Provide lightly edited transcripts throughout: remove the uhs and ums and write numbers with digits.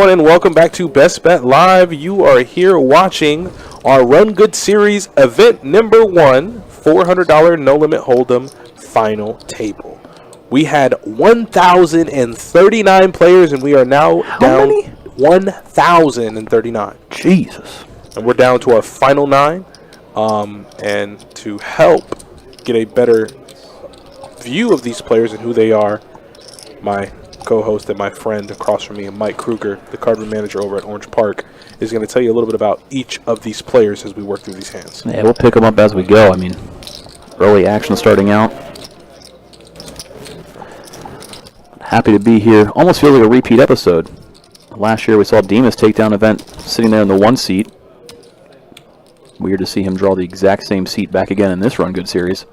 everyone, and welcome back to Best Bet Live. You are here watching our Rungood Series event number 1, $400 No Limit Hold'em final table. We had 1,039 players, and we are now down 1,039. Jesus. And we're down to our final 9. And to help get a better view of these players and who they are, my co-host and my friend across from me, Mike Kruger, the card room manager over at Orange Park, is going to tell you a little bit about each of these players as we work through these hands. Yeah, we'll pick them up as we go. I mean, early action starting out. Happy to be here. Almost feels like a repeat episode. Last year we saw Demas takedown event sitting there in the 1 seat. Weird to see him draw the exact same seat back again in this Rungood series.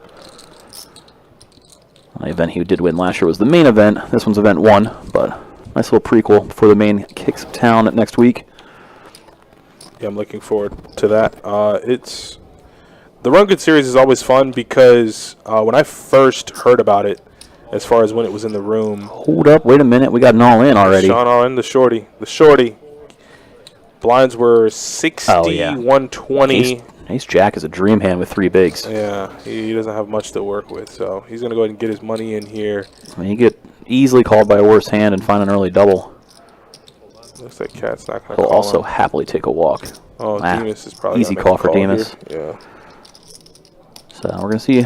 The event he did win last year was the main event. This one's event 1, but nice little prequel before the main kicks town next week. Yeah, I'm looking forward to that. The Rungood series is always fun because when I first heard about it, as far as when it was in the room. Hold up, wait a minute. We got an all-in already. Sean all-in, the shorty. The shorty. Blinds were 60, 120. Ace Jack is a dream hand with 3 bigs. Yeah, he doesn't have much to work with, so he's going to go ahead and get his money in here. I mean, he get easily called by a worse hand and find an early double. Looks like Cat's not going to He'll call also him. happily take a walk. Oh, Demas is probably easy call for Demas. Yeah. So we're going to see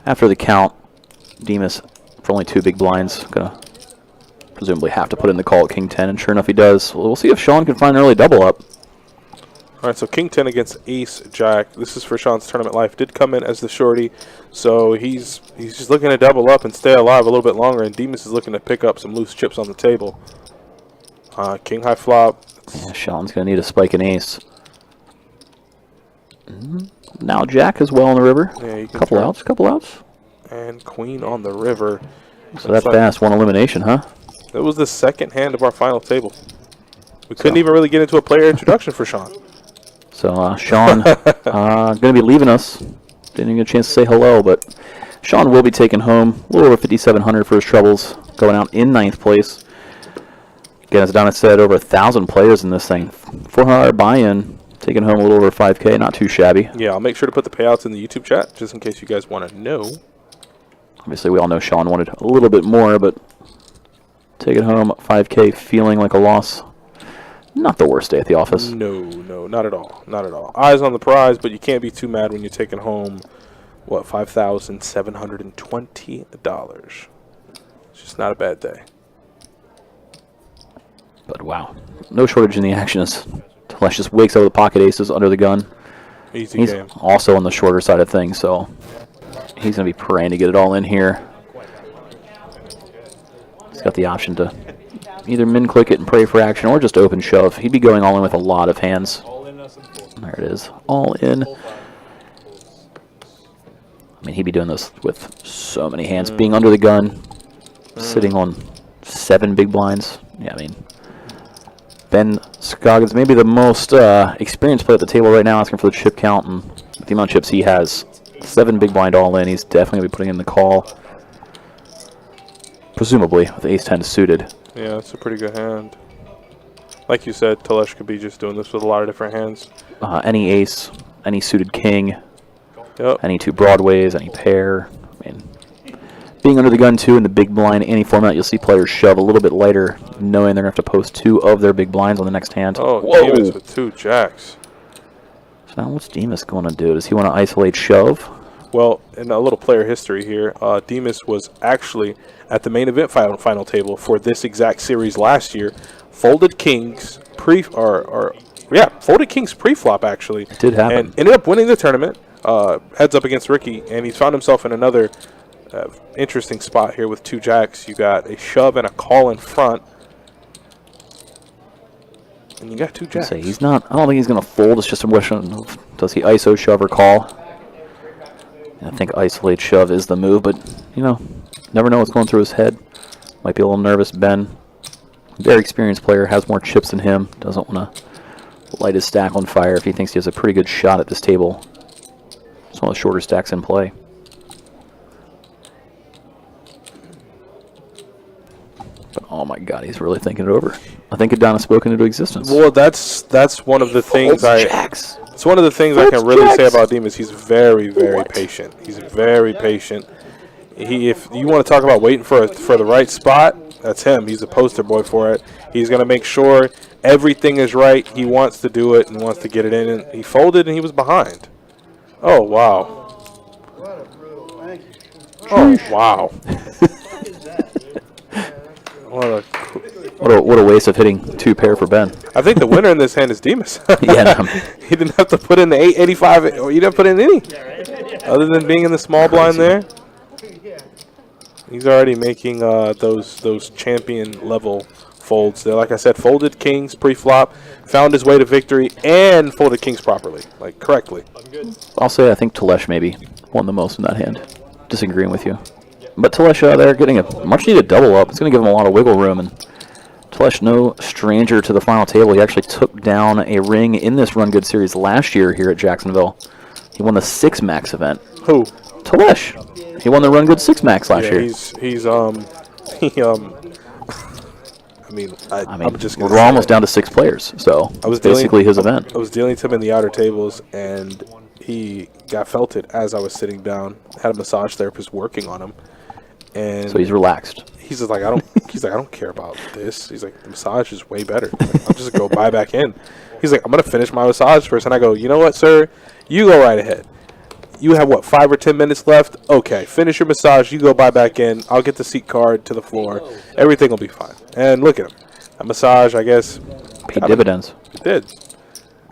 after the count, Demas for only 2 big blinds, going to presumably have to put in the call at King 10, and sure enough he does. We'll see if Sean can find an early double up. All right, so King 10 against Ace Jack. This is for Sean's tournament life. Did come in as the shorty, so he's just looking to double up and stay alive a little bit longer, and Demas is looking to pick up some loose chips on the table. King high flop. Yeah, Sean's going to need a spike and ace. Now Jack as well on the river. Yeah, couple outs. And Queen on the river. So that fast, 1 elimination, huh? That was the second hand of our final table. We couldn't even really get into a player introduction for Sean. So Sean going to be leaving us. Didn't even get a chance to say hello, but Sean will be taking home a little over 5,700 for his troubles, going out in 9th place. Again, as Donna said, over 1,000 players in this thing. $400 buy-in, taking home a little over 5K, not too shabby. Yeah, I'll make sure to put the payouts in the YouTube chat, just in case you guys want to know. Obviously, we all know Sean wanted a little bit more, but taking home 5K feeling like a loss. Not the worst day at the office. No, not at all. Not at all. Eyes on the prize, but you can't be too mad when you're taking home, what, $5,720. It's just not a bad day. But wow, no shortage in the action as Telesh just wakes up with pocket aces under the gun. Easy He's game. also on the shorter side of things, so he's going to be praying to get it all in here. He's got the option to either min-click it and pray for action or just open shove. He'd be going all in with a lot of hands. There it is. All in. I mean, he'd be doing this with so many hands. Being under the gun, sitting on 7 big blinds. Yeah, I mean, Ben Scoggins, maybe the most experienced player at the table right now, asking for the chip count, and with the amount of chips he has, 7 big blind all in. He's definitely going to be putting in the call. Presumably, with ace-10 suited. Yeah, it's a pretty good hand. Like you said, Telesh could be just doing this with a lot of different hands. Any ace, any suited king, Yep. any 2 broadways, any pair. I mean, being under the gun, too, in the big blind, any format, you'll see players shove a little bit lighter, knowing they're going to have to post 2 of their big blinds on the next hand. Oh, whoa! Demas with 2 jacks. So now what's Demas going to do? Does he want to isolate shove? Well, in a little player history here, Demas was actually at the main event final table for this exact series last year. Folded kings folded kings pre-flop actually. It did happen. And ended up winning the tournament. Heads up against Ricky, and he's found himself in another interesting spot here with 2 jacks. You got a shove and a call in front. And you got 2 jacks. I don't think he's going to fold. It's just a question of, does he ISO shove or call? I think isolate shove is the move, but, you know, never know what's going through his head. Might be a little nervous. Ben, very experienced player, has more chips than him. Doesn't want to light his stack on fire if he thinks he has a pretty good shot at this table. It's one of the shorter stacks in play. But, oh my God, he's really thinking it over. I think Adonis spoken into existence. Well, that's one of the things Jacks. It's one of the things I can really say about Demas. He's very, very patient. He's very patient. If you want to talk about waiting for the right spot, that's him. He's a poster boy for it. He's going to make sure everything is right. He wants to do it and wants to get it in. And he folded and he was behind. Oh, wow. Oh, wow. What a waste of hitting 2 pair for Ben. I think the winner in this hand is Demas. Yeah, he didn't have to put in the 885, or he didn't put in any. Other than being in the small blind there. He's already making those champion level folds there. Like I said, folded kings pre-flop, found his way to victory, and folded kings properly, like correctly. I'll say I think Telesh maybe won the most in that hand. Disagreeing with you. But Telesh there getting a much-needed double up. It's going to give him a lot of wiggle room. And Telesh, no stranger to the final table. He actually took down a ring in this Rungood series last year here at Jacksonville. He won the 6 Max event. Who? Telesh. He won the Rungood 6 Max last year. I'm just gonna we're almost down to 6 players, so it's basically his event. I was dealing with him in the outer tables, and he got felted as I was sitting down. Had a massage therapist working on him, and so he's relaxed. He's just like, I don't care about this. He's like, the massage is way better. I'll just go buy back in. He's like, I'm gonna finish my massage first, and I go, you know what, sir? You go right ahead. You have, 5 or 10 minutes left? Okay, finish your massage. You go buy back in. I'll get the seat card to the floor. Everything will be fine. And look at him. A massage, I guess. Paid dividends. It did.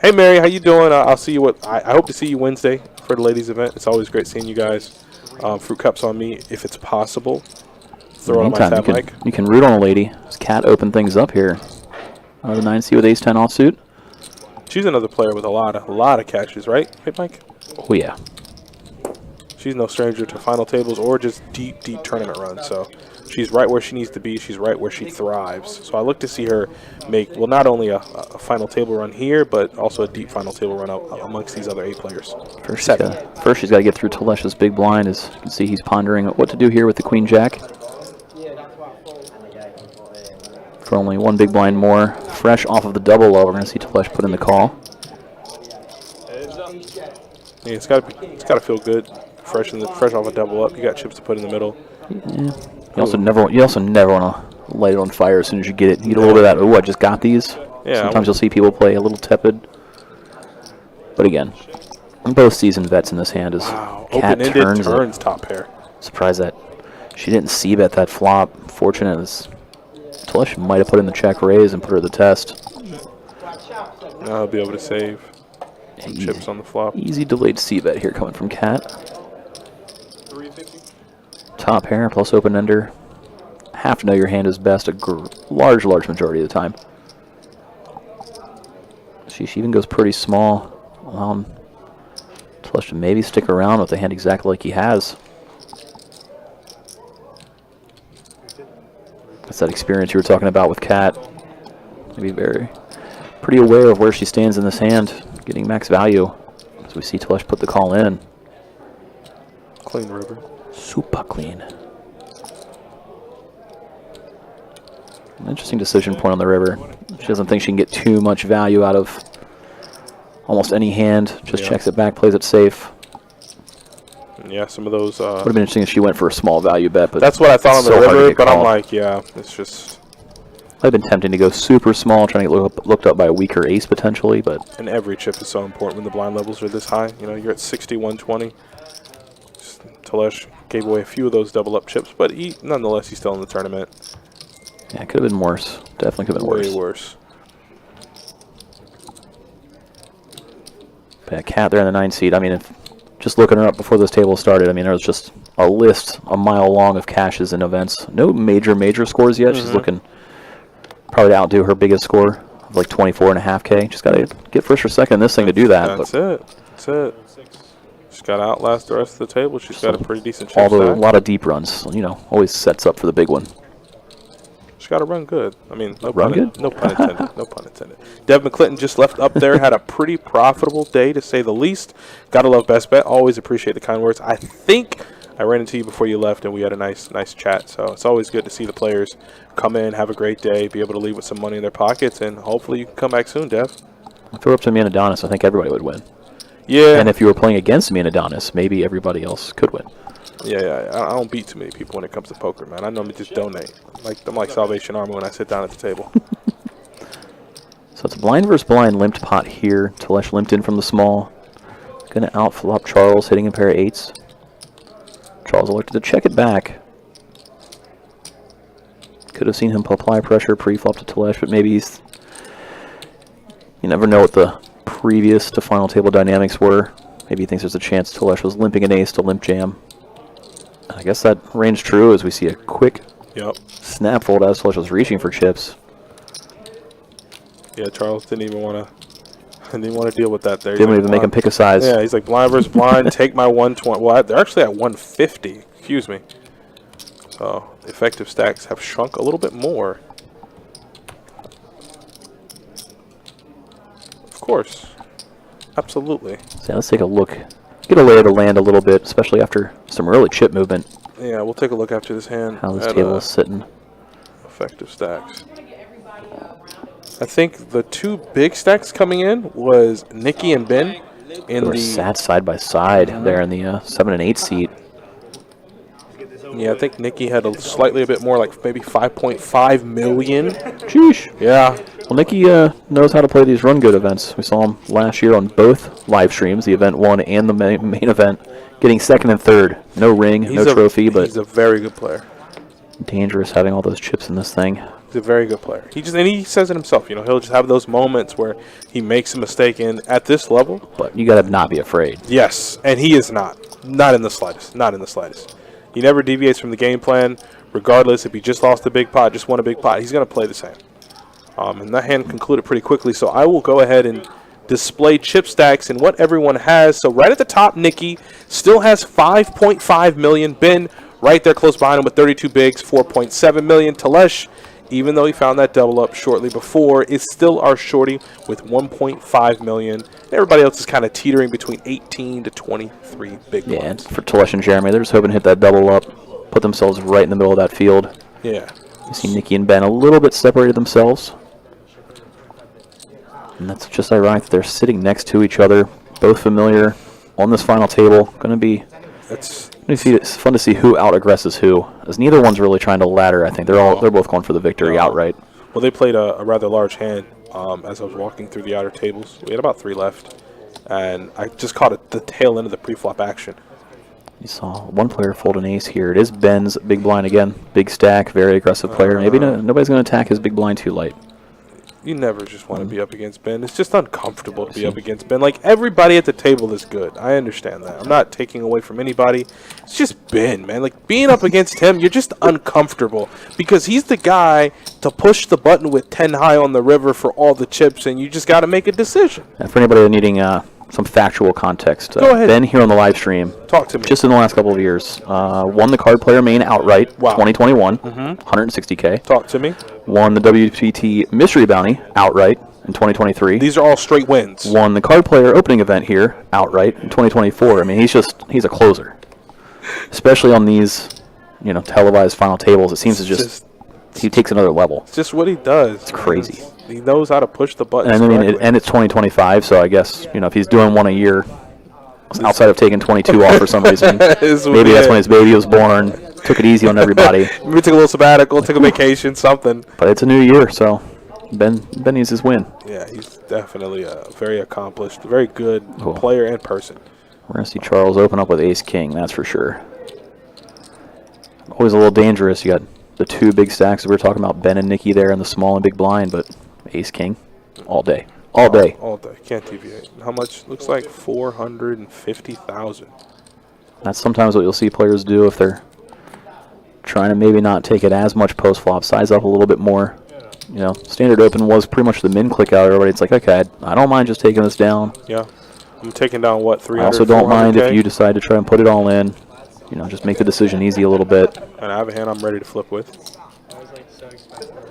Hey, Mary, how you doing? I'll see you. I hope to see you Wednesday for the ladies' event. It's always great seeing you guys. Fruit cups on me if it's possible. Throw it on my tab mic. You can root on a lady. This Cat opened things up here. The 9C with Ace-10 offsuit. She's another player with a lot of catches, right? Hey, Mike? Oh, yeah. She's no stranger to final tables or just deep tournament runs. So she's right where she needs to be. She's right where she thrives. So I look to see her make, not only a final table run here, but also a deep final table run amongst these other 8 players. First she's got to get through Telesh's big blind. As you can see, he's pondering what to do here with the Queen Jack. For only 1 big blind more. Fresh off of the double low, we're going to see Telesh put in the call. Yeah, it's got to feel good. Fresh off a double up. You got chips to put in the middle. Yeah. You also never want to light it on fire as soon as you get it. You get a little bit of that, oh, I just got these. Yeah. Sometimes you'll see people play a little tepid. But again, both seasoned vets in this hand is Cat turns top pair. Surprised that she didn't c-bet that flop. Fortunate as Telesh might have put in the check raise and put her to the test. Now he'll be able to save some chips on the flop. Easy delayed c-bet here coming from Cat. Top pair plus open ender. Have to know your hand is best a large majority of the time. She even goes pretty small. Telesh to maybe stick around with the hand exactly like he has. That's that experience you were talking about with Cat. Maybe pretty aware of where she stands in this hand, getting max value. As we see Telesh put the call in. Clean river. Super clean. An interesting decision point on the river. She doesn't think she can get too much value out of almost any hand. Just checks it back, plays it safe. Yeah, some of those. Would have been interesting if she went for a small value bet, but that's what I thought on the river. But I'm like, yeah, it's just. I've been tempting to go super small, trying to get looked up by a weaker ace potentially, but. And every chip is so important when the blind levels are this high. You know, you're at 61-20. Telesh gave away a few of those double up chips, but nonetheless he's still in the tournament. Yeah, it could have been worse. Definitely could have been worse. Way worse. But yeah, Cat there in the 9 seed. I mean, just looking her up before this table started, I mean, there was just a list a mile long of caches and events. No major scores yet. She's looking probably to outdo her biggest score of like 24.5K. Just got to get first or second in this thing to do that. That's it. She's got to outlast the rest of the table. She's got a pretty decent chip stack. A lot of deep runs, always sets up for the big one. She's got to run good. I mean, no pun intended. No pun intended. Dev McClinton just left up there, had a pretty profitable day to say the least. Gotta love Best Bet. Always appreciate the kind words. I think I ran into you before you left, and we had a nice chat. So it's always good to see the players come in, have a great day, be able to leave with some money in their pockets, and hopefully you can come back soon, Dev. If it were up to me and Adonis, I think everybody would win. Yeah. And if you were playing against me and Adonis, maybe everybody else could win. Yeah. I don't beat too many people when it comes to poker, man. I normally just donate. I'm like Salvation Army when I sit down at the table. So it's a blind versus blind limped pot here. Telesh limped in from the small. Going to outflop Charles, hitting a pair of 8s. Charles elected to check it back. Could have seen him apply pressure pre-flop to Telesh, but maybe he's... You never know what the previous to final table dynamics were. Maybe he thinks there's a chance Telesh was limping an ace to limp jam. I guess that rings true as we see a quick snap fold as Telesh was reaching for chips. Yeah, Charles didn't even want to deal with that there. Didn't even make him pick a size. Yeah, he's like blind versus blind, take my 120. Well, they're actually at 150. Excuse me. So the effective stacks have shrunk a little bit more. Of course. Absolutely. So let's take a look. Get a lay of the land a little bit, especially after some early chip movement. Yeah, we'll take a look after this hand. How this table is sitting. Effective stacks. I think the two big stacks coming in was Nikki and Ben. They were sat side by side there in the 7 and 8 seat. Yeah, I think Nikki had slightly a bit more, like maybe 5.5 million. Sheesh. Yeah. Well, Nikki knows how to play these Rungood events. We saw him last year on both live streams, the event 1 and the main event, getting 2nd and 3rd. No ring, no trophy, but he's a very good player. Dangerous having all those chips in this thing. He's a very good player. He says it himself. You know, he'll just have those moments where he makes a mistake at this level. But you got to not be afraid. Yes, and he is not in the slightest. Not in the slightest. He never deviates from the game plan, regardless if he just lost a big pot, just won a big pot. He's going to play the same. And that hand concluded pretty quickly, so I will go ahead and display chip stacks and what everyone has. So right at the top, Nikki still has 5.5 million. Ben right there close behind him with 32 bigs, 4.7 million. Telesh, even though he found that double up shortly before, is still our shorty with 1.5 million. Everybody else is kind of teetering between 18 to 23 big Yeah, blinds. for Telesh and Jeremy, they're just hoping to hit that double up, put themselves right in the middle of that field. Yeah. You see Nikki and Ben a little bit separated themselves. And that's just ironic that they're sitting next to each other, both familiar on this final table. It's fun to see who out-aggresses who, as neither one's really trying to ladder. I think they're both going for the victory outright. Well, they played a rather large hand as I was walking through the outer tables. We had about 3 left, and I just caught the tail end of the pre-flop action. You saw one player fold an ace here. It is Ben's big blind again. Big stack, very aggressive player. Maybe nobody's going to attack his big blind too light. You never just want to be up against Ben. It's just uncomfortable to be up against Ben. Like, everybody at the table is good. I understand that. I'm not taking away from anybody. It's just Ben, man. Like, being up against him, you're just uncomfortable. Because he's the guy to push the button with 10 high on the river for all the chips, and you just got to make a decision. And for anybody needing some factual context, go ahead. Ben here on the live stream. Talk to me. Just in the last couple of years, won the card player main outright, 2021, 160K. Talk to me. Won the WPT mystery bounty outright in 2023. These are all straight wins. Won the card player opening event here outright in 2024. I mean, he's a closer, especially on these, televised final tables. It seems he takes another level. It's just what he does. It's crazy. He knows how to push the buttons. And it's 2025, so I guess if he's doing one a year, outside of taking 22 off for some reason, maybe that's when his baby was born. Took it easy on everybody. Maybe took a little sabbatical, took a vacation, something. But it's a new year, so Ben needs his win. Yeah, he's definitely a very accomplished, very good player and person. We're going to see Charles open up with ace-king, that's for sure. Always a little dangerous. You got the 2 big stacks that we were talking about, Ben and Nikki there in the small and big blind, but ace-king all day. All day. All day. Can't deviate. How much? Looks like 450,000. That's sometimes what you'll see players do if they're trying to maybe not take it as much post-flop, size up a little bit more. Standard open was pretty much the min click out. Everybody, it's like, okay, I don't mind just taking this down. Yeah. I'm taking down, what, 300, I also don't mind if you decide to try and put it all in. Just make the decision easy a little bit. And I have a hand I'm ready to flip with.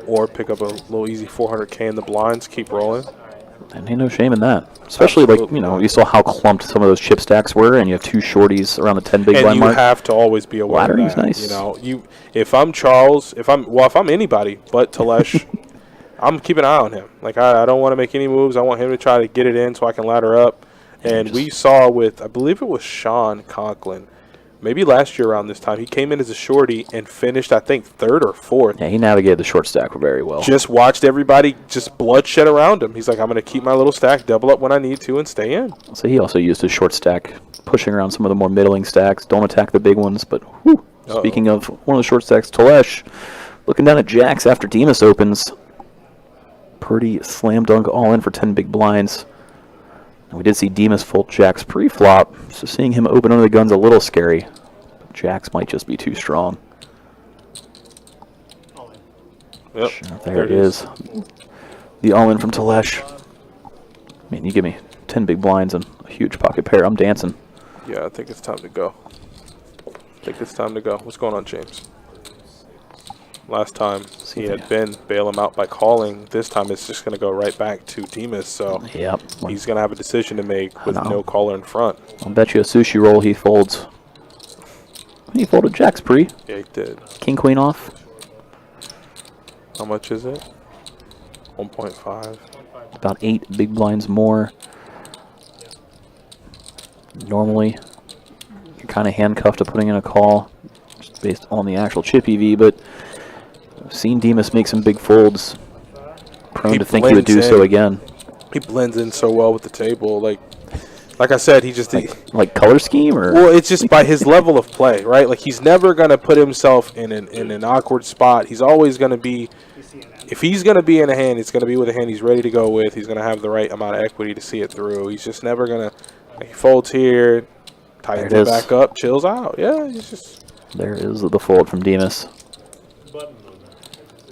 Or pick up a little easy 400K in the blinds, keep rolling. And ain't no shame in that. Especially, like, you know, you saw how clumped some of those chip stacks were, and you have two shorties around the 10 big blind mark. And you have to always be aware of that. Nice. You know, if I'm Charles, if I'm anybody but Telesh, I'm keeping an eye on him. Like, I don't want to make any moves. I want him to try to get it in so I can ladder up. And we saw with, I believe it was Sean Conklin, maybe last year around this time, he came in as a shorty and finished, I think, 3rd or 4th. Yeah, he navigated the short stack very well. Just watched everybody just bloodshed around him. He's like, I'm going to keep my little stack, double up when I need to, and stay in. So he also used his short stack, pushing around some of the more middling stacks. Don't attack the big ones, but whew, speaking of one of the short stacks, Telesh, looking down at Jacks after Demas opens. Pretty slam dunk all in for 10 big blinds. And we did see Demas fold Jacks pre-flop, so seeing him open under the gun's a little scary. But Jacks might just be too strong. Yep. Sure, there it is. The all-in from Telesh. I mean, you give me 10 big blinds and a huge pocket pair, I'm dancing. Yeah, I think it's time to go. What's going on, James? Last time he had been bail him out by calling. This time it's just going to go right back to Demas, so yep. He's going to have a decision to make with no caller in front. I'll bet you a sushi roll he folds. He folded Jacks pre. Yeah, he did. King, queen off. How much is it? 1.5. About 8 big blinds more. Normally, you're kind of handcuffed to putting in a call just based on the actual chip EV, but I've seen Demas make some big folds. Prone to think he would do so again. He blends in so well with the table. Like I said, he just... Like color scheme? Or? Well, it's just by his level of play, right? Like, he's never going to put himself in an awkward spot. He's always going to be... If he's going to be in a hand, it's going to be with a hand he's ready to go with. He's going to have the right amount of equity to see it through. He's just never going to... Like, he folds here, tightens it back up, chills out. Yeah, he's just... There is the fold from Demas.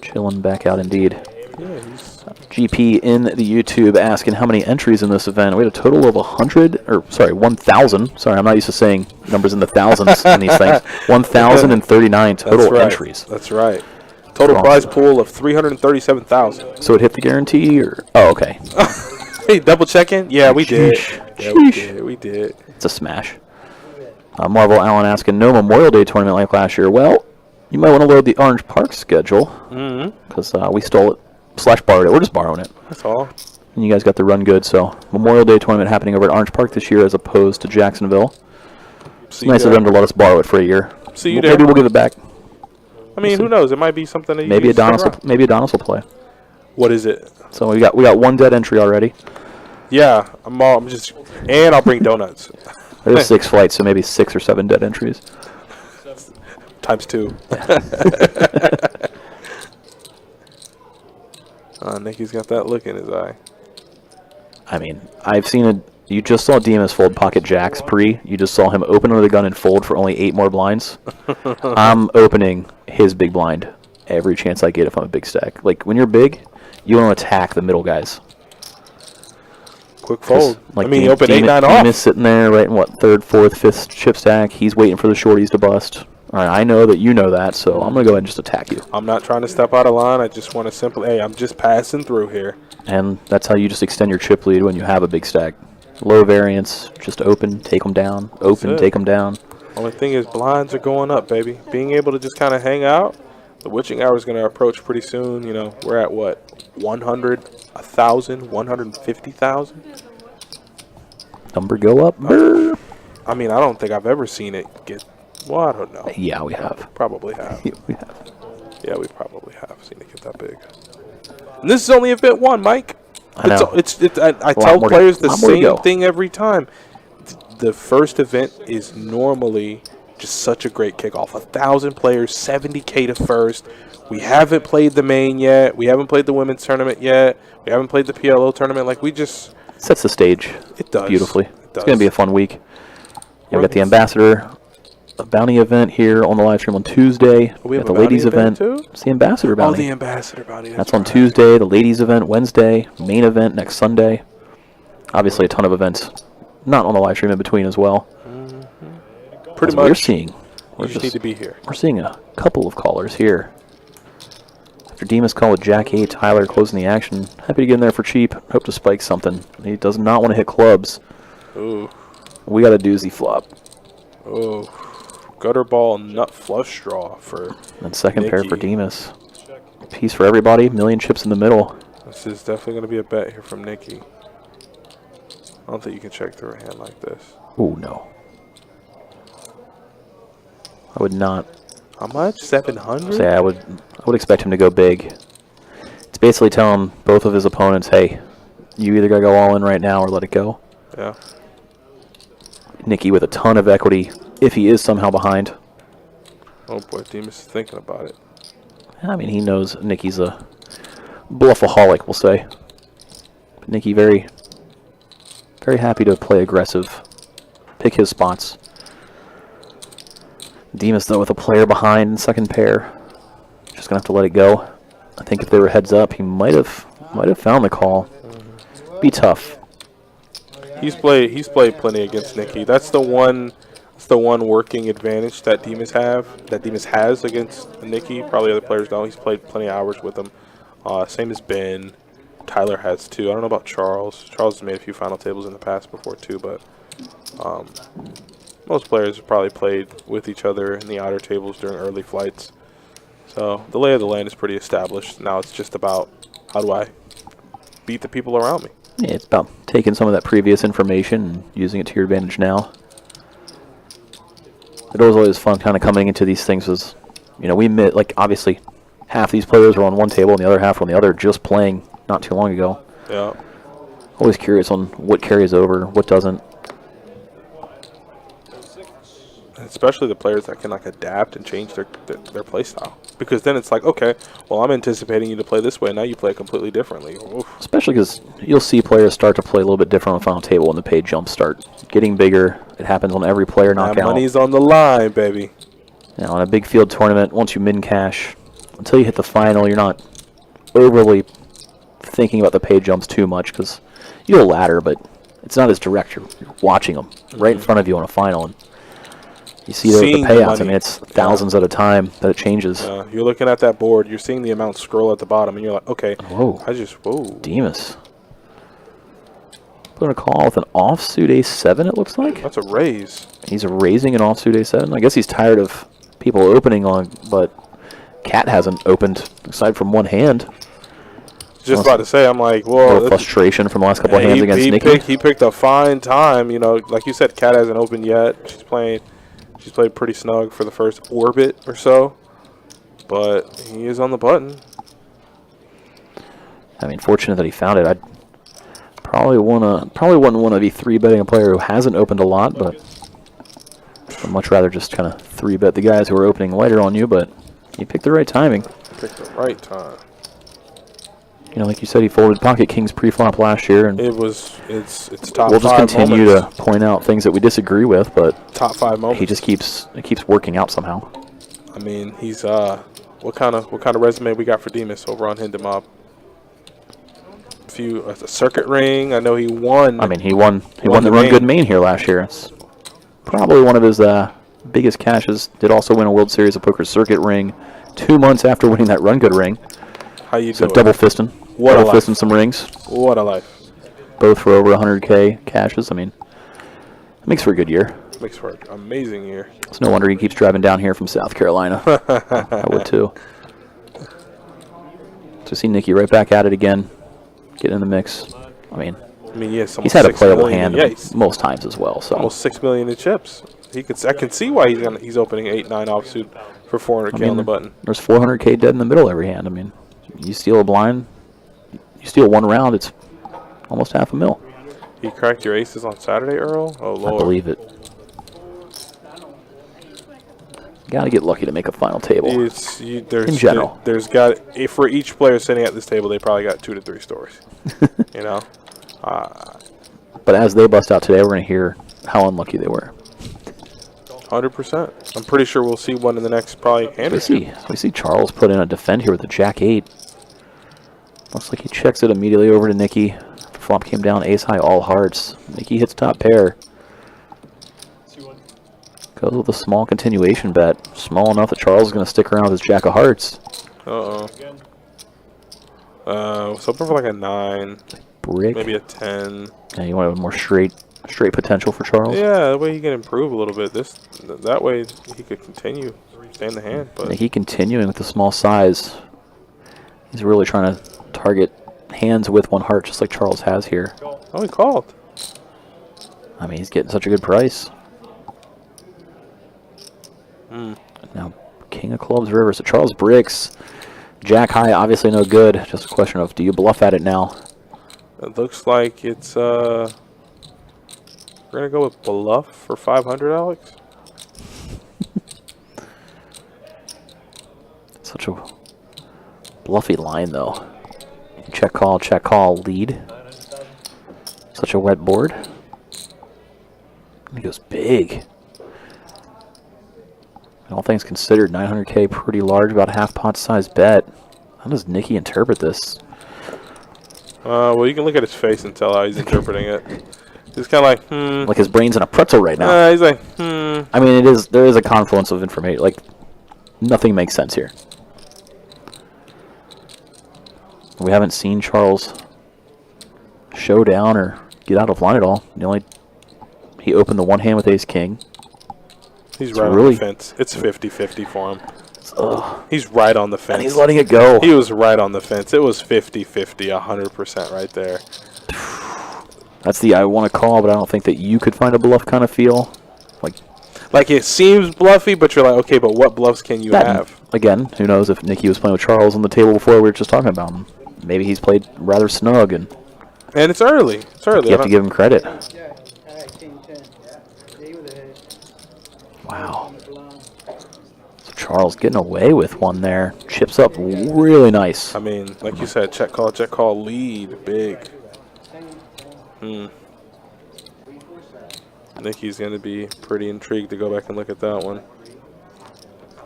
Chilling back out indeed. Yeah, he's... GP in the YouTube asking how many entries in this event. We had a total of 1,000. Sorry, I'm not used to saying numbers in the thousands in these things. 1,039 total entries. That's right. Total prize pool of 337,000. So it hit the guarantee, or okay? Hey, double checking? Yeah, we did. Yeah, we did. It's a smash. Marvel Allen asking, no Memorial Day tournament like last year. Well, you might want to load the Orange Park schedule because we stole it / borrowed it. We're just borrowing it. That's all. And you guys got the Rungood, so Memorial Day tournament happening over at Orange Park this year as opposed to Jacksonville. It's nice of them to let us borrow it for a year. See you there. Maybe we'll give it back. I mean, who knows? It might be something that you maybe Adonis will play. What is it? So we got one dead entry already. Yeah, and I'll bring donuts. There's 6 flights, so maybe 6 or 7 dead entries. Times 2. Nicky's got that look in his eye. I mean, I've seen it. You just saw Demas fold pocket jacks pre. You just saw him open under the gun and fold for only 8 more blinds. I'm opening his big blind every chance I get if I'm a big stack. Like, when you're big, you want to attack the middle guys. Quick fold. Like, I mean, he opened 8-9 off. Demas sitting there, right in what, 3rd, 4th, 5th chip stack. He's waiting for the shorties to bust. All right, I know that you know that, so I'm going to go ahead and just attack you. I'm not trying to step out of line. I just want to simply, hey, I'm just passing through here. And that's how you just extend your chip lead when you have a big stack. Low variance, just open, take them down, open, take them down. Only thing is blinds are going up, baby. Being able to just kind of hang out, the witching hour is going to approach pretty soon. You know, we're at what, 100, 1,000, 150,000? Number go up. I mean, I don't think I've ever seen it get... Well, I don't know. Yeah, we have. Probably have. Yeah, we have. Yeah, we probably have seen it get that big. And this is only event 1, Mike. I know. I tell players the same thing every time. The first event is normally just such a great kickoff. 1,000 players, 70K to first. We haven't played the main yet. We haven't played the women's tournament yet. We haven't played the PLO tournament. Like, we just... Sets the stage. It does. Beautifully. It's going to be a fun week. Yeah, we got the Ambassador Bounty event here on the live stream on Tuesday. We have the ladies event. Too? It's the Ambassador Bounty. Oh, the Ambassador Bounty. That's on Tuesday. The ladies event Wednesday. Main event next Sunday. Obviously, a ton of events not on the live stream in between as well. Pretty much. We're seeing. You just need to be here. We're seeing a couple of callers here. After Demas call with Jack 8, Tyler closing the action. Happy to get in there for cheap. Hope to spike something. He does not want to hit clubs. Ooh. We got a doozy flop. Oh. Gutter ball, nut flush draw for And second Nicky. pair for Demas. Piece for everybody. Million chips in the middle. This is definitely going to be a bet here from Nicky. I don't think you can check through a hand like this. Oh, no. I would not. How much? 700? Say I would expect him to go big. It's basically telling both of his opponents, hey, you either got to go all in right now or let it go. Yeah. Nicky with a ton of equity if he is somehow behind. Oh boy, Demas is thinking about it. I mean, he knows Nicky's a bluffaholic, we'll say. But Nicky very, very happy to play aggressive, pick his spots. Demas, though, with a player behind in second pair. Just going to have to let it go. I think if they were heads up, he might have found the call. Be tough. He's played plenty against Nicky. That's the one working advantage that Demas has against Nicky. Probably other players don't. He's played plenty of hours with him. Same as Ben. Tyler has too. I don't know about Charles. Charles has made a few final tables in the past before too, but most players have probably played with each other in the outer tables during early flights. So the lay of the land is pretty established. Now it's just about how do I beat the people around me. Yeah, it's about taking some of that previous information and using it to your advantage now. It was always fun kind of coming into these things was, you know, we met, like, obviously half these players were on one table and the other half were on the other just playing not too long ago. Yeah. Always curious on what carries over, what doesn't. Especially the players that can like adapt and change their play style. Because then it's like, okay, well, I'm anticipating you to play this way. Now you play completely differently. Oof. Especially because you'll see players start to play a little bit different on the final table when the paid jumps start getting bigger. It happens on every player knockout. Money's on the line, baby. You know, on a big field tournament, once you min cash, until you hit the final, you're not overly thinking about the paid jumps too much because you'll ladder, but it's not as direct. You're watching them right in front of you on a final. And you see the payouts. I mean, it's thousands at a time that it changes. You're looking at that board. You're seeing the amount scroll at the bottom, and you're like, okay, whoa. Demas. Putting a call with an offsuit ace-7, it looks like. That's a raise. He's raising an offsuit ace-7. I guess he's tired of people opening on, but Cat hasn't opened aside from one hand. Just about to say, I'm like, well, a little frustration from the last couple of hands against Nicky. He picked a fine time. You know, like you said, Cat hasn't opened yet. She's played pretty snug for the first orbit or so, but he is on the button. I mean, fortunate that he found it. I'd probably wouldn't want to be 3-betting a player who hasn't opened a lot, but I'd much rather just kind of 3-bet the guys who are opening later on you. But he picked the right timing. Picked the right time. You know, like you said, he folded Pocket Kings pre-flop last year, and it's top 5 we'll just continue to point out things that we disagree with, but top 5 moments. He just keeps working out somehow. I mean, he's what kind of resume we got for Demas over on Hindem Mob? A circuit ring. I know he won. I mean, he won the Rungood main here last year. It's probably one of his biggest cashes. Did also win a World Series of Poker circuit ring 2 months after winning that Rungood ring. How you so doing? Double fisting. Double fisting some rings. What a life. Both for over 100K cashes. I mean, it makes for a good year. Makes for an amazing year. It's no wonder he keeps driving down here from South Carolina. I would too. To see Nicky right back at it again, getting in the mix. I mean, yes, he's had a playable hand most times as well. So almost 6 million in chips. I can see why he's opening 8-9 offsuit for 400K on the button. There's 400K dead in the middle every hand. I mean, you steal a blind, you steal one round, it's almost $500,000. He cracked your aces on Saturday, Earl? Oh, Lord. I believe it. Got to get lucky to make a final table. In general. For each player sitting at this table, they probably got 2 to 3 stories. You know? But as they bust out today, we're going to hear how unlucky they were. 100%. I'm pretty sure we'll see one in the next probably hand or two. We see Charles put in a defend here with a Jack-8. Looks like he checks it immediately over to Nicky. The flop came down ace-high, all hearts. Nicky hits top pair. Goes with a small continuation bet. Small enough that Charles is going to stick around with his Jack of Hearts. Uh-oh. Was hoping for like a 9, Brick. maybe a 10. Yeah, you want a more straight potential for Charles? Yeah, that way he can improve a little bit. That way he could continue, stay in the hand. But He continuing with the small size. He's really trying to target hands with 1 heart, just like Charles has here. oh, he called. I mean, he's getting such a good price. Mm. Now, King of Clubs River. So Charles bricks. Jack high, obviously no good. Just a question of, do you bluff at it now? It looks like it's we're gonna go with bluff for 500, Alex. Such a bluffy line, though. Check call, lead. Such a wet board. He goes big. All things considered, 900K, pretty large, about a half pot size bet. How does Nicky interpret this? Well, you can look at his face and tell how he's interpreting it. He's kind of like, Like his brain's in a pretzel right now. He's like, I mean, there is a confluence of information. Like, nothing makes sense here. We haven't seen Charles showdown or get out of line at all. He opened the 1 hand with ace king. He's right on the fence. It's 50-50 for him. He's right on the fence. And he's letting it go. He was right on the fence. It was 50-50, 100% right there. That's the I want to call, but I don't think that you could find a bluff kind of feel. Like it seems bluffy, but you're like, okay, but what bluffs can you have? Again, who knows if Nicky was playing with Charles on the table before we were just talking about him. Maybe he's played rather snug, and it's early. It's early. You have to give him credit. Wow. So Charles getting away with one there. Chips up really nice. I mean, like you said, check call, lead, big. Nicky's going to be pretty intrigued to go back and look at that one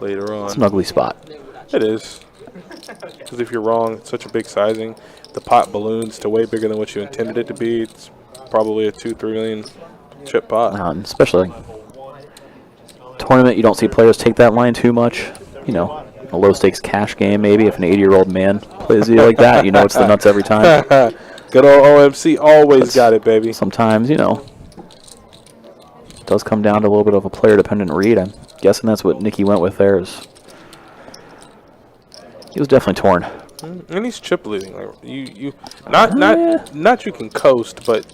later on. It's an ugly spot. It is. Because if you're wrong, it's such a big sizing. The pot balloons to way bigger than what you intended it to be. It's probably a 2-3 million chip pot. Especially tournament, you don't see players take that line too much. You know, a low-stakes cash game maybe. If an 80-year-old man plays you like that, you know it's the nuts every time. Good old OMC always got it, baby. Sometimes, you know, it does come down to a little bit of a player-dependent read. I'm guessing that's what Nicky went with there. He was definitely torn. And he's chip leading. Like not you can coast, but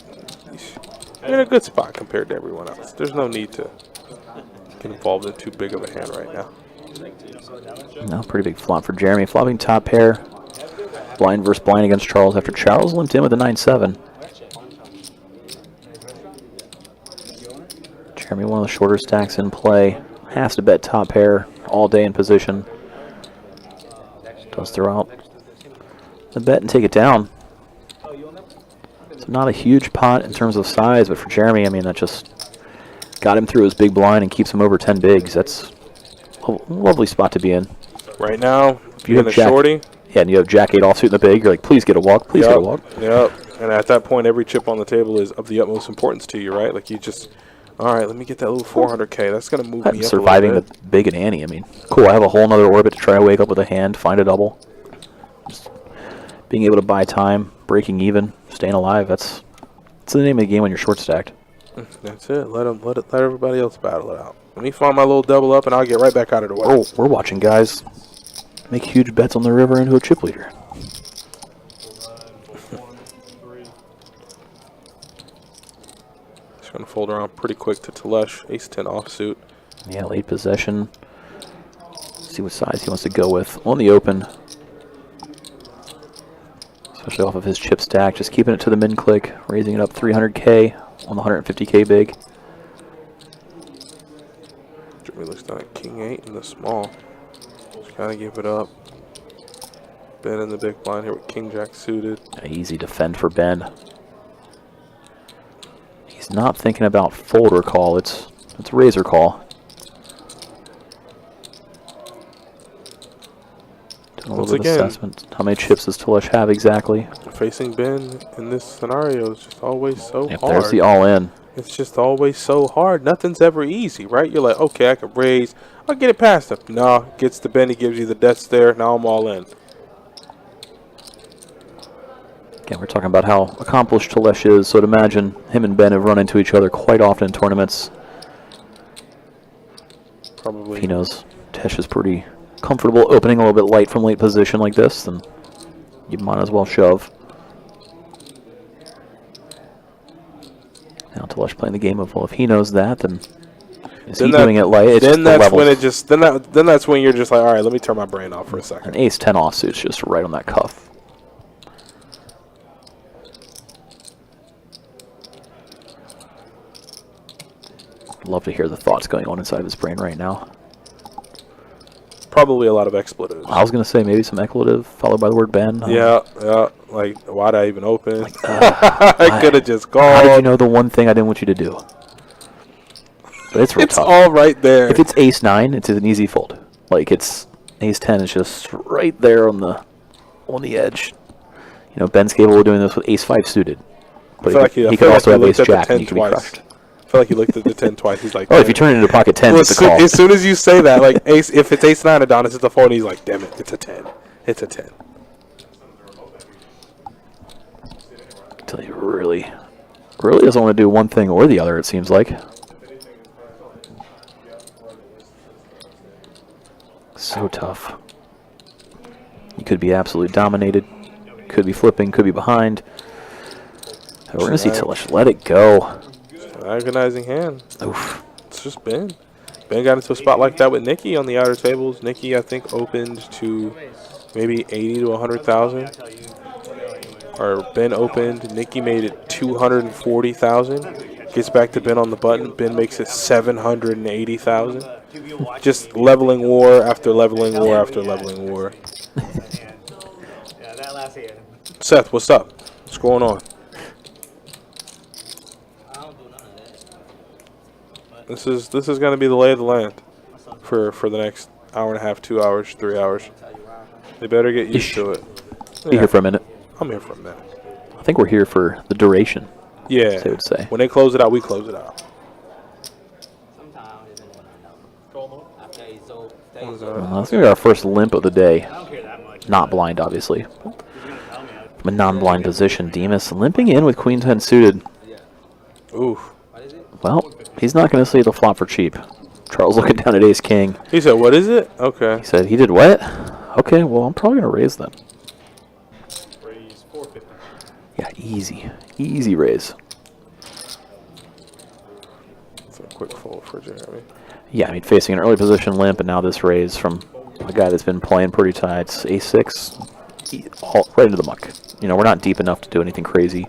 you're in a good spot compared to everyone else. There's no need to get involved in too big of a hand right now. No, pretty big flop for Jeremy. Flopping top pair. Blind versus blind against Charles after Charles limped in with a 9-7. Jeremy, one of the shorter stacks in play. Has to bet top pair all day in position. Does throw out the bet and take it down. So not a huge pot in terms of size, but for Jeremy, I mean, that just got him through his big blind and keeps him over 10 bigs. That's a lovely spot to be in. Right now, if you have a shorty. Yeah, and you have Jack 8 offsuit in the big, you're like, please get a walk, please get a walk. Yep. And at that point, every chip on the table is of the utmost importance to you, right? Like you just, all right, let me get that little 400K. That's going to move me up surviving a little bit. the big and Annie, I mean, cool. I have a whole nother orbit to try to wake up with a hand, find a double. Just being able to buy time, breaking even, staying alive, that's the name of the game when you're short stacked. That's it. Let everybody else battle it out. Let me find my little double up, and I'll get right back out of the way. Oh, we're watching guys make huge bets on the river into a chip leader. Just going to fold around pretty quick to Telesh. Ace-10 offsuit. Yeah, late possession. See what size he wants to go with on the open. Especially off of his chip stack. Just keeping it to the min click. Raising it up 300K on the 150K big. Jeremy looks down at King 8 in the small. Just kind of give it up. Ben in the big blind here with King Jack suited. Easy defend for Ben. He's not thinking about fold or call. It's razor call. Doing a little bit of assessment. How many chips does Telesh have exactly? Facing Ben in this scenario is just always so hard. There's the all-in. It's just always so hard. Nothing's ever easy, right? You're like, okay, I can raise. I'll get it past him. No, gets to Ben. He gives you the death stare. Now I'm all in. Again, we're talking about how accomplished Telesh is, so to imagine him and Ben have run into each other quite often in tournaments. Probably. If he knows Tesh is pretty comfortable opening a little bit light from late position like this, then you might as well shove. Now Telesh playing the game of, well, if he knows that, then is he doing it light? It's then that's when it just then that's when you're just like, all right, let me turn my brain off for a second. An ace-10 offsuit's just right on that cuff. Love to hear the thoughts going on inside of his brain right now. Probably a lot of expletives. I was going to say maybe some expletive followed by the word Ben. Yeah. Like, why'd I even open? I could have just called. How did you know the one thing I didn't want you to do? But it's real It's tough. all right there. If it's ace-9, it's an easy fold. Like, it's ace-10 is just right there on the edge. You know, Ben's capable of doing this with ace-5 suited. But he could also have ace-jack and he could be crushed. I feel like he looked at the 10 twice. He's like, oh, if you turn it into pocket 10, it's a call. As soon as you say that, like, if it's ace-9 Adonis, it's a fold, he's like, damn it, it's a 10. It's a 10. Until he really doesn't want to do one thing or the other, it seems like. So tough. He could be absolutely dominated. Could be flipping, could be behind. We're going to see Telesh let it go. Agonizing hand. Oof. It's just Ben. Ben got into a spot like that with Nikki on the outer tables. Nikki, I think, opened to maybe 80 to 100,000. Or Ben opened. Nikki made it 240,000. Gets back to Ben on the button. Ben makes it 780,000. Just leveling war after leveling war after leveling war. Seth, what's up? What's going on? This is going to be the lay of the land for the next hour and a half, 2 hours, 3 hours. They better get used to it. Be here for a minute. I'm here for a minute. I think we're here for the duration. Yeah. They would say. When they close it out, we close it out. Well, that's going to be our first limp of the day. Not blind, obviously. From a non-blind position, Demas limping in with queen 10 suited. Oof. Well, he's not going to see the flop for cheap. Charles looking down at ace-king. He said, what is it? Okay. He said, he did what? Okay, well, I'm probably going to raise then. Raise 450. Yeah, easy. Easy raise. It's a quick fold for Jeremy. Yeah, I mean, facing an early position limp, and now this raise from a guy that's been playing pretty tight. It's ace-6, right into the muck. You know, we're not deep enough to do anything crazy.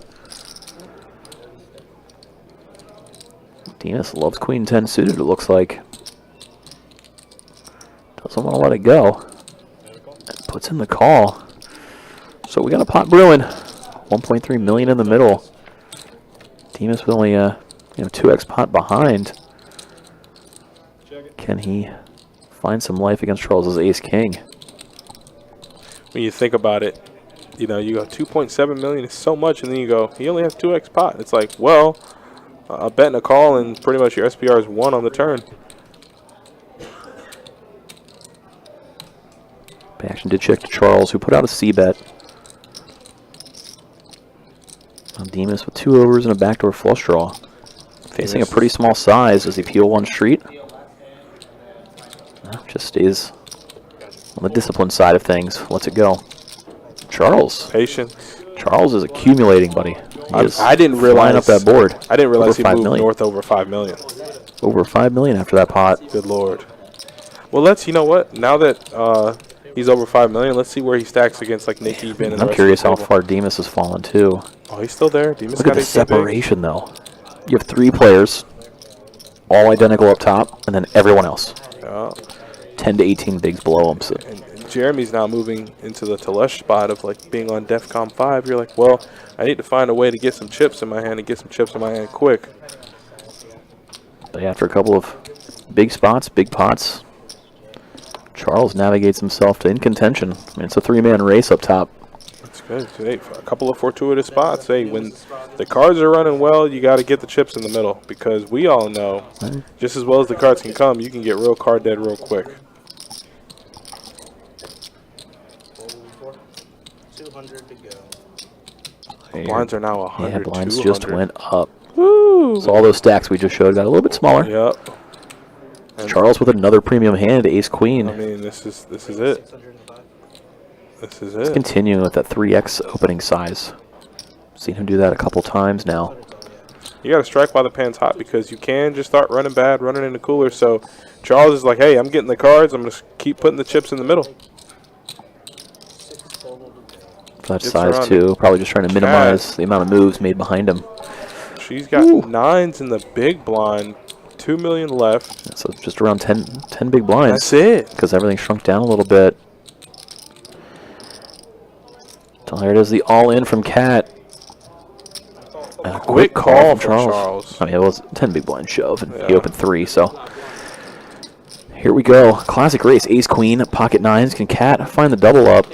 Demas loves queen 10 suited, it looks like. Doesn't want to let it go. And puts in the call. So we got a pot brewing. 1.3 million in the middle. Demas with only 2x pot behind. Can he find some life against Charles's ace-king? When you think about it, you know, you go 2.7 million is so much, and then you go, he only has 2x pot. It's like, well, a bet and a call, and pretty much your SPR is 1 on the turn. Pay action did check to Charles, who put out a C-bet. Demas with 2 overs and a backdoor flush draw. Facing a pretty small size. Does he peel one street? No, just stays on the discipline side of things. Lets it go. Charles. Patience. Charles is accumulating, buddy. I didn't realize up that board. I didn't realize he moved million. north over 5 million. Over 5 million after that pot. Good lord. Well, you know what? Now that he's over 5 million, let's see where he stacks against like Nikki, Ben, and the I'm rest curious of the how table. far Demas has fallen too. Oh, he's still there. Demas Look got at the 18 bigs. separation though. You have 3 players, all identical up top, and then everyone else. Yeah. 10 to 18 bigs below him. So. And Jeremy's now moving into the Telesh spot of like being on DEFCON 5. You're like, well, I need to find a way to get some chips in my hand and get some chips in my hand quick. But after a couple of big spots, big pots, Charles navigates himself to in contention. I mean, it's a 3-man race up top. That's good. Hey, for a couple of fortuitous spots. Hey, when the cards are running well, you got to get the chips in the middle, because we all know, just as well as the cards can come, you can get real card dead real quick. 200 to go. Blinds are now 100, Yeah, blinds 200. just went up. Woo! So all those stacks we just showed got a little bit smaller. Yep. And Charles with another premium hand, ace queen. I mean, this is it. This is it. Continuing with that 3x opening size. Seen him do that a couple times now. You got to strike while the pan's hot because you can just start running bad, running in the cooler. So Charles is like, hey, I'm getting the cards. I'm going to keep putting the chips in the middle. For that Chips size around too, probably just trying to minimize the amount of moves made behind him. She's got 9s in the big blind, 2 million left. So just around 10 big blinds. That's it. Because everything shrunk down a little bit. So there it is, the all-in from Cat. And a Quick call from Charles. I mean, it was 10 big blind shove, and he opened 3, so. Here we go. Classic race. Ace, queen, pocket 9s. Can Cat find the double up?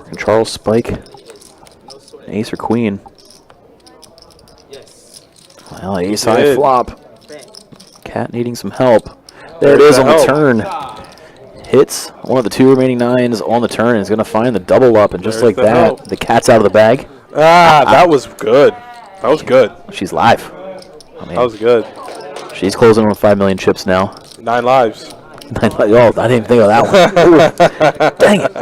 Can Charles spike? Ace or queen? Well, ace high flop. Cat needing some help. There it is on the turn. Hits one of the 2 remaining 9s on the turn. Is going to find the double up, and just like that, the Cat's out of the bag. Ah, that was good. That was good. She's live. I mean, That was good. she's closing on 5 million chips now. 9 lives. Oh, I didn't even think of that one. Ooh, dang it.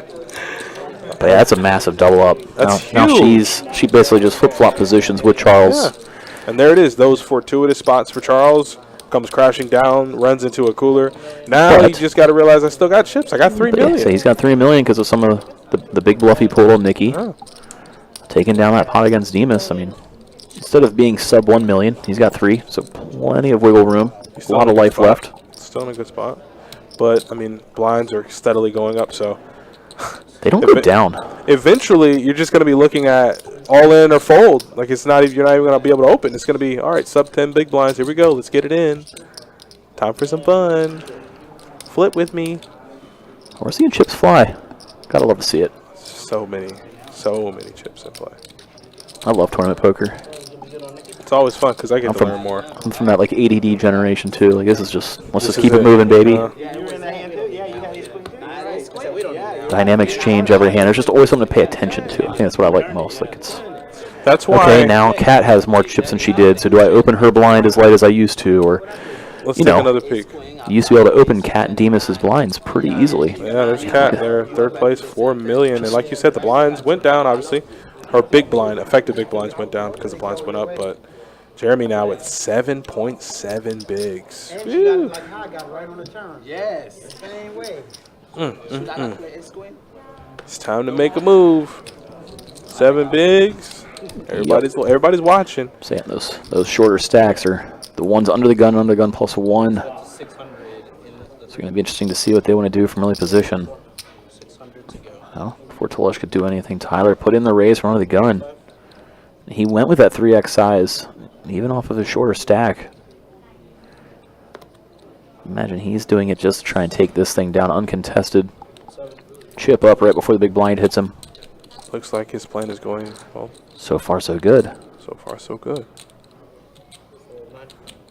But yeah, that's a massive double up. That's now huge. she basically just flip-flop positions with Charles. Yeah. And there it is. Those fortuitous spots for Charles. Comes crashing down, runs into a cooler. Now you just got to realize I still got chips. I got 3 million. So he's got 3 million because of some of the big bluff he pulled on Nikki. Oh. Taking down that pot against Demas. I mean, instead of being sub 1 million, he's got 3. So plenty of wiggle room. A lot of life left. Still in a good spot. But, I mean, blinds are steadily going up, so. They don't go down. Eventually, you're just going to be looking at all in or fold. Like, it's not even, you're not even going to be able to open. It's going to be, all right, sub 10 big blinds. Here we go. Let's get it in. Time for some fun. Flip with me. We're seeing chips fly. Gotta love to see it. So many chips in play. I love tournament poker. It's always fun because I get to learn more. I'm from that like ADD generation too. Like this is just let's This just is keep it moving, baby. Dynamics change every hand. There's just always something to pay attention to. I think that's what I like most. Like it's That's why. okay. Now Kat has more chips than she did. So do I open her blind as light as I used to, or Let's take another peek. you used to be able to open Kat and Demas's blinds pretty easily. Yeah, there's Kat there, third place, 4 million. And like you said, the blinds went down, obviously. Her big blind, effective big blinds went down because the blinds went up. But Jeremy now with 7.7 bigs. And she got it like how I got right on the turn. Yes. The same way. It's time to make a move. 7 bigs. Everybody's watching. Saying those shorter stacks are the ones under the gun plus 1. So it's going to be interesting to see what they want to do from early position. Well, before Tolush could do anything, Tyler put in the raise from under the gun. He went with that 3x size, even off of his shorter stack. Imagine he's doing it just to try and take this thing down uncontested. Chip up right before the big blind hits him. Looks like his plan is going, well, So far, so good. so far so good.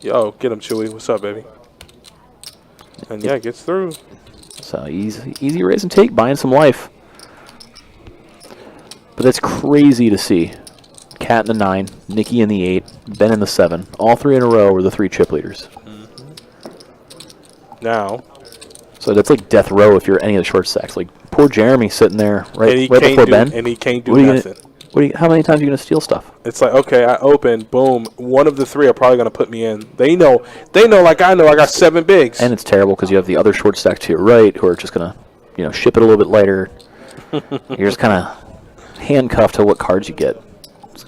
Yo, get him, Chewy. What's up, baby? And yeah, gets through. So easy raise and take, buying some life. But that's crazy to see. Cat in the 9, Nikki in the 8, Ben in the 7. All 3 in a row were the 3 chip leaders. Now, So that's like death row if you're any of the short stacks. Like poor Jeremy sitting there and right he before can't do, Ben. and he can't do What are you nothing. how many times are you going to steal stuff? It's like, okay, I open, boom. One of the 3 are probably gonna put me in. They know, like I know. I got 7 bigs. And it's terrible because you have the other short stack to your right who are just going to, ship it a little bit lighter. You're just kind of handcuffed to what cards you get.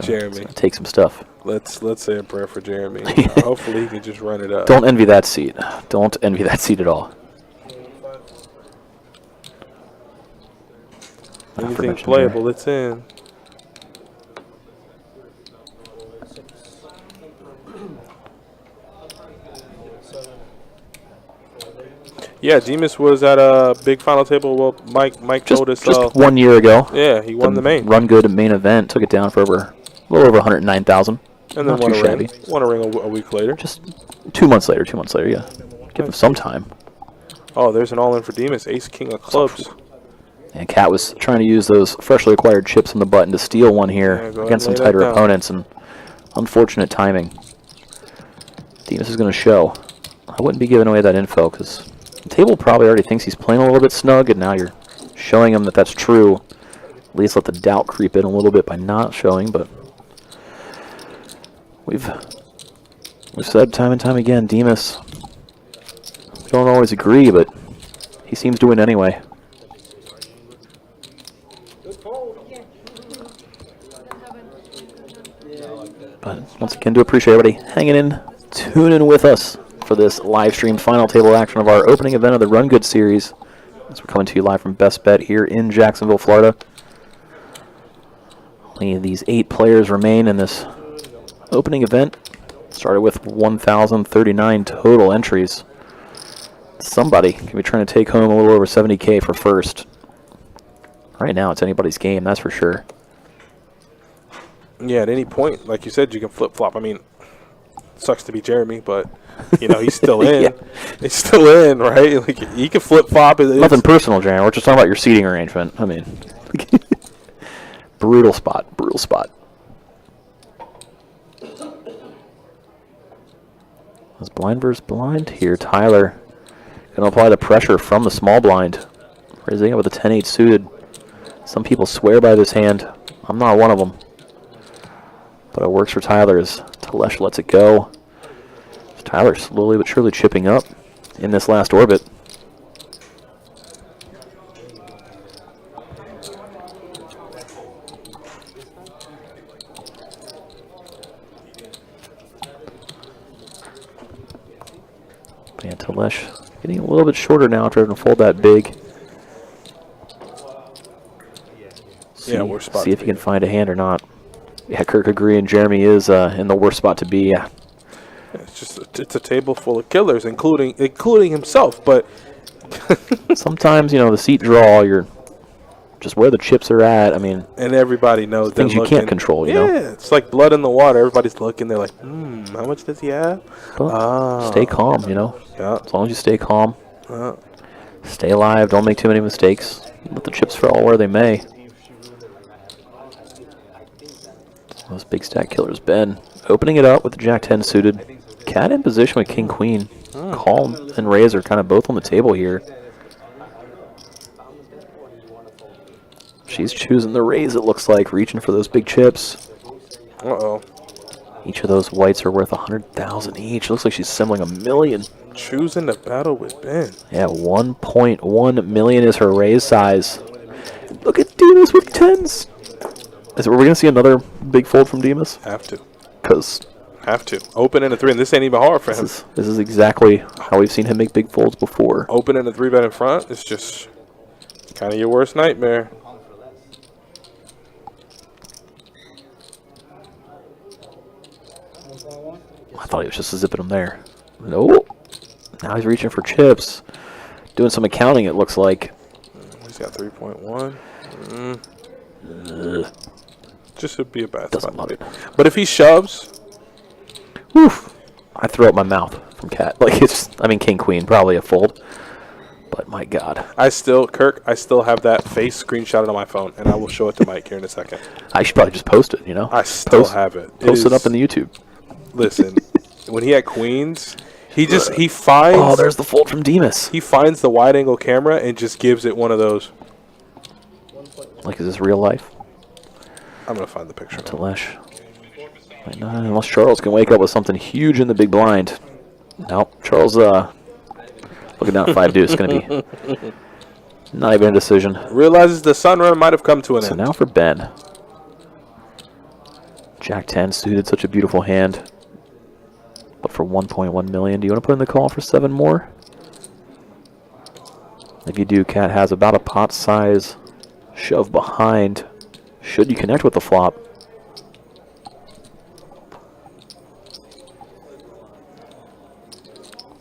Jeremy, Take some stuff. let's say a prayer for Jeremy. Hopefully he can just run it up. Don't envy that seat. Don't envy that seat at all. Anything playable, it's in. Yeah, Demas was at a big final table. Well, Mike told us. Just 1 year ago. Yeah, he won the main. Rungood main event. Took it down for a little over 109,000. And then Not won too a ring. shabby. Won a ring a week later. Just 2 months later, yeah. Give him some time. Oh, there's an all-in for Demas. Ace, king of clubs. And Cat was trying to use those freshly acquired chips on the button to steal one here against some tighter opponents, and unfortunate timing. Demas is going to show. I wouldn't be giving away that info because the table probably already thinks he's playing a little bit snug, and now you're showing him that that's true. At least let the doubt creep in a little bit by not showing, but we've said time and time again, Demas, we don't always agree, but he seems to win anyway. But once again, do appreciate everybody hanging in, tuning with us for this live stream final table action of our opening event of the Rungood series. As we're coming to you live from Best Bet here in Jacksonville, Florida. Only these 8 players remain in this opening event. Started with 1,039 total entries. Somebody can be trying to take home a little over 70K for first. Right now, it's anybody's game, that's for sure. Yeah, at any point, like you said, you can flip-flop. I mean, sucks to be Jeremy, but, you know, he's still in. Yeah. He's still in, right? Like, he can flip-flop. Nothing personal, Jeremy. We're just talking about your seating arrangement. I mean, brutal spot, brutal spot. It's blind versus blind here. Tyler going to apply the pressure from the small blind. Raising it with a 10-8 suited. Some people swear by this hand. I'm not one of them. But it works for Tyler as Telesh lets it go. Tyler slowly but surely chipping up in this last orbit. Yeah, Telesh getting a little bit shorter now, trying to fold that big. See if he can find a hand or not. Yeah, Kirk agreeing. Jeremy is in the worst spot to be. Yeah. It's a table full of killers, including himself. But sometimes, you know, the seat draw, you're just where the chips are at. I mean, and everybody knows things you can't control. You know, it's like blood in the water. Everybody's looking. They're like, how much does he have? But stay calm. You know, yeah. As long as you stay calm, stay alive. Don't make too many mistakes. Let the chips fall where they may. Those big stack killers, Ben, opening it up with the Jack-10 suited. Cat in position with King-Queen. Calm and Raise are kind of both on the table here. She's choosing the Raise, it looks like, reaching for those big chips. Uh-oh. Each of those whites are worth 100,000 each. Looks like she's assembling $1 million. Choosing to battle with Ben. Yeah, 1.1 million is her Raise size. Look at Demas with 10s. Are we going to see another big fold from Demas? Have to. Have to. Open in a 3, and this ain't even hard for him. This is exactly how we've seen him make big folds before. Open in a 3-bet in front is just kind of your worst nightmare. I thought he was just zipping them there. Nope. Now he's reaching for chips. Doing some accounting, it looks like. He's got 3.1. Just would be a bad Doesn't spot. love it. But if he shoves, woof, I throw up my mouth from Cat. Like King Queen, probably a fold. But my God, I still have that face screenshotted on my phone, and I will show it to Mike here in a second. I should probably just post it. You know, I still have it. Post it up in the YouTube. Listen, when he had queens, he finds. Oh, there's the fold from Demas. He finds the wide angle camera and just gives it one of those. Like, is this real life? I'm going to find the picture. Telesh. Unless Charles can wake up with something huge in the big blind. Nope. Charles, looking down at 5 deuce. It's going to be not even a decision. Realizes the sun run might have come to an end. So now for Ben. Jack-10 suited, such a beautiful hand. But for 1.1 million, do you want to put in the call for 7 more? If you do, Cat has about a pot size shove behind. Should you connect with the flop?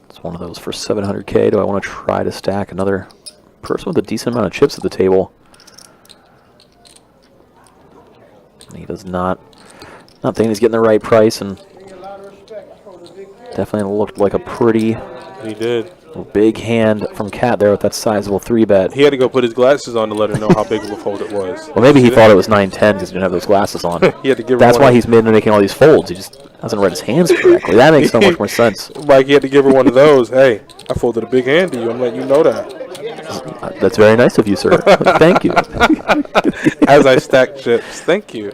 It's one of those for 700K. Do I want to try to stack another person with a decent amount of chips at the table? He does not. Not thinking he's getting the right price, and definitely looked like a pretty He did. Big hand from Cat there with that sizable 3-bet. He had to go put his glasses on to let her know how big of a fold it was. Well, maybe he thought it was 9-10 because he didn't have those glasses on. He had to give her That's one why of- he's making all these folds. He just hasn't read his hands correctly. That makes so much more sense. Like, he had to give her one of those. Hey, I folded a big hand to you. I'm letting you know that. That's very nice of you, sir. Thank you. As I stack chips. Thank you.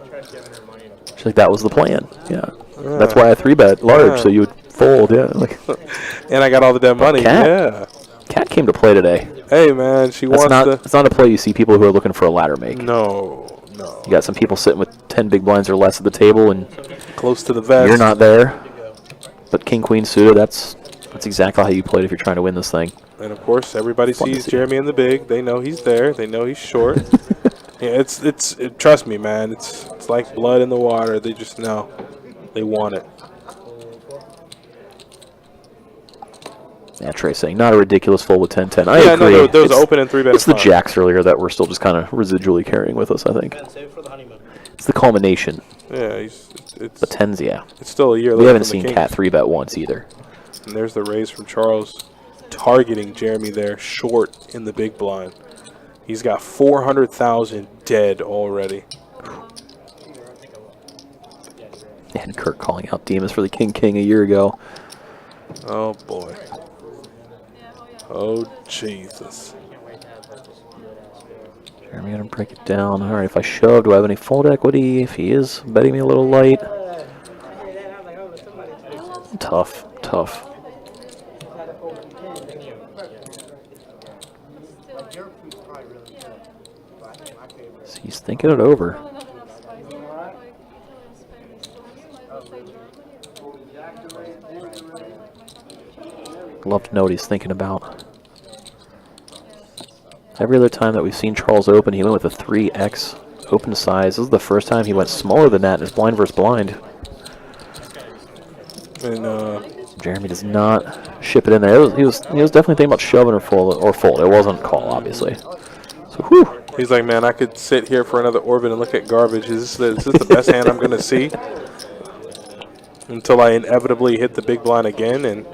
She's like, that was the plan. Yeah. That's why I 3-bet large, so you would fold. Yeah. Like, And I got all the damn money. Cat? Yeah. Cat came to play today. Hey, man, she That's wants not. to. It's not a play you see people who are looking for a ladder make. No. You got some people sitting with 10 big blinds or less at the table, and Close to the vest. you're not there. But King Queen suited. That's exactly how you play it if you're trying to win this thing. And of course, everybody Fun to sees see. Jeremy in the big. They know he's there. They know he's short. Yeah, trust me, man. It's like blood in the water. They just know. They want it. Yeah, Trey saying not a ridiculous fold with 10-10. I Yeah, agree. no, there was It's- an open and 3-bet. It's the jacks earlier that we're still just kind of residually carrying with us, I think. Save it for the honeymoon. It's the culmination. Yeah, The it's 10s, yeah. still a year. We left haven't from the seen Kings. Cat 3-bet once either. And there's the raise from Charles, targeting Jeremy there, short in the big blind. He's got 400,000 dead already. And Kirk calling out Demas for the King a year ago. Oh boy. Oh Jesus. Jeremy gonna break it down. All right, if I shove, do I have any fold equity? If he is betting me a little light. Tough. So he's thinking it over. Love to know what he's thinking about. Every other time that we've seen Charles open, he went with a 3x open size. This is the first time he went smaller than that in his blind versus blind. And Jeremy does not ship it in there. He was definitely thinking about shoving or fold. It wasn't call, obviously. So, whew. he's like, man, I could sit here for another orbit and look at garbage. Is this the best hand I'm going to see? Until I inevitably hit the big blind again, and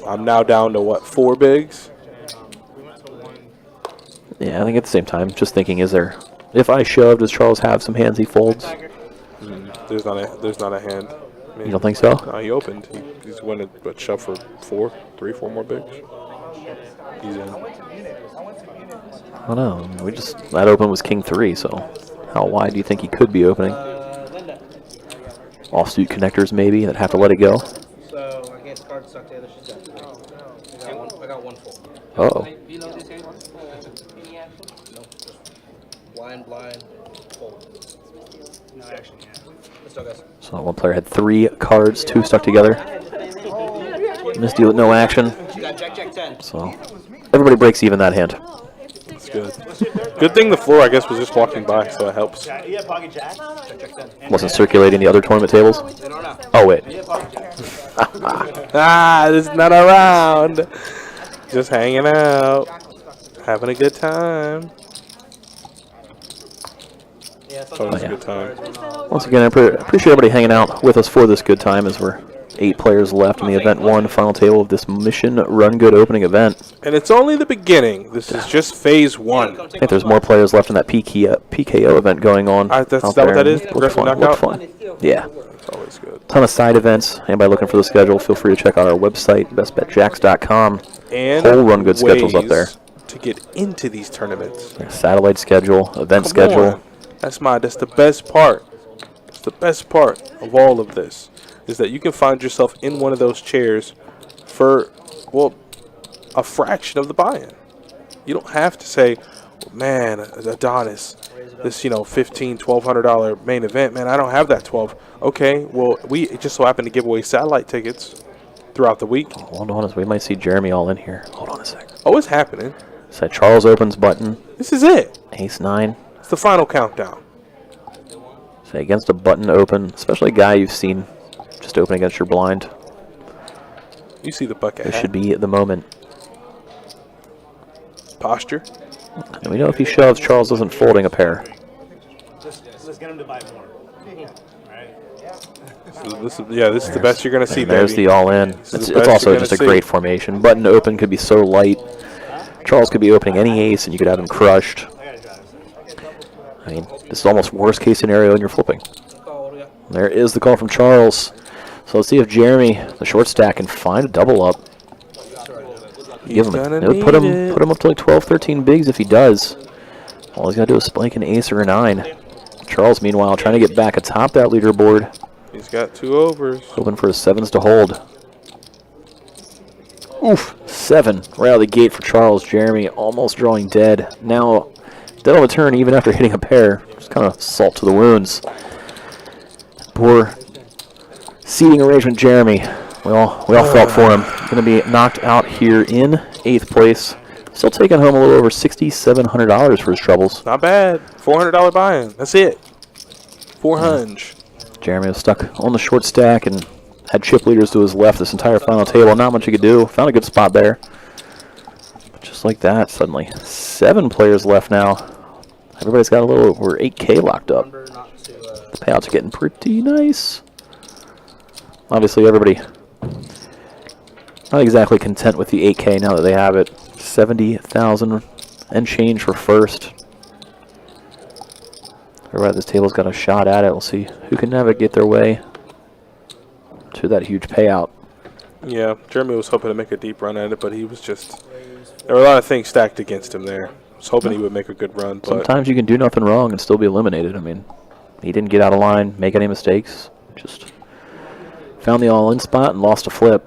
I'm now down to, what, 4 bigs? Yeah, I think at the same time, just thinking, if I shove, does Charles have some hands he folds? There's not a hand. I mean, You don't think so? No, he opened. He's went a shove for 4 more bigs. He's in. I don't know. That open was King 3, so how wide do you think he could be opening? Offsuit connectors maybe that have to let it go. So I guess card stuck together. She's got 3. I got one full. Uh-oh. Blind, fold. No action, yeah. Let's go, guys. So one player had 3 cards, 2 stuck together. Missed deal with no action. She got Jack 10. So everybody breaks even that hand. That's good. Good thing the floor, I guess, was just walking by, so it helps. Yeah, pocket jack. Jack 10. Wasn't circulating the other tournament tables. Oh wait. This is not around. Just hanging out, having a good time. Oh, it's a good time. Once again, I appreciate everybody hanging out with us for this good time as we're 8 players left in the event 1 final table of this Mission Run Good opening event. And it's only the beginning. This is just phase 1. I think there's more players left in that PKO event going on. That's out that what there. that is? Looked Progressive fun. knockout? Looked fun. Yeah. It's always good. Ton of side events. Anybody looking for the schedule, feel free to check out our website, bestbetjacks.com. And Whole Run Good schedules up there. to get into these tournaments. Satellite schedule, event Come schedule. on. That's the best part. It's the best part of all of this, is that you can find yourself in one of those chairs for, well, a fraction of the buy-in. You don't have to say, well, man, Adonis, this, $1,500-$1,200 main event, man, I don't have that 12. Okay, well, we just so happen to give away satellite tickets throughout the week. Hold on, we might see Jeremy all in here. Hold on a sec. Oh, it's happening. So Charles opens button, This is it. ace-9. It's the final countdown. Say against a button open, especially a guy you've seen just open against your blind. You see the bucket This hat. should be the moment. Posture. And we know if he shoves, Charles isn't folding a pair. Let's get him to buy more. Right? This is the best you're going to see, And there's baby. the all-in. This is It's the best also you're just gonna a great see. formation. Button open could be so light. Charles could be opening any ace, and you could have him crushed. I mean, this is almost worst-case scenario, and you're flipping. There is the call from Charles. So let's see if Jeremy, the short stack, can find a double up. He's gonna need Put him it. up to like 12, 13 bigs if he does. All he's got to do is spike an ace or a 9. Charles, meanwhile, trying to get back atop that leaderboard. He's got 2 overs. Hoping for his 7s to hold. Oof, 7 right out of the gate for Charles. Jeremy almost drawing dead. Now, dead on the turn even after hitting a pair. Just kind of salt to the wounds. Poor seating arrangement, Jeremy. We all felt for him. Going to be knocked out here in 8th place. Still taking home a little over $6,700 for his troubles. Not bad. $400 buy-in. That's it. 400. Jeremy was stuck on the short stack and had chip leaders to his left this entire final table. Not much he could do. Found a good spot there. But just like that, suddenly 7 players left now. Everybody's got a little over 8K locked up. The payouts are getting pretty nice. Obviously, everybody not exactly content with the 8K now that they have it. 70,000 and change for first. Everybody at this table's got a shot at it. We'll see who can navigate their way to that huge payout. Yeah, Jeremy was hoping to make a deep run at it, but he was just... There were a lot of things stacked against him there. I was hoping he would make a good run, but... Sometimes you can do nothing wrong and still be eliminated. I mean, he didn't get out of line, make any mistakes. Just found the all-in spot and lost a flip.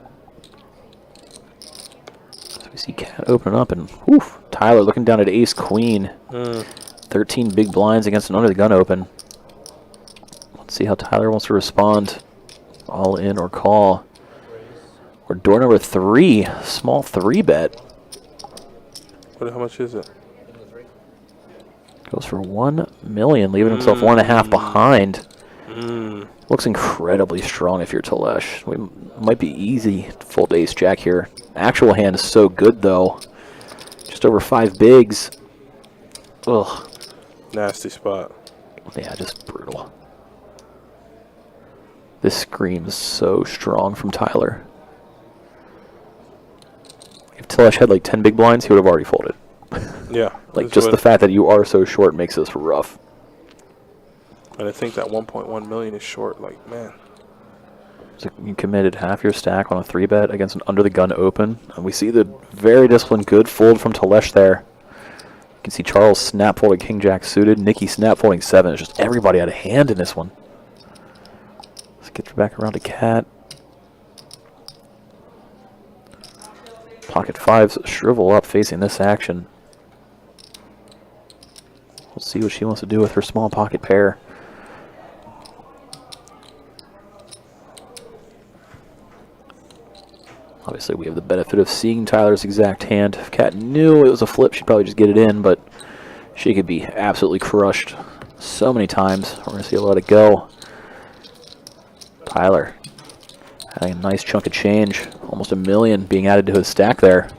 So we see Cat opening up, and whew, Tyler looking down at ace-queen. 13 big blinds against an under-the-gun open. Let's see how Tyler wants to respond. All in or call. Or door number 3, small 3-bet. How much is it? Goes for 1 million, leaving himself 1.5 behind. Looks incredibly strong if you're Telesh. We might be easy to fold ace jack here. Actual hand is so good though. Just over 5 bigs. Ugh. Nasty spot. Yeah, just brutal. This screams so strong from Tyler. If Telesh had like 10 big blinds, he would have already folded. Yeah. Like just the fact that you are so short makes this rough. And I think that 1.1 million is short. Like, man. So you committed half your stack on a 3-bet against an under-the-gun open. And we see the very disciplined good fold from Telesh there. You can see Charles snap folding king-jack suited. Nikki snap folding 7. It's just everybody had a hand in this one. Let's get you back around to Cat. Pocket 5s shrivel up facing this action. We'll see what she wants to do with her small pocket pair. Obviously, we have the benefit of seeing Tyler's exact hand. If Kat knew it was a flip, she'd probably just get it in, but she could be absolutely crushed so many times. We're going to see her let it go. Tyler having a nice chunk of change. Almost $1 million being added to his stack there.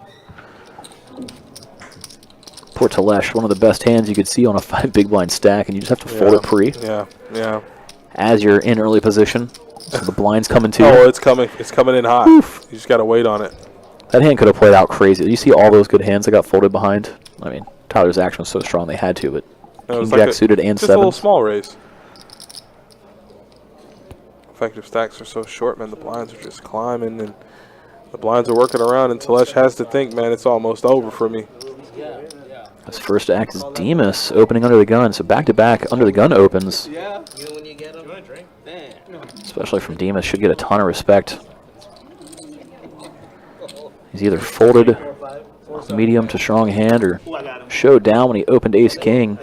Poor Telesh, one of the best hands you could see on a 5 big blind stack, and you just have to fold it pre. Yeah. As you're in early position. So the blind's coming to you. Oh, it's coming. It's coming in hot. Oof. You just got to wait on it. That hand could have played out crazy. You see all those good hands that got folded behind? I mean, Tyler's action was so strong they had to, but King Jack suited and just a little 7s. small raise. Effective stacks are so short, man. The blinds are just climbing, and the blinds are working around, and Telesh has to think, man, it's almost over for me. His first act is Demas opening under the gun. So back-to-back under the gun opens. Especially from Demas. Should get a ton of respect. He's either folded medium to strong hand or showed down when he opened ace-king.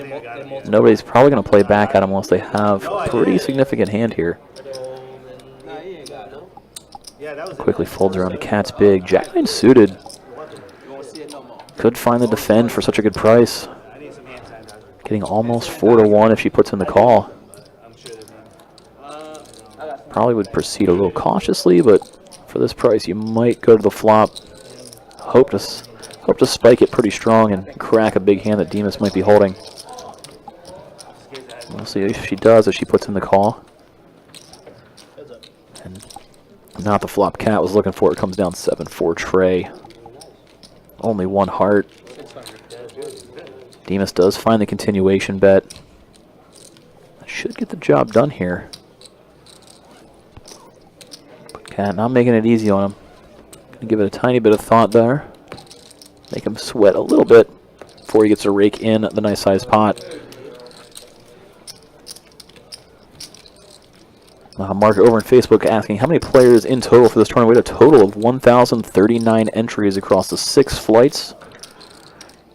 Nobody's probably going to play back at him unless they have a pretty significant hand here. Quickly folds around to Cat's big. Jack-9 suited. Could find the defend for such a good price. Getting almost 4-1 if she puts in the call. Probably would proceed a little cautiously, but for this price, you might go to the flop. Hope to spike it pretty strong and crack a big hand that Demas might be holding. We'll see if she does, if she puts in the call. And not the flop Cat was looking for. It comes down 7-4 tray. Only one heart. Demas does find the continuation bet. Should get the job done here. But Cat not making it easy on him. Gonna give it a tiny bit of thought there. Make him sweat a little bit before he gets to rake in the nice sized pot. Mark over on Facebook asking how many players in total for this tournament. We had a total of 1,039 entries across the 6 flights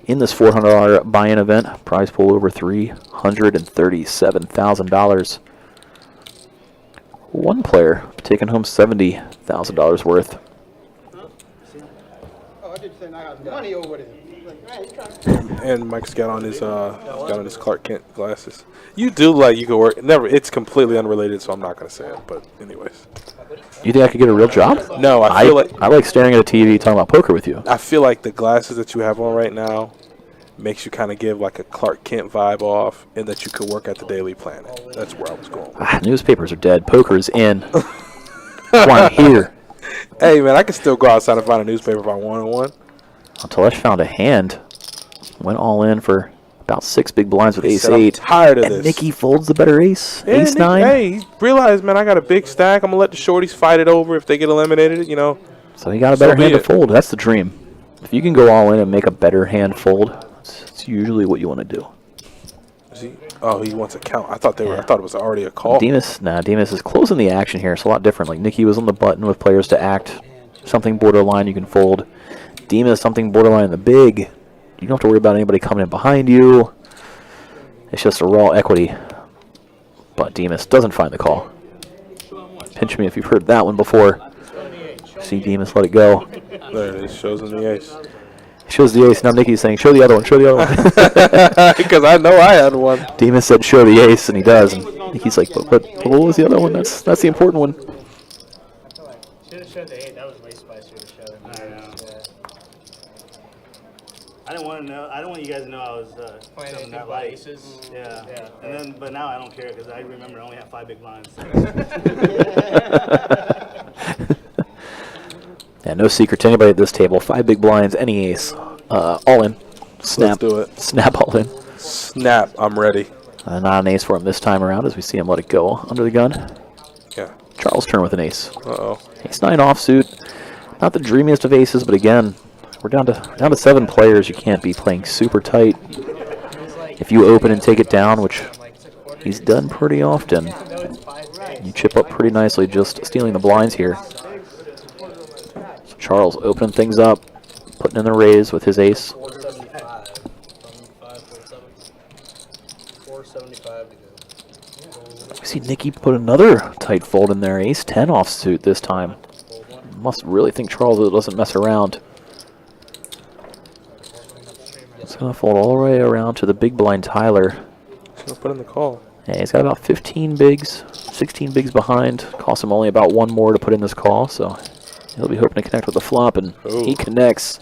in this $400 buy-in event. Prize pool over $337,000. One player taking home $70,000 worth. Oh, I did say I got money over there. And Mike's got on his Clark Kent glasses. You do like you could work. Never. It's completely unrelated, so I'm not gonna say it. But anyways, You think I could get a real job? no. I feel like I like staring at a TV talking about poker with you. I feel like the glasses that you have on right now makes you kind of give like a Clark Kent vibe off, and that you could work at the Daily Planet. That's where I was going. Newspapers are dead. Poker is in. That's why I'm here. Hey man, I can still go outside and find a newspaper if I want one. Telesh found a hand. Went all in for about 6 big blinds with He ace said, I'm 8. tired of And this. Nicky folds the better ace. Yeah, Ace Nick, 9. Hey, he realized, man, I got a big stack. I'm gonna let the shorties fight it over if they get eliminated. You know. So he got a So better be hand to it. fold. That's the dream. If you can go all in and make a better hand fold, it's usually what you want to do. Is he? Oh, he wants a count. I thought I thought it was already a call. Demas is closing the action here. It's a lot different. Like Nicky was on the button with players to act. Something borderline you can fold. Demas something borderline in the big. You don't have to worry about anybody coming in behind you. It's just a raw equity. But Demas doesn't find the call. Pinch me if you've heard that one before. See Demas let it go. There it is. Shows him the ace. Shows the ace. Now Nicky's saying, show the other one, show the other one. Because I know I had one. Demas said, show the ace, and he does. And Nicky's like, but what was the other one? That's the important one. Should have showed the 8. That was way spicier to show. I know. I didn't want to know. I don't want you guys to know I was Playing showing anything that but light. aces. Yeah. Yeah. And then, but now I don't care because I remember I only have 5 big blinds. Yeah, no secret to anybody at this table. 5 big blinds, any ace. All in. Snap. Let's do it. Snap all in. Snap. I'm ready. Not an ace for him this time around as we see him let it go under the gun. Yeah. Charles' turn with an ace. Uh-oh. Ace 9 offsuit. Not the dreamiest of aces, but again, we're down to 7 players. You can't be playing super tight. If you open and take it down, which he's done pretty often, you chip up pretty nicely just stealing the blinds here. So Charles opening things up, putting in the raise with his ace. 475 from 475 to go. We see Nicky put another tight fold in there. Ace 10 offsuit this time. Must really think Charles doesn't mess around. It's going to fold all the way around to the big blind Tyler. He's going to put in the call. Yeah, he's got about 15 bigs, 16 bigs behind. Costs him only about 1 more to put in this call, so he'll be hoping to connect with the flop, and Ooh. he connects.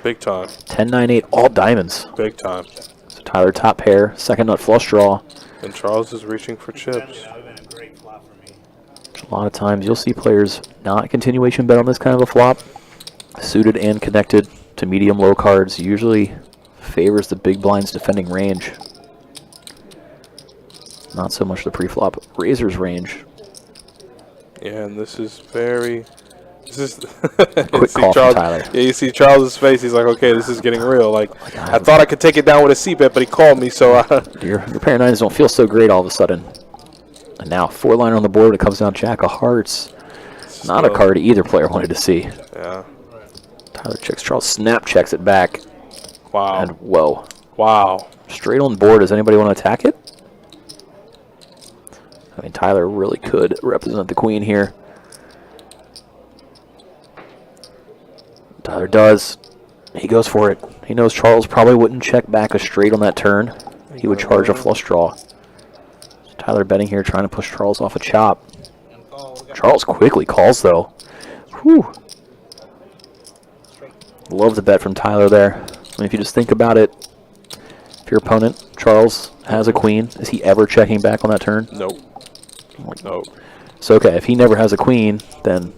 Big time. 10, 9, 8, all diamonds. Big time. So Tyler top pair, second nut flush draw. And Charles is reaching for chips. That would have been a great flop for me. A lot of times you'll see players not continuation bet on this kind of a flop. Suited and connected to medium low cards usually favors the big blind's defending range. Not so much the pre-flop razor's range. Yeah, and this is very... This is... Quick call from Tyler. Yeah, you see Charles' face. He's like, okay, this is getting real. Like, I thought I could take it down with a C-bet, but he called me, so... Your pair of nines don't feel so great all of a sudden. And now 4-liner on the board. It comes down Jack of Hearts. Not a card either player wanted to see. Yeah. Tyler checks. Charles snap checks it back. Wow. And whoa. Wow. Straight on board. Does anybody want to attack it? I mean, Tyler really could represent the queen here. Tyler does. He goes for it. He knows Charles probably wouldn't check back a straight on that turn. He would charge a flush draw. Tyler betting here, trying to push Charles off a chop. Charles quickly calls, though. Whew. Love the bet from Tyler there. I mean, if you just think about it, if your opponent, Charles, has a queen, is he ever checking back on that turn? Nope. Nope. So, okay, if he never has a queen, then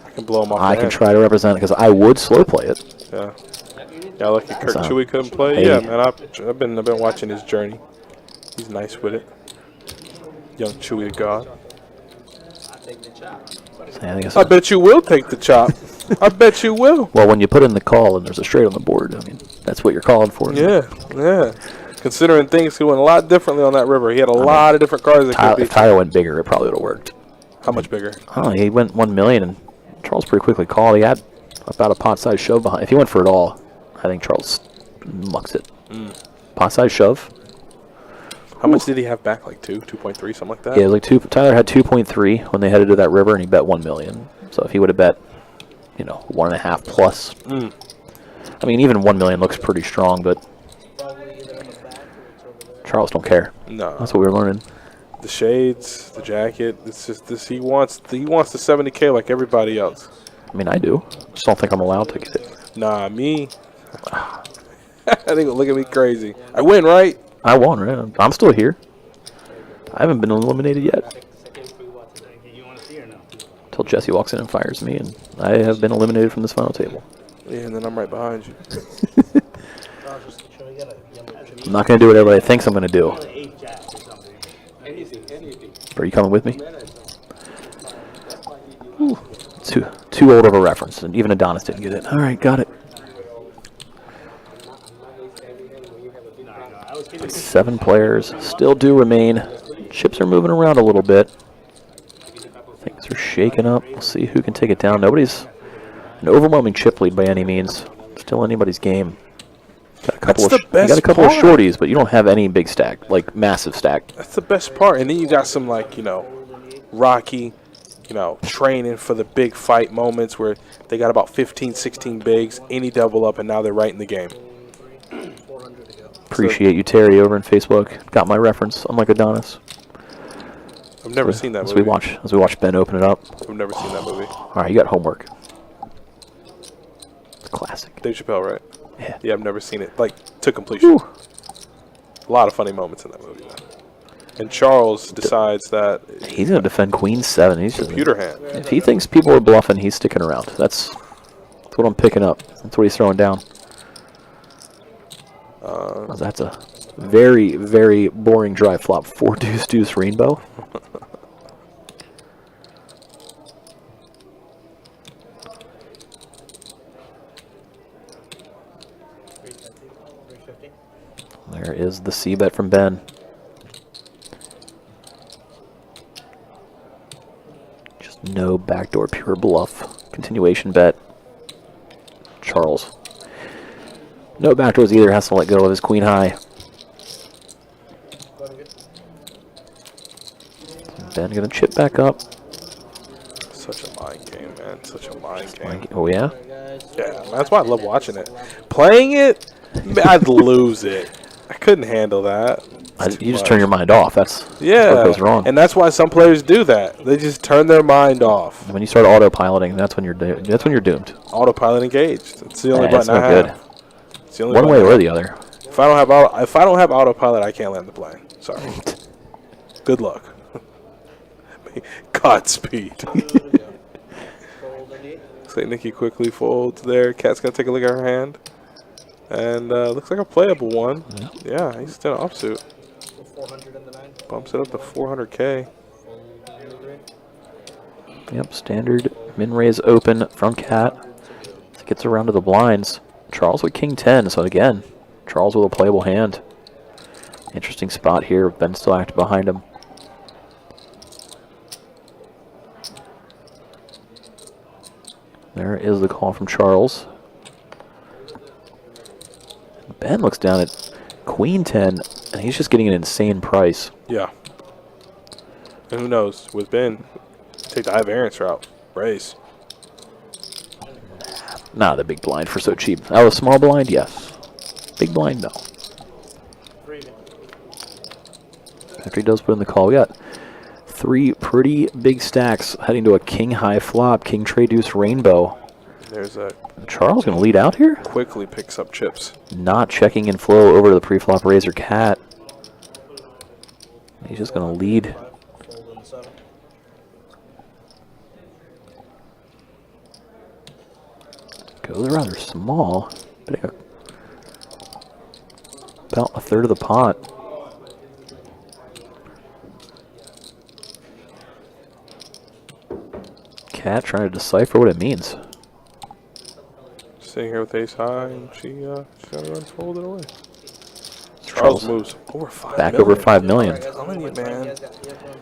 I can blow him off. I the can hand. try to represent it because I would slow play it. Yeah. Yeah, lucky Kirk So, Chewy couldn't play. hey. Yeah, man, I've been watching his journey. He's nice with it. Young Chewy of God. So, yeah, I think I bet you will take the chop. I bet you will. well, when you put in the call and there's a straight on the board, I mean, that's what you're calling for. Yeah, yeah. Considering things went a lot differently on that river, he had a lot of different cards that could If be. Tyler went bigger, it probably would have worked. How much bigger? Oh, he went 1 million, and Charles pretty quickly called. He had about a pot-sized shove behind. If he went for it all, I think Charles mucks it. Pot-sized shove. How much did he have back? Like 2.3, something like that? Yeah, it was like two. Tyler had 2.3 when they headed to that river, and he bet 1 million. So if he would have bet, 1.5 plus. I mean, even 1 million looks pretty strong, but Charles don't care. No. That's what we were learning. The shades, the jacket. It's just this. He wants the 70K like everybody else. I mean, I do. Just don't think I'm allowed to get it. Nah, me. I think look at me crazy. I win, right? I won, right? I'm still here. I haven't been eliminated yet. You want to see or no? Until Jesse walks in and fires me, and I have been eliminated from this final table. Yeah, and then I'm right behind you. I'm not going to do what everybody thinks I'm going to do. Eight jacks or something. Are you coming with me? Ooh, too old of a reference, and even Adonis didn't get it. All right, got it. I was kidding. 7 players still do remain. Chips are moving around a little bit. Things are shaking up. We'll see who can take it down. Nobody's an overwhelming chip lead by any means. Still anybody's game. Got a couple That's the best you got a couple part. of shorties, but you don't have any big stack, like massive stack. That's the best part. And then you got some Rocky, training for the big fight moments where they got about 15, 16 bigs, any double up, and now they're right in the game. Appreciate you, Terry, over in Facebook. Got my reference, unlike Adonis. I've never seen that As movie. we watch Ben open it up. I've never seen that movie. All right, you got homework. Classic. Dave Chappelle, right? Yeah. Yeah, I've never seen it. To completion. Whew. A lot of funny moments in that movie, man. And Charles decides that He's gonna defend Queen 7. He's just computer hand. If he thinks people are bluffing, he's sticking around. That's what I'm picking up. That's what he's throwing down. That's a very, very boring dry flop. 4 deuce deuce rainbow. There is the C bet from Ben. Just no backdoor pure bluff. Continuation bet. Charles. No backdoors either. Has to let go of his queen high. Ben gonna chip back up. Such a mind game, man. Such a mind game. Oh yeah. Yeah, that's why I love watching it. Playing it, I'd lose it. I couldn't handle that. You just turn your mind off. That's what goes wrong. And that's why some players do that. They just turn their mind off. When you start autopiloting, that's when you're doomed. Autopilot engaged. It's the only Yeah, it's button I no have. good. It's the only One way button I or have. the other. If I don't have autopilot, I can't land the plane. Sorry. Good luck. Godspeed. Looks like Nikki quickly folds there. Cat's gonna take a look at her hand, and looks like a playable one. Yeah, he's still offsuit. 400 in the 9. Bumps it up to 400K. Yep, standard min raise open from Cat. Gets around to the blinds. Charles with King 10. So again, Charles with a playable hand. Interesting spot here. Ben still active behind him. There is the call from Charles. Ben looks down at Queen 10, and he's just getting an insane price. Yeah. And who knows? With Ben, take the high variance route. Raise. Nah, the big blind for so cheap. Oh, a small blind? Yes. Big blind? No. After he does put in the call, we got 3 pretty big stacks heading to a king high flop. King Trey Deuce Rainbow. There's a Charles going to lead out here? quickly picks up chips. Not checking in flow over to the pre-flop Razor Cat. He's just going to lead. Those are rather small. About a third of the pot. Cat trying to decipher what it means. Sitting here with ace high, and she got to unfold it away. Charles moves over 5 Back million. over 5 million. I'm telling you, man.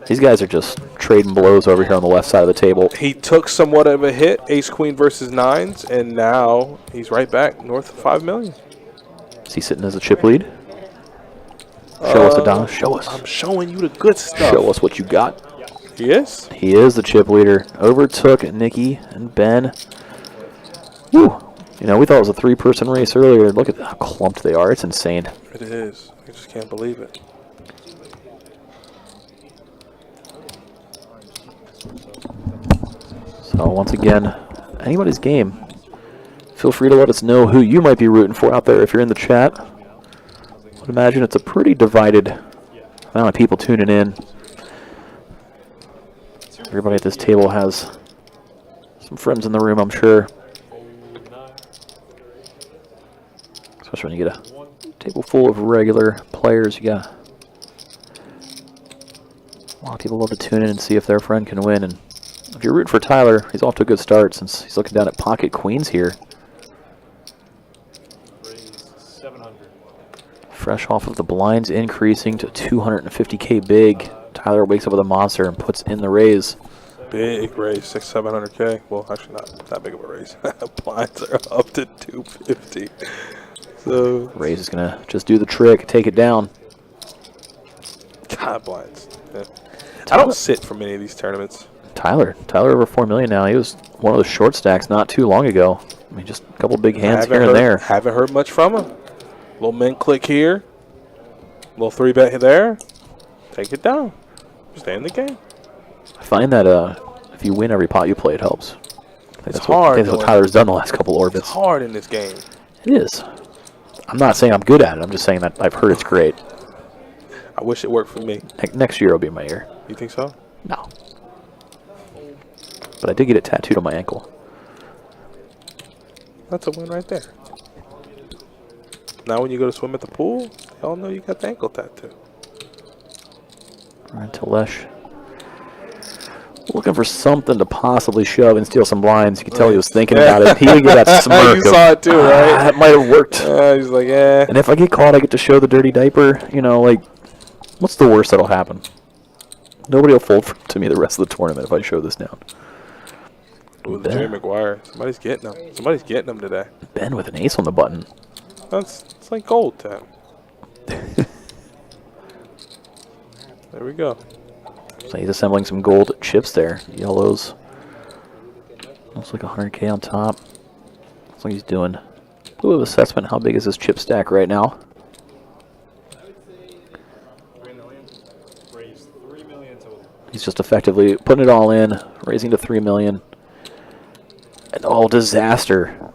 These guys are just trading blows over here on the left side of the table. He took somewhat of a hit, ace queen versus nines, and now he's right back north of 5 million. Is he sitting as a chip lead? Show us, Adonis. Show us. I'm showing you the good stuff. Show us what you got. He is? He is the chip leader. Overtook Nikki and Ben. Woo. You know, we thought it was a three-person race earlier. Look at how clumped they are. It's insane. It is. I just can't believe it. So once again, anybody's game. Feel free to let us know who you might be rooting for out there if you're in the chat. I would imagine it's a pretty divided amount of people tuning in. Everybody at this table has some friends in the room, I'm sure. Especially when you get a table full of regular players, you got a lot of people love to tune in and see if their friend can win. And if you're rooting for Tyler, he's off to a good start since he's looking down at pocket queens here. Raise 700. Fresh off of the blinds increasing to 250K big. Tyler wakes up with a monster and puts in the raise. Big raise, 700K. Well, actually not that big of a raise. Blinds are up to 250. So Raise is going to just do the trick, take it down. God, blinds. Yeah. I don't sit for many of these tournaments. Tyler over 4 million now. He was one of the short stacks not too long ago. I mean, just a couple big hands here and there. Haven't heard much from him. Little min click here. Little 3-bet there. Take it down. Stay in the game. I find that if you win every pot you play, it helps. It's hard. I think that's what Tyler's done the last couple orbits. It's hard in this game. It is. I'm not saying I'm good at it. I'm just saying that I've heard it's great. I wish it worked for me. Next year will be my year. You think so? No. But I did get it tattooed on my ankle. That's a win right there. Now when you go to swim at the pool, they all know you got the ankle tattoo. Right to Lesh. Looking for something to possibly shove and steal some blinds. You could tell he was thinking about it. He would get that smirk. You saw it too, right? That might have worked. He's like, yeah. And if I get caught, I get to show the dirty diaper. You know, like, what's the worst that'll happen? Nobody will fold to me the rest of the tournament if I show this down. Ooh, the Jerry Maguire. Somebody's getting them. Somebody's getting them today. Ben with an ace on the button. It's like gold to him. There we go. So he's assembling some gold chips there. Yellows. Looks like 100K on top. Looks like he's doing a little assessment. How big is this chip stack right now? 3 million. Raise 3 million total. He's just effectively putting it all in, raising to 3 million. And oh, disaster.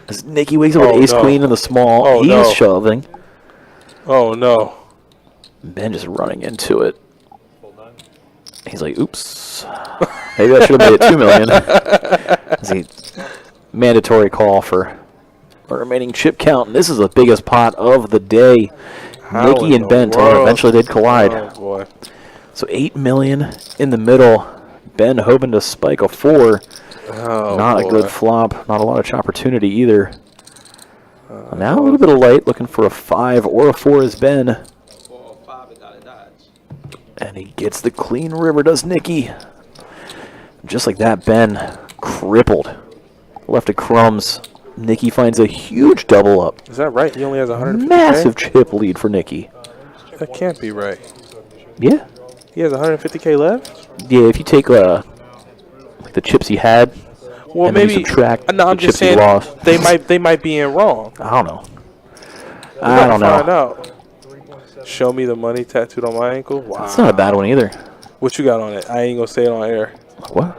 As Nikki wakes up with ace queen in the small, Oh, he's shoving. Oh, no. Ben just running into it. Full done. He's like, oops. Maybe I should have made it 2 million. As he mandatory call for a remaining chip count. And this is the biggest pot of the day. How Nikki in and the Ben world? eventually did collide. Oh, boy. So 8 million in the middle. Ben hoping to spike a 4. Oh, Not boy. a good flop. Not a lot of opportunity either. Now a little bit of light. Looking for a 5 or a 4 is Ben. 4 or 5, it got to dodge. And he gets the clean river, does Nikki. Just like that, Ben crippled. Left to crumbs. Nikki finds a huge double up. Is that right? He only has 150K? Massive chip lead for Nikki. That can't be right. Yeah. He has 150K left? Yeah, if you take like the chips he had, Well, and then maybe. you subtract No, I'm the just chips he saying lost. they might be in wrong. I don't know. We I gotta don't find know. out. Show me the money tattooed on my ankle. Wow. That's not a bad one either. What you got on it? I ain't gonna say it on air. What?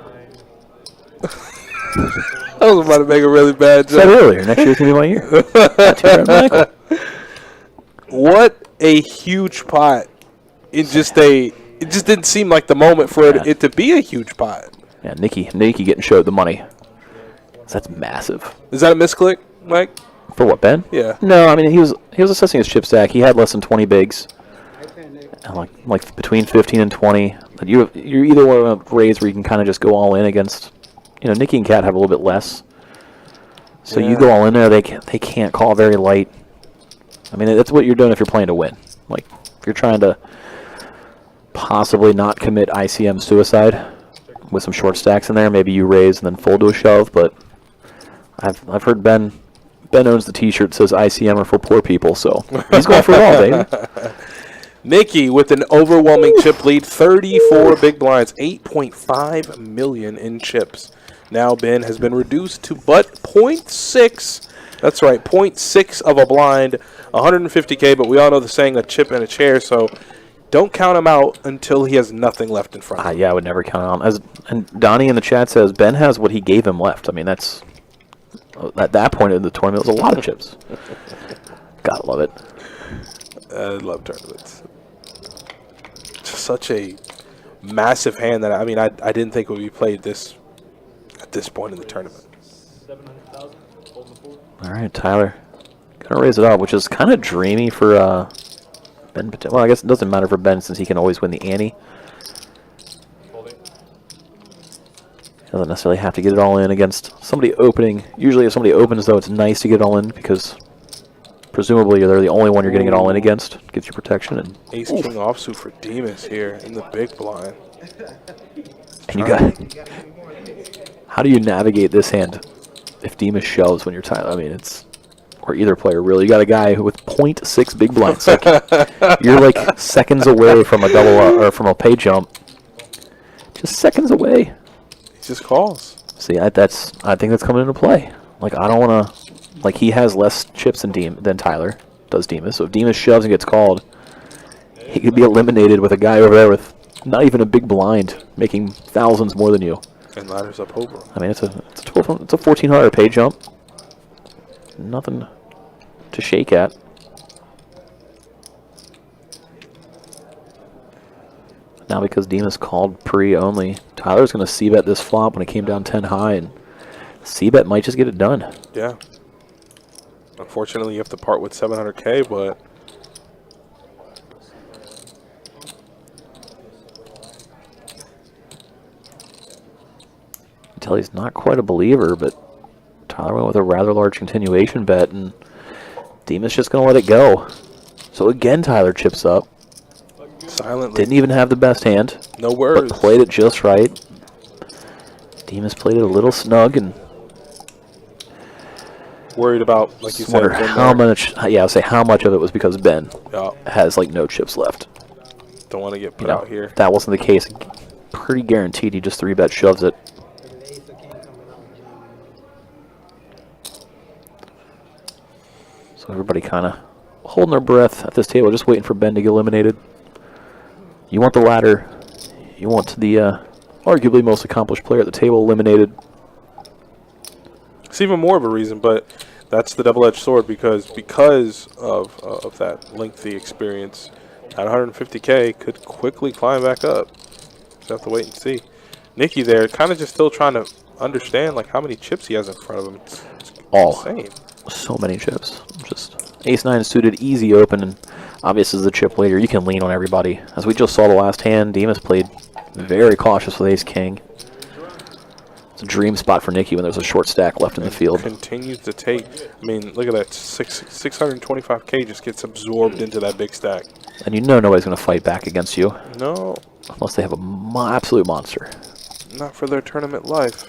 I was about to make a really bad I said joke. earlier, next year's gonna be my year. Tattoo right on my ankle. What a huge pot! It just didn't seem like the moment for it to be a huge pot. Yeah, Nikki getting showed the money. That's massive. Is that a misclick, Mike? For what, Ben? Yeah. No, I mean he was assessing his chip stack. He had less than 20 bigs, and like between 15 and 20. But you're either want to raise where you can kind of just go all in against. Nikki and Kat have a little bit less, so you go all in there. They can't call very light. I mean that's what you're doing if you're playing to win. Like if you're trying to possibly not commit ICM suicide with some short stacks in there, maybe you raise and then fold to a shove. But I've heard Ben owns the T-shirt that says ICM are for poor people, so he's going for it all, baby. Nikki with an overwhelming chip lead, 34 big blinds, 8.5 million in chips. Now Ben has been reduced to but 0.6. That's right, 0.6 of a blind, 150K, but we all know the saying, a chip and a chair, so don't count him out until he has nothing left in front of him. Yeah, I would never count on him. And Donnie in the chat says Ben has what he gave him left. I mean, that's at that point in the tournament, it was a lot of chips. Gotta love it. I love tournaments. Just such a massive hand that I didn't think would be played at this point in the tournament. 700,000. Holding the pool. All right, Tyler, gonna raise it up, which is kind of dreamy for Ben. Well, I guess it doesn't matter for Ben since he can always win the ante. Holding. Doesn't necessarily have to get it all in against somebody opening. Usually, if somebody opens, though, it's nice to get it all in because presumably they're the only one you're getting it all in against. Gives you protection. And Ace King offsuit for Demas here in the big blind. and you got. How do you navigate this hand if Demas shoves when you're Tyler? I mean, it's or either player really. You got a guy with 0.6 big blinds. Like, you're like seconds away from a double or from a pay jump. Just seconds away. He just calls. See, I think that's coming into play. Like I don't want to. Like he has less chips than Tyler does Demas. So if Demas shoves and gets called, he could be eliminated with a guy over there with not even a big blind, making thousands more than you. And ladders up over him. I mean, it's a 1400 pay jump. Nothing to shake at. Now because Demas called pre-only, Tyler's going to c-bet this flop when it came down 10 high, and c-bet might just get it done. Yeah. Unfortunately, you have to part with 700K, but Tell he's not quite a believer, but Tyler went with a rather large continuation bet, and Demas just going to let it go. So again, Tyler chips up. silently. Didn't even have the best hand. No words. But played it just right. Demas played it a little snug and Worried about, like you said. wonder Ben how there. much. Yeah, I'll say how much of it was because Ben Yeah, has like no chips left. don't want to get put You know, out here. if that wasn't the case, pretty guaranteed he just 3-bet shoves it. So everybody kind of holding their breath at this table, just waiting for Ben to get eliminated. You want the ladder. You want the arguably most accomplished player at the table eliminated. It's even more of a reason, but that's the double-edged sword because of that lengthy experience, at 150K could quickly climb back up. Just have to wait and see. Nikki there, kind of just still trying to understand like how many chips he has in front of him. It's All. insane. So many chips. Just ace-9 suited, easy open, and obviously as the chip leader, you can lean on everybody. As we just saw the last hand, Demas played very cautious with ace-king. It's a dream spot for Nikki when there's a short stack left in the field. Continues to take. I mean, look at that. 625K just gets absorbed into that big stack. And you know nobody's going to fight back against you No, unless they have a absolute monster. not for their tournament life.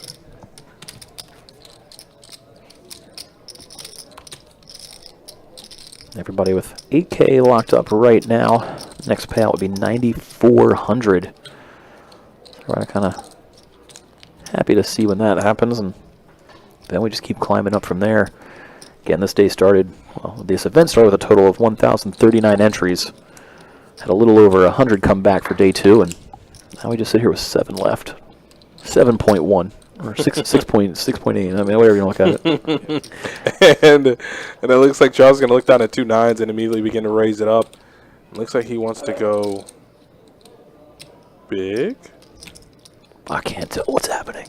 Everybody with 8K locked up right now. Next payout would be 9,400. So we're kind of happy to see when that happens, and then we just keep climbing up from there. Getting this day started. Well, this event started with a total of 1,039 entries. Had a little over 100 come back for day 2, and now we just sit here with 7 left. 7.1 or 6.8. I mean, whatever you want to look at it. and it looks like Charles is going to look down at 2 9s and immediately begin to raise it up. It looks like he wants to go big. I can't tell what's happening.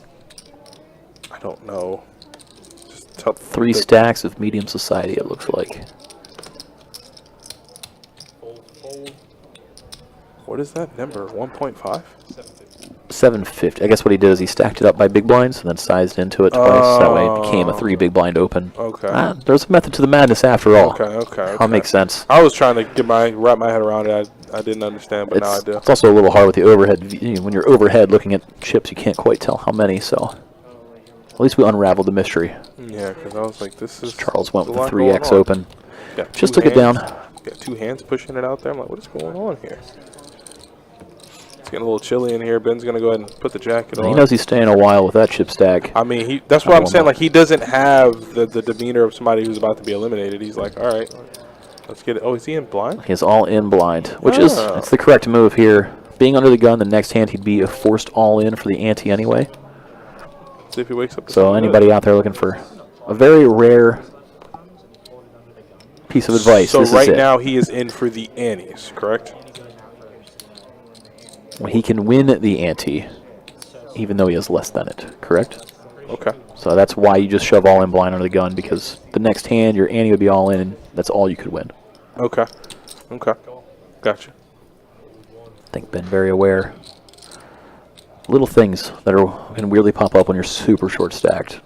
I don't know. Top 3 stacks of medium society, it looks like. What is that number? 1.5? 750. I guess what he did is he stacked it up by big blinds and then sized into it twice. That way it became a 3 big blind open. Okay. There's a method to the madness after all. Okay. That makes sense. I was trying to wrap my head around it. I didn't understand, but now I do. It's also a little hard with the overhead. When you're overhead looking at chips, you can't quite tell how many, so at least we unraveled the mystery. Yeah, because I was like, this is... Charles went with there's the a lot going 3x on. open. Got Just two took it down. Got 2 hands pushing it out there. I'm like, what is going on here? It's getting a little chilly in here. Ben's going to go ahead and put the jacket on. He knows he's staying a while with that chip stack. I mean, that's what I'm saying. Like, he doesn't have the demeanor of somebody who's about to be eliminated. He's like, all right, let's get it. Oh, is he in blind? He's all in blind, which is it's the correct move here. Being under the gun, the next hand he'd be a forced all in for the ante anyway. See if he wakes up. So anybody out there looking for a very rare piece of advice, So this right is it. now he is in for the antes, correct? Well, he can win the ante, even though he has less than it, correct? Okay. So that's why you just shove all in blind under the gun, because the next hand your ante would be all in, and that's all you could win. Okay. Gotcha. I think Ben very aware. Little things that can weirdly pop up when you're super short stacked.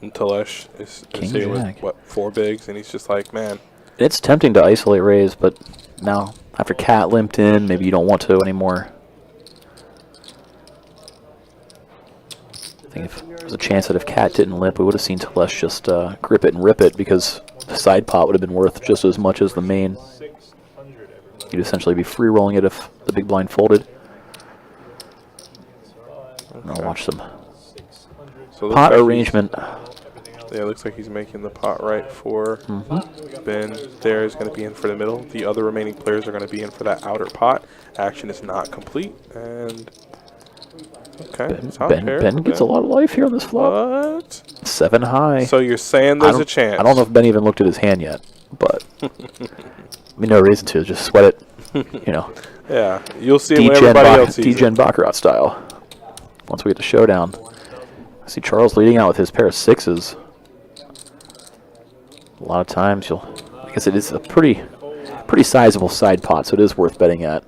And Telesh is King here with, Jack. what, 4 bigs, and he's just like, man. It's tempting to isolate raise, but now after Cat limped in, maybe you don't want to anymore. I think if there's a chance that if Cat didn't limp, we would have seen Telesh just grip it and rip it, because the side pot would have been worth just as much as the main. You'd essentially be free rolling it if the big blind folded. And I'll watch some So pot arrangement. Yeah, it looks like he's making the pot right for Ben. There is going to be in for the middle. The other remaining players are going to be in for that outer pot. Action is not complete. And okay, Ben gets a lot of life here on this flop. What? 7 high. So you're saying there's a chance? I don't know if Ben even looked at his hand yet, but I mean, no reason to. Just sweat it, you know. Yeah, you'll see it when everybody else sees it. D-Gen Baccarat style. Once we get to showdown. I see Charles leading out with his pair of 6s. A lot of times I guess it is a pretty sizable side pot, so it is worth betting at.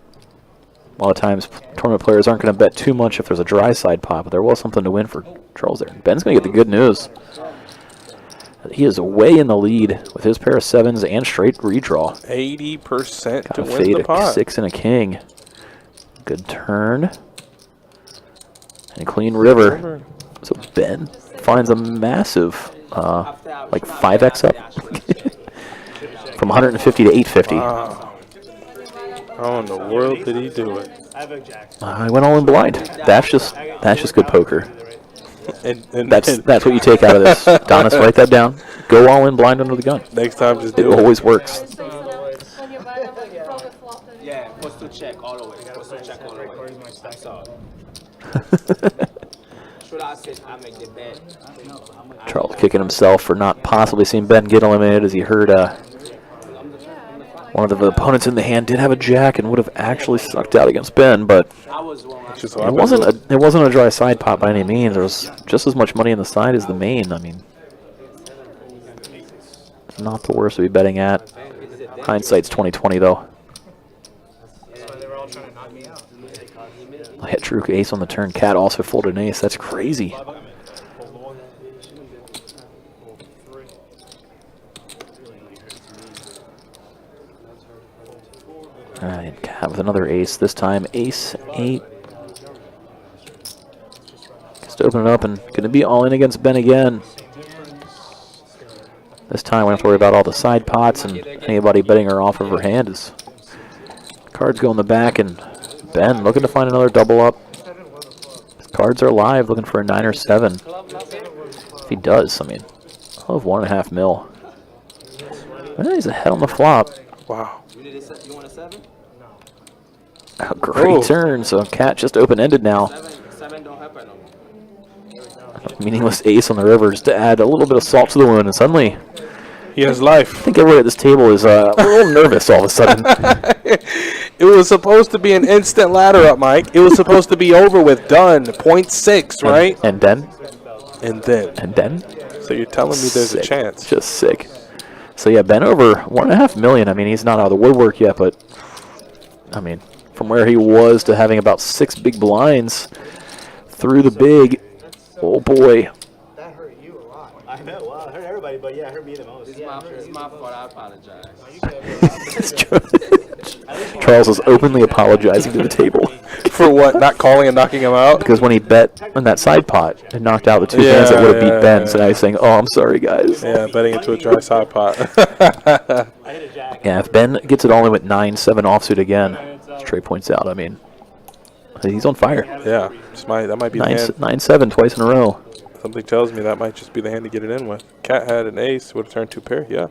A lot of times tournament players aren't going to bet too much if there's a dry side pot, but there was something to win for Charles there. Ben's going to get the good news. He is way in the lead with his pair of 7s and straight redraw. 80% to Got a win fade the pot. a 6 and a king. Good turn. And a clean river. So Ben finds a massive, like 5x up. From 150 to 850. Wow. How in the world did he do it? I went all in blind. That's just good poker. And That's what you take out of this. Donis, write that down. Go all in blind under the gun. next time, just It do it. always works. When you buy them from the flop, then Yeah, post to check all the way. Post to check all the way. That's all. Should I say I make the bet? Charles kicking himself for not possibly seeing Ben get eliminated, as he heard one of the opponents in the hand did have a jack and would have actually sucked out against Ben, but I was wrong. Just it wasn't a dry side pot by any means. There was just as much money in the side as the main. I mean, it's not the worst to be betting at. Hindsight's 20/20 though. That's why they were all trying to knock me out. I hit True ace on the turn. Cat also folded an ace. That's crazy. Alright, Cat with another ace. This time ace 8. Just open it up and gonna be all in against Ben again. This time we don't have to worry about all the side pots and anybody betting her off of her hand. As cards go in the back, and Ben looking to find another double up. His cards are live, looking for a 9 or 7. If he does, I mean, I'll have 1.5 mil. Well, he's ahead on the flop. Wow. You want a 7? A great turn, so Cat just open-ended now. 7 don't happen no more. Meaningless ace on the river just to add a little bit of salt to the wound, and suddenly He has I life. think everyone at this table is a little nervous all of a sudden. It was supposed to be an instant ladder up, Mike. It was supposed to be over with, done. 0.6, right? And then? And then. And then? So you're telling me there's a Sick. chance. Just sick. So yeah, Ben over 1.5 million. I mean, he's not out of the woodwork yet, but I mean, from where he was to having about 6 big blinds through the big, oh boy. That hurt you a lot. I know, well, it hurt everybody, but yeah, it hurt me the most. It's my fault. I apologize. Charles is openly apologizing to the table For what? Not calling and knocking him out? because when he bet on that side pot and knocked out the 2 hands that would have beat Ben, so now he's saying, "Oh, I'm sorry, guys." Yeah, betting into a dry side pot. I hit a jack. Yeah, if Ben gets it all in with 9-7 offsuit again, as Trey points out, I mean, he's on fire. Yeah, that might be the hand. 9-7 twice in a row. Something tells me that might just be the hand to get it in with. Cat had an ace, would have turned 2 pair. Yeah,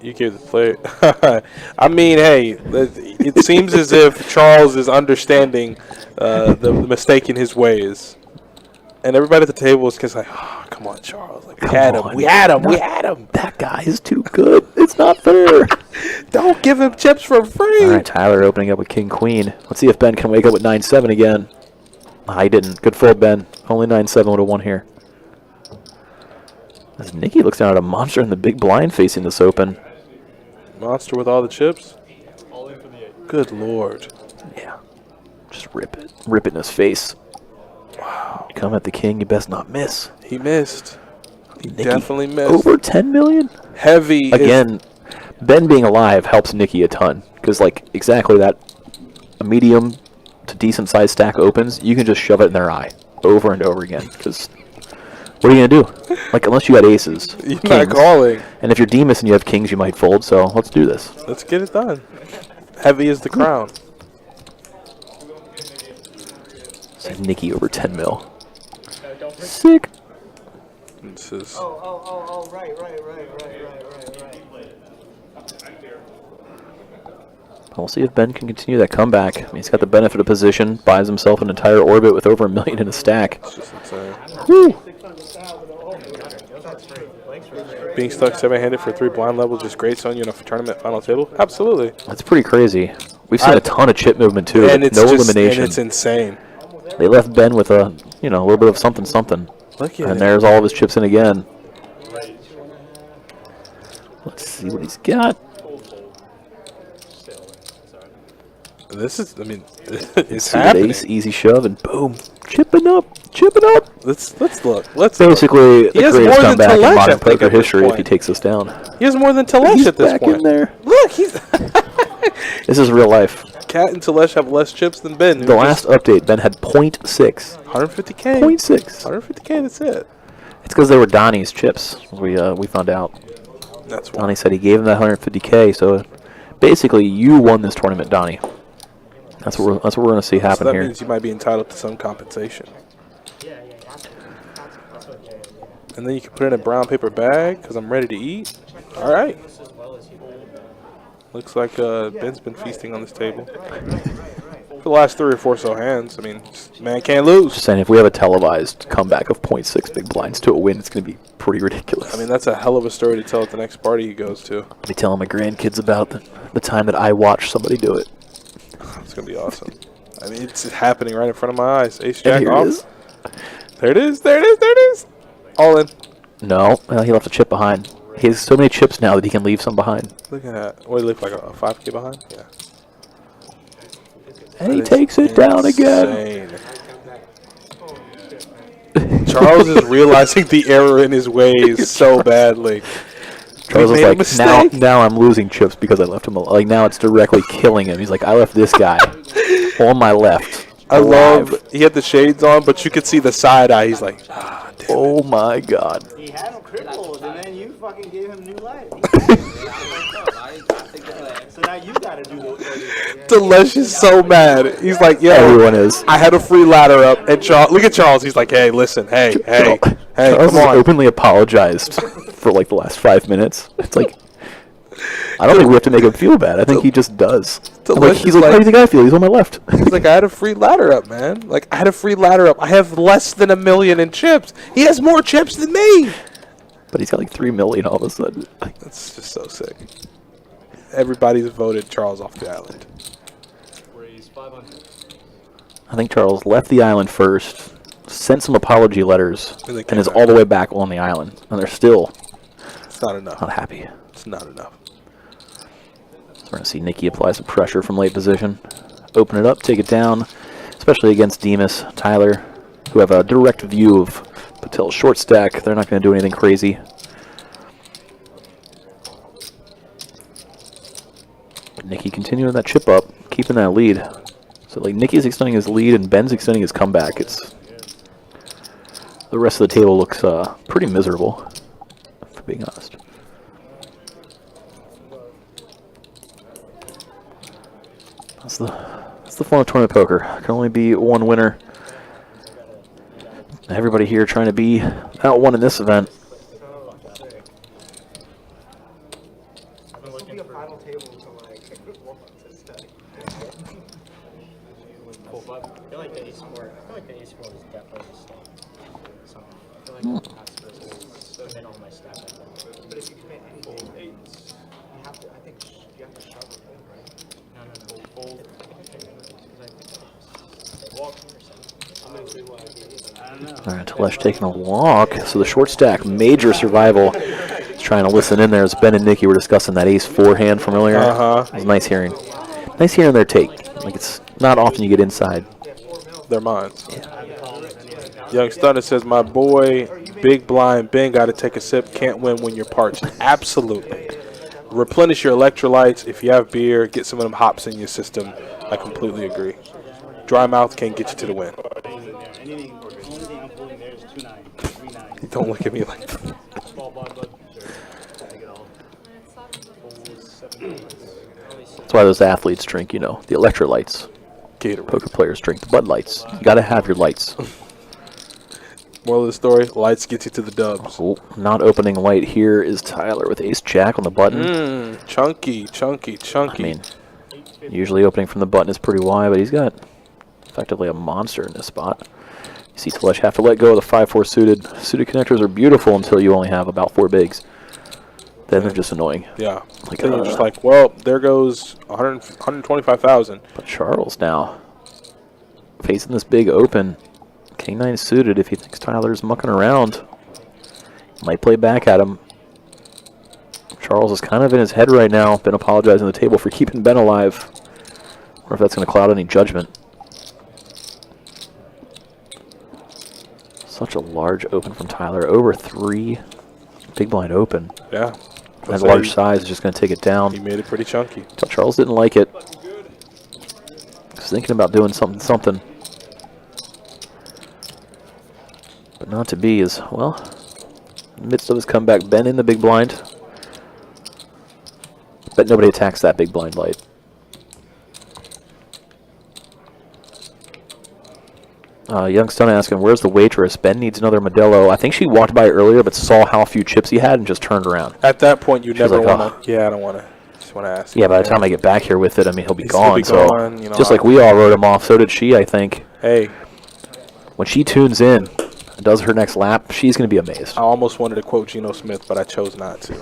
you gave the play. I mean, hey, it seems as if Charles is understanding the mistake in his ways, and everybody at the table is just like, "Oh, come on, Charles! Like, we had him. We had him. That guy is too good. It's not fair. Don't give him chips for free." All right, Tyler opening up with King Queen. Let's see if Ben can wake up with 9-7 again. I didn't. Good fold, Ben. Only 9-7 would have won here. As Nikki looks down at a monster in the big blind facing this open. Monster with all the chips. All in for the 8. Good lord. Yeah. Just rip it. Rip it in his face. Wow. You come at the king, you best not miss. He missed. He Nikki, definitely missed. Over 10 million? Heavy. Again, Ben being alive helps Nikki a ton. Because, like, exactly that, a medium to decent sized stack opens, you can just shove it in their eye over and over again. Because what are you going to do? Like, unless you got aces. You're kings, not calling. and if you're Demas and you have kings, you might fold. So let's do this. Let's get it done. Heavy as the crown. So Nikki over 10 mil. Sick. This is Right. We'll see if Ben can continue that comeback. I mean, he's got the benefit of position, buys himself an entire orbit with over $1 million in a stack. just insane. Woo. Being stuck 7-handed for 3 blind levels just grates on you in a tournament final table? Absolutely. That's pretty crazy. We've seen a ton of chip movement too. And it's no just, elimination. and it's insane. They left Ben with a, a little bit of something. Look at And it. there's all of his chips in again. Let's see what he's got. This is, I mean, it's See that happening. ace, easy shove, and boom, chipping up. Let's look. Let's Basically, the He has greatest more than comeback in Telesh, I modern think, poker at this history if he point. takes us down. He has more than Telesh He's at this back point. in there. Look, he's This is real life. Cat and Telesh have less chips than Ben. The last update, Ben had 0.6. 150K. 0.6. 150K. That's it. It's because they were Donnie's chips. We found out. That's why. Donnie said he gave him that 150K. So basically, you won this tournament, Donnie. That's what we're going to see So happen that here. means you might be entitled to some compensation. And then you can put it in a brown paper bag because I'm ready to eat. All right. Looks like Ben's been feasting on this table for the last 3 or 4 so hands. I mean, man can't lose. Just saying, if we have a televised comeback of 0.6 big blinds to a win, it's going to be pretty ridiculous. I mean, that's a hell of a story to tell at the next party he goes to. I'll be telling my grandkids about the time that I watched somebody do it. It's gonna be awesome. I mean, it's happening right in front of my eyes. Ace And Jack here off. it is. There it is. There it is. There it is. All in. No, well, he left a chip behind. He has so many chips now that he can leave some behind. Look at that. What, he left like a 5K behind? Yeah. And he That is takes it down again. insane. Charles is realizing the error in his ways so badly. Charles We was made a like, mistake. now I'm losing chips because I left him alone. Like, now it's directly killing him. He's like, I left this guy on my left. I alive. love. He had the shades on, but you could see the side eye. He's like, ah, damn. Oh my god. He had him crippled, and then you fucking gave him new life. So now you gotta do the. Delesh is so mad. He's like, yo, Everyone is. I had a free ladder up, and Charles. Look at Charles. He's like, hey, listen, hey, Charles come has on. openly apologized for like the last 5 minutes. It's like, I don't think we have to make him feel bad. I think he just does. I'm like, he's like, how do you think I feel? He's on my left. He's like, I had a free ladder up, man. Like, I had a free ladder up. I have less than $1 million in chips. He has more chips than me. But he's got like 3 million all of a sudden. That's just so sick. Everybody's voted Charles off the island. Raise 500. I think Charles left the island first, sent some apology letters, And they and came is back. all the way back on the island. And they're still It's not enough. not happy. It's not enough. So we're going to see Nikki apply some pressure from late position. Open it up, take it down, especially against Demas, Tyler, who have a direct view of Patel's short stack. They're not going to do anything crazy. But Nikki continuing that chip up, keeping that lead. So like Nikki's extending his lead and Ben's extending his comeback. It's the rest of the table looks pretty miserable, for being honest. That's the fun of tournament poker. There can only be one winner. Everybody here trying to be that one in this event. This will be a final table to like to study. I feel like the ace four. I feel like the ace four is definitely a stack. Something. I feel like I'm not supposed to commit all my stack like that. But if you commit anything, you have to. I think you have to shove it in, right? No. Fold. Walking or something. I'm gonna see what I don't know. All right, Telesh taking a walk. So the short stack, major survival. He's trying to listen in there as Ben and Nikki were discussing that ace forehand from earlier. It was nice hearing. Nice hearing their take. Like it's not often you get inside. Their minds. Young Stunner says, my boy, Big Blind Ben got to take a sip. Can't win when you're parched. Absolutely. Replenish your electrolytes. If you have beer, get some of them hops in your system. I completely agree. Dry mouth can't get you to the win. Anything, only thing I'm pulling there is 2-9, 3-9. Don't look at me like that. Small blind, but sure. Take it all. That's why those athletes drink, the electrolytes. Gatorade. Poker players drink the Bud Lights. You got to have your lights. Moral of the story, lights get you to the dubs. Oh, not opening light here is Tyler with ace jack on the button. Chunky, chunky, chunky. I mean, usually opening from the button is pretty wide, but he's got effectively a monster in this spot. You see Telesh have to let go of the 5-4 suited. Suited connectors are beautiful until you only have about 4 bigs. Then they're just annoying. Yeah. Like, Then you're just like, well, there goes 125,000. But Charles now facing this big open. King-9 suited. If he thinks Tyler's mucking around, might play back at him. Charles is kind of in his head right now. Been apologizing to the table for keeping Ben alive. Wonder if that's going to cloud any judgment. Such a large open from Tyler. Over 3. Big blind open. Yeah. That large size is just going to take it down. He made it pretty chunky. Charles didn't like it. He's thinking about doing something. But not to be is, well, in the midst of his comeback, Ben in the big blind. Bet nobody attacks that big blind light. Young Stone asking, where's the waitress? Ben needs another Modelo. I think she walked by earlier, but saw how few chips he had and just turned around. At that point, you never like, want to. Yeah, I don't want to. Just want to ask. Yeah, by the time I get back here with it, I mean, he'll be He'll gone. be gone, you know, just like we all wrote him off, so did she, I think. Hey, When she tunes in and does her next lap, she's going to be amazed. I almost wanted to quote Geno Smith, but I chose not to.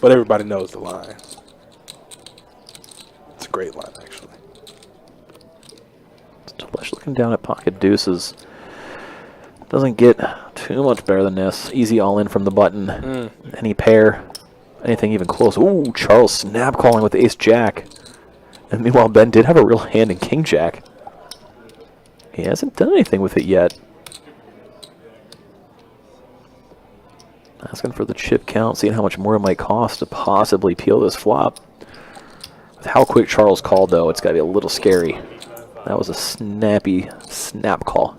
But everybody knows the line. It's a great line, actually. Telesh looking down at pocket deuces. Doesn't get too much better than this. Easy all in from the button. Any pair, anything even close. Ooh, Charles snap calling with ace jack. And meanwhile, Ben did have a real hand in king jack. He hasn't done anything with it yet. Asking for the chip count, seeing how much more it might cost to possibly peel this flop. With how quick Charles called, though, it's got to be a little scary. That was a snappy snap call,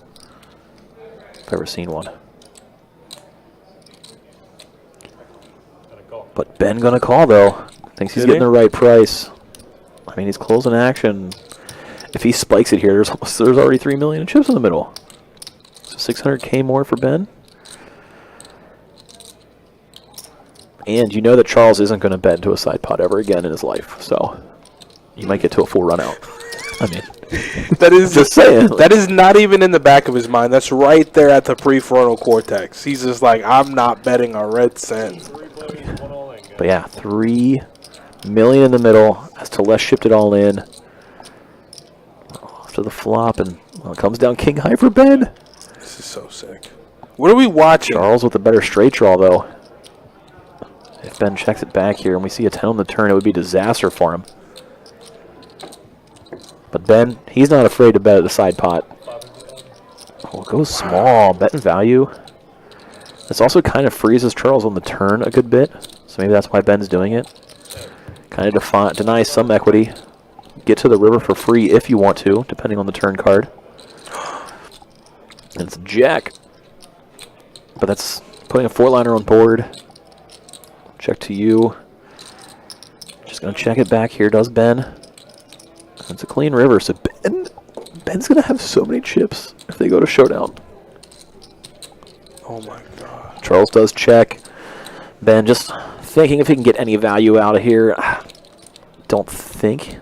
if I've ever seen one. But Ben gonna call, though. Thinks he's getting the right price. I mean, he's closing action. If he spikes it here, there's already 3 million in chips in the middle. So 600K more for Ben. And you know that Charles isn't going to bet into a side pot ever again in his life. So you might get to a full run out. I mean, That is just saying. That is not even in the back of his mind. That's right there at the prefrontal cortex. He's just like, I'm not betting a red cent. 3 players, 1 all in, guys. But yeah, 3 million in the middle as Teles shipped it all in. Off to the flop, and well, it comes down king high for Ben. This is so sick. What are we watching? Charles with a better straight draw, though. If Ben checks it back here and we see a 10 on the turn, it would be disaster for him. But Ben, he's not afraid to bet at the side pot. Oh, it goes small. Bet in value. This also kind of freezes Charles on the turn a good bit. So maybe that's why Ben's doing it. Kind of denies some equity. Get to the river for free if you want to, depending on the turn card. And it's a jack. But that's putting a 4-liner on board. Check to you. Just going to check it back here, does Ben. It's a clean river, so Ben's going to have so many chips if they go to showdown. Oh my god. Charles does check. Ben just thinking if he can get any value out of here. Don't think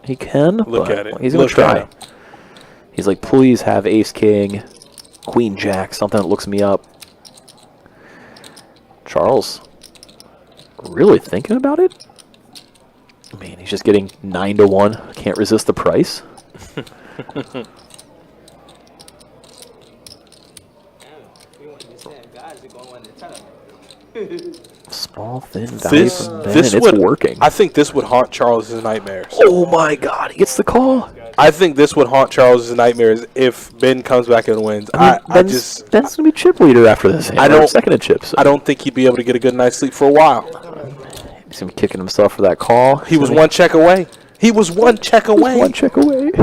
he can. Look but at it. He's going Look to at try. him. He's like, please have ace king, queen jack, something that looks me up. Charles, really thinking about it? I mean, he's just getting 9 to 1. Can't resist the price. Small, thin value from Ben, and it's working. I think this would haunt Charles's nightmares. Oh my God, he gets the call. I think this would haunt Charles's nightmares if Ben comes back and wins. I mean, Ben's going to be chip leader after this. I don't- second in chips. I don't think he'd be able to get a good night's sleep for a while. He's going to be kicking himself for that call. He was one check away. He was one check away. One check away. Look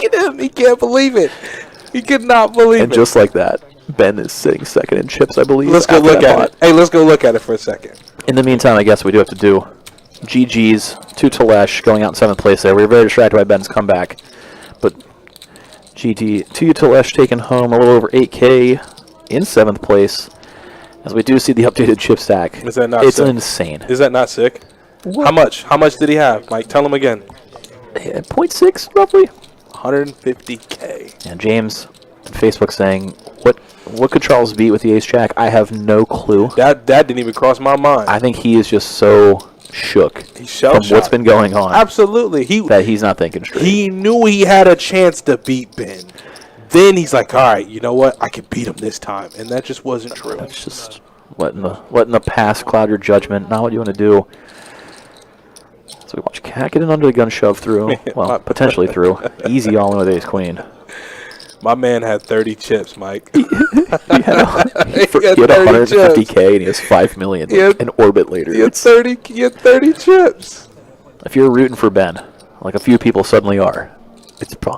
at him. He can't believe it. He could not believe And it. just like that, Ben is sitting second in chips, I believe. Let's go after look that at pot. it. Hey, let's go look at it for a second. In the meantime, I guess we do have to do GG's to Telesh going out in 7th place there. We were very distracted by Ben's comeback. But GG to Telesh taking home a little over 8K in 7th place. As we do see the updated chip stack. Is that not It's sick? insane. Is that not sick? What? How much? How much did he have? Mike, tell him again. 0.6 roughly. 150K. And James on Facebook saying, what could Charles beat with the ace jack? I have no clue. That didn't even cross my mind. I think he is just so shook He's from what's shell-shocked. been going on Absolutely. that he's not thinking straight. He knew he had a chance to beat Ben. Then he's like, all right, you know what? I can beat him this time. And that just wasn't true. That's just letting the past cloud your judgment. Not what you want to do. So we watch Cat get in under the gun shove through. Well, potentially through. Easy all in with ace queen. My man had 30 chips, Mike. He had 30 150K and he has 5 million in orbit later. He had 30 chips. If you're rooting for Ben, like a few people suddenly are,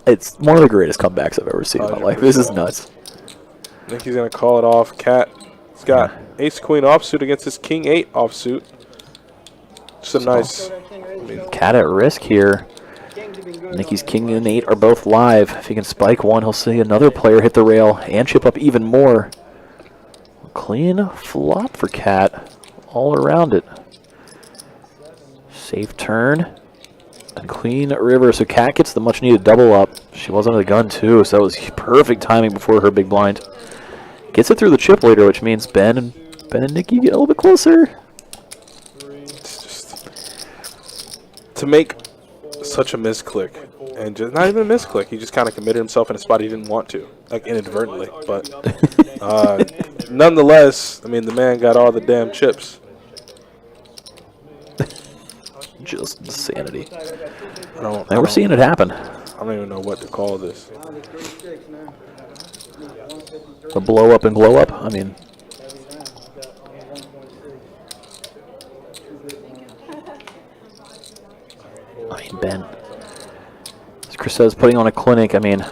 it's one of the greatest comebacks I've ever seen in my life. This is nuts. I think he's going to call it off. Cat, he's got ace queen offsuit against his king 8 offsuit. Just a nice. Cat at risk here. Nicky's king and 8 are both live. If he can spike one, he'll see another player hit the rail and chip up even more. Clean flop for Cat all around it. Safe turn. And clean river. So Cat gets the much needed double up. She was under the gun too, so that was perfect timing before her big blind. Gets it through the chip later, which means Ben and Nicky get a little bit closer. It's just to make such a misclick, and just not even a misclick. He just kind of committed himself in a spot he didn't want to, like inadvertently. But nonetheless, I mean, the man got all the damn chips. Just insanity. And And we're seeing it happen. I don't even know what to call this. The blow up and glow up. I mean, Ben. As Chris says, putting on a clinic. I mean,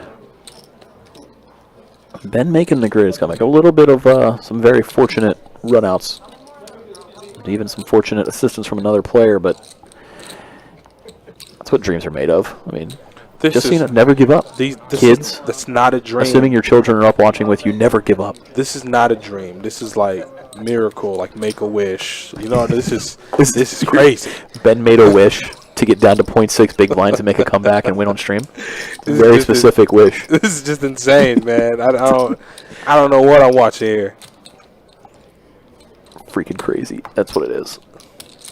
Ben making the grid is coming. A little bit of some very fortunate runouts, and even some fortunate assistance from another player, but that's what dreams are made of. I mean, just so you know, never give up. Kids, that's not a dream. Assuming your children are up watching with you, never give up. This is not a dream. This is like miracle, like make a wish. You know, this is crazy. Ben made a wish to get down to 0.6 big blinds and make a comeback and win on stream. This is Very just specific wish. This is just insane, man. I don't know what I'm watching here. Freaking crazy. That's what it is.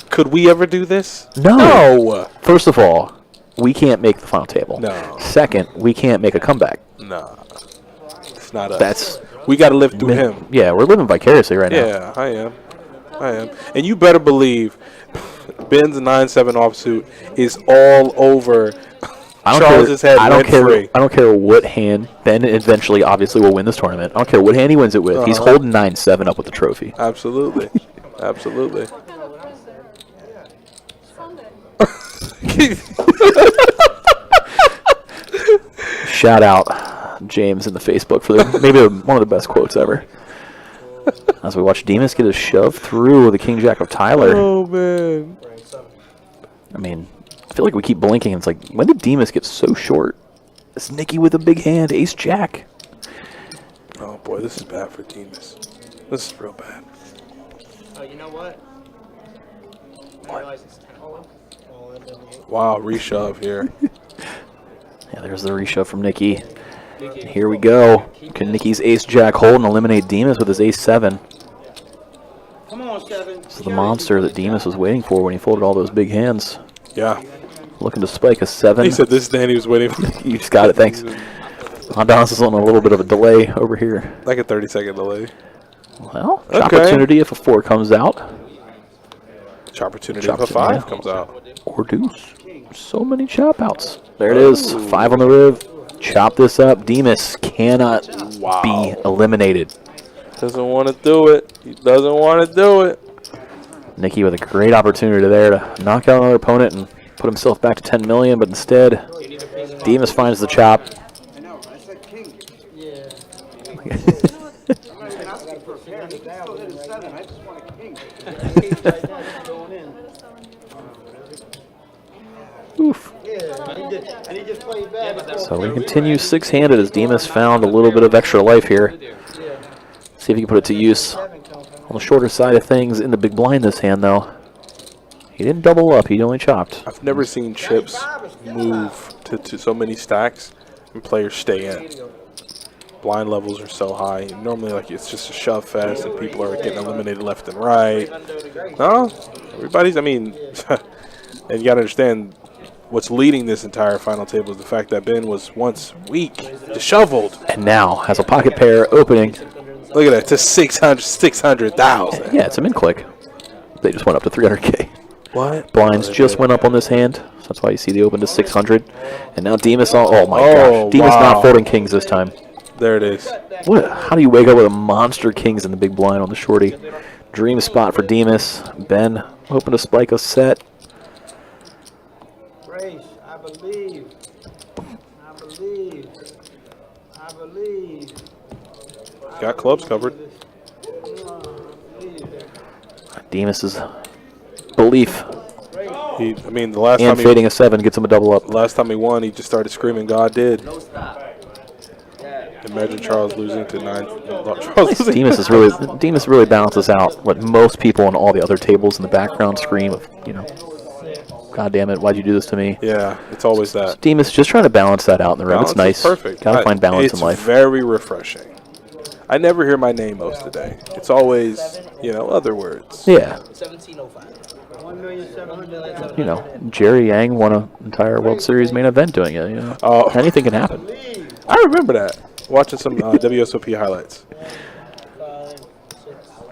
Could we ever do this? No. First of all, we can't make the final table. No. Second, we can't make a comeback. Nah. It's not us. That's we got to live through him. Yeah, we're living vicariously right now. Yeah, I am. And you better believe Ben's 9-7 offsuit is all over Charles's head rent-free. I don't care what hand. Ben eventually, obviously, will win this tournament. I don't care what hand he wins it with. He's holding 9-7 up with the trophy. Absolutely. Absolutely. Shout out James in the Facebook for maybe one of the best quotes ever. As we watch Demas get a shove through the King Jack of Tyler. Oh, man. I mean, I feel like we keep blinking. And it's like, when did Demas get so short? It's Nicky with a big hand, Ace Jack. Oh, boy, this is bad for Demas. This is real bad. Oh, you know what? I realize it's 10 all in. Wow, reshove here. Yeah, there's the reshove from Nicky. Here we go. Can Nicky's Ace Jack hold and eliminate Demas with his Ace 7? Come on, 7. This is the monster that Demas was waiting for when he folded all those big hands. Yeah. Looking to spike a 7. He said this Dan he was waiting for. You just got it, thanks. Hondas is on a little bit of a delay over here. Like a 30-second delay. Well, Okay. opportunity if a 4 comes out. Opportunity if a 5 comes out. Or deuce. So many chop outs. There it is. 5 on the riv. Chop this up. Demas cannot be eliminated. Doesn't want to do it. He doesn't want to do it. Nicky with a great opportunity there to knock out another opponent and put himself back to 10 million, but instead, Demas finds the chop. I know. I said king. Yeah. I'm not asking for a pair. He can still hit a 7. I just want a king. Right now, it's going in. Oof. And he just played back. So we continue 6-handed as Demas found a little bit of extra life here. See if he can put it to use. On the shorter side of things in the big blind this hand, though. He didn't double up. He only chopped. I've never seen chips move to so many stacks and players stay in. Blind levels are so high. Normally, like, it's just a shove fest and people are getting eliminated left and right. No, everybody's, I mean, and you got to understand what's leading this entire final table is the fact that Ben was once weak, disheveled. And now has a pocket pair opening. Look at that, to 600,000. Yeah, it's a min click. They just went up to 300K. What? Blinds just went up on this hand. So that's why you see the open to 600. And now Demas, oh my gosh. Demas not folding kings this time. There it is. What? How do you wake up with a monster kings in the big blind on the shorty? Dream spot for Demas. Ben hoping to spike a set. Grace, I believe. I believe. I believe. Got clubs covered. Demas's belief I mean, the last and time fading a 7 gets him a double up. last time he won, he just started screaming, God did. Imagine Charles losing to 9. Charles losing. Demas really balances out what most people on all the other tables in the background scream of, you know, God damn it, why'd you do this to me? Yeah, it's always that. Demas just trying to balance that out in the room. It's Balance is nice. perfect. Gotta find balance in life. It's very refreshing. I never hear my name most of the day. It's always, you know, other words. Yeah. 1705. 1,700,000. You know, Jerry Yang won an entire World Series main event doing it. You know, anything can happen. I remember that. Watching some WSOP highlights.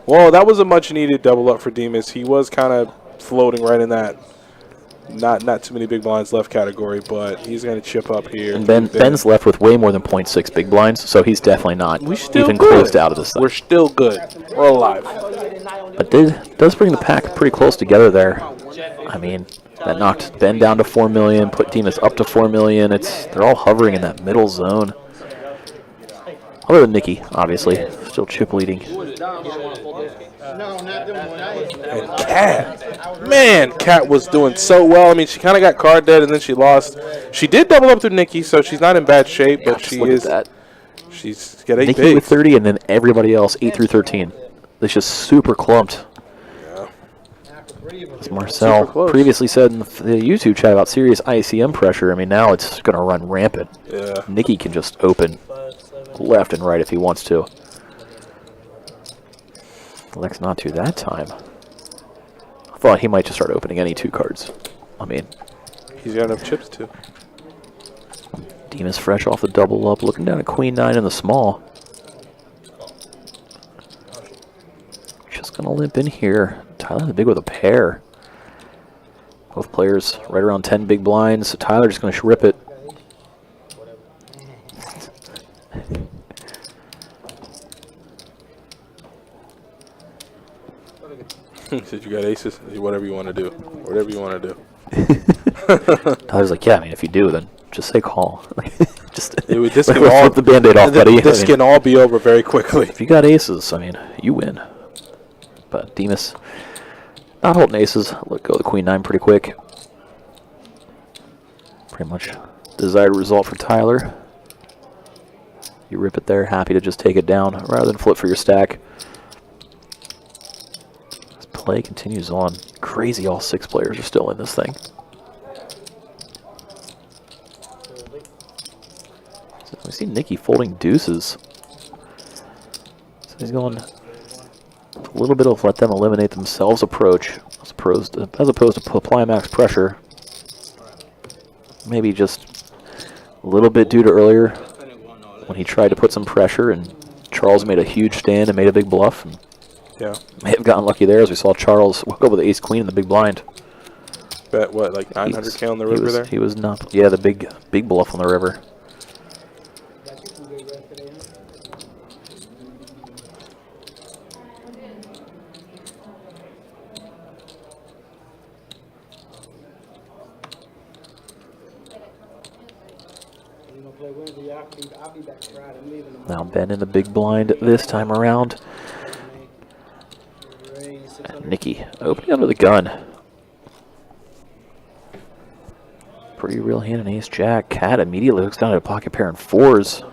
Well, that was a much-needed double up for Demas. He was kind of floating right in that not too many big blinds left category, but he's going to chip up here. And Ben's left with way more than 0.6 big blinds, so he's definitely not even closed out of this thing. We're still good. We're alive. But does bring the pack pretty close together there. I mean, that knocked Ben down to 4 million, put Demas up to 4 million. They're all hovering in that middle zone. Other than Nicky, obviously, still chip leading. And Kat, man, Kat was doing so well. I mean, she kind of got card dead and then she lost. She did double up to Nicky, so she's not in bad shape, but she is. She's got 8 Nicky bigs. with 30, and then everybody else 8 through 13. It's just super clumped. As Marcel Super close. previously said in the YouTube chat about serious ICM pressure, I mean, now it's going to run rampant. Yeah. Nicky can just open 5, 7. left and right if he wants to. Lex not to that time. I thought he might just start opening any 2 cards. I mean, He's got enough chips too. Demas fresh off the double up, looking down at Queen 9 in the small. Just going to limp in here. Tyler the big with a pair. Both players right around 10 big blinds. So Tyler just going to rip it. He said you got aces. Whatever you want to do. Whatever you want to do. Tyler's like, yeah, I mean, if you do, then just say call. Just This can let's all rip the Band-Aid off, buddy. This I mean, can all be over very quickly. if you got aces, I mean, you win. But Demas not holding aces. Let go of the Queen 9 pretty quick. Pretty much desired result for Tyler. You rip it there, happy to just take it down rather than flip for your stack. This play continues on. Crazy, all 6 players are still in this thing. So we see Nicky folding deuces. So he's going a little bit of let them eliminate themselves approach as opposed to apply max pressure. Maybe just a little bit due to earlier when he tried to put some pressure and Charles made a huge stand and made a big bluff. And Yeah. may have gotten lucky there as we saw Charles walk over the ace queen in the big blind. Bet what, like 900K on the river there? He was not. Yeah, the big bluff on the river. Now Ben in the big blind this time around. And Nicky opening under the gun. Pretty real hand in ace jack. Cat immediately hooks down at a pocket pair and 4s.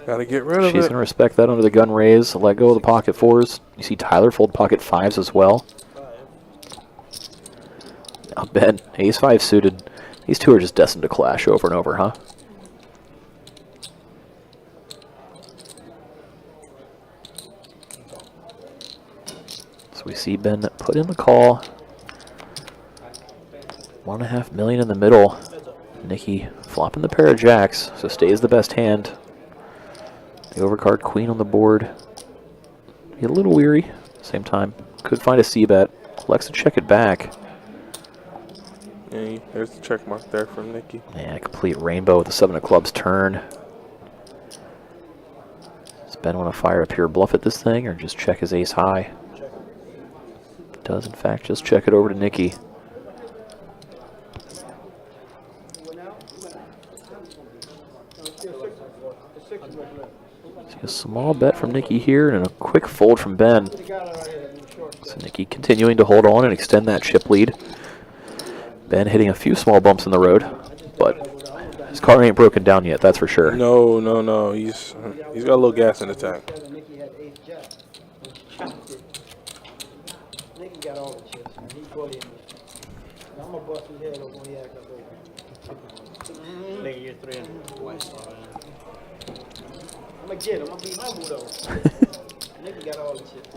Gotta get rid of She's it. going to respect that under the gun raise. Let go of the pocket 4s. You see Tyler fold pocket 5s as well. Now Ben, ace 5 suited. These two are just destined to clash over and over, huh? So we see Ben put in the call. $1.5 million in the middle. Nicky flopping the pair of jacks, so stays the best hand. The overcard queen on the board. Get a little weary. Same time, could find a c-bet. Likes to check it back. Yeah, there's the check mark there from Nicky. Yeah, complete rainbow with the 7 of clubs turn. Does Ben want to fire a pure bluff at this thing or just check his ace high? Does in fact just check it over to Nicky. See a small bet from Nicky here and a quick fold from Ben. So Nicky continuing to hold on and extend that chip lead. Ben hitting a few small bumps in the road, but his car ain't broken down yet, that's for sure. No. He's got a little gas in the tank. Nicky got all the chips, man. He put in. I'm gonna bust his head open when he acts Nigga, you're 3 and twice. I'm gonna get him. I'm gonna be humble though. Nicky got all the chips.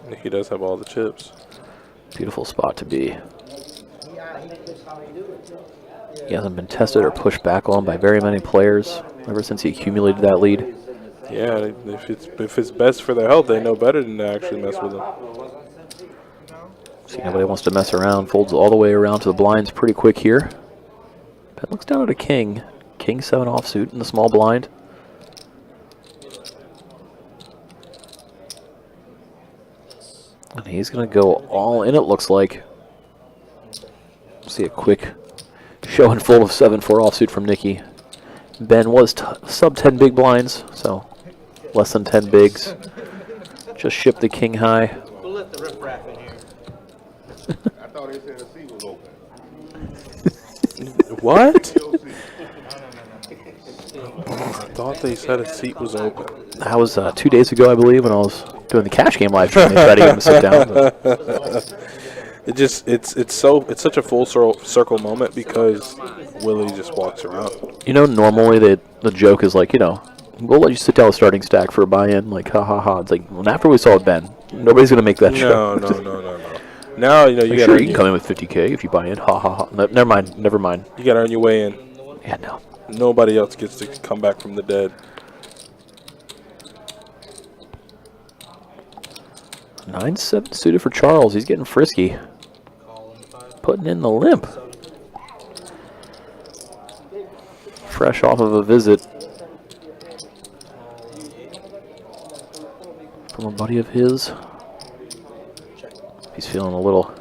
Nicky does have all the chips. Beautiful spot to be. That's how he do it. He hasn't been tested or pushed back on by very many players ever since he accumulated that lead. Yeah, if it's best for their health, they know better than to actually mess with them. See, nobody wants to mess around. Folds all the way around to the blinds pretty quick here. Ben looks down at a king. King 7 offsuit in the small blind. And he's going to go all in, it looks like. See a quick show and fold of 7-4 offsuit from Nicky. Ben was sub 10 big blinds, so less than 10 bigs. Just shipped the king high. We'll let the riff-raff in here. I thought they said the seat was open. What? I thought they said a seat was open. That was 2 days ago, I believe, when I was doing the cash game live stream. They tried to get him to sit down. But it's such a full circle moment because Willie just walks around. You know, normally the joke is like, you know, we'll let you sit down with starting stack for a buy-in, like ha ha ha. It's like, well, after we saw Ben, nobody's gonna make that No, joke. no. Now you know you Like, gotta sure, earn you can come in with 50K if you buy in. Ha ha ha. No, never mind. you gotta earn your way in. Yeah, no. Nobody else gets to come back from the dead. 9-7 suited for Charles. He's getting frisky. Putting in the limp. Fresh off of a visit from a buddy of his. He's feeling a little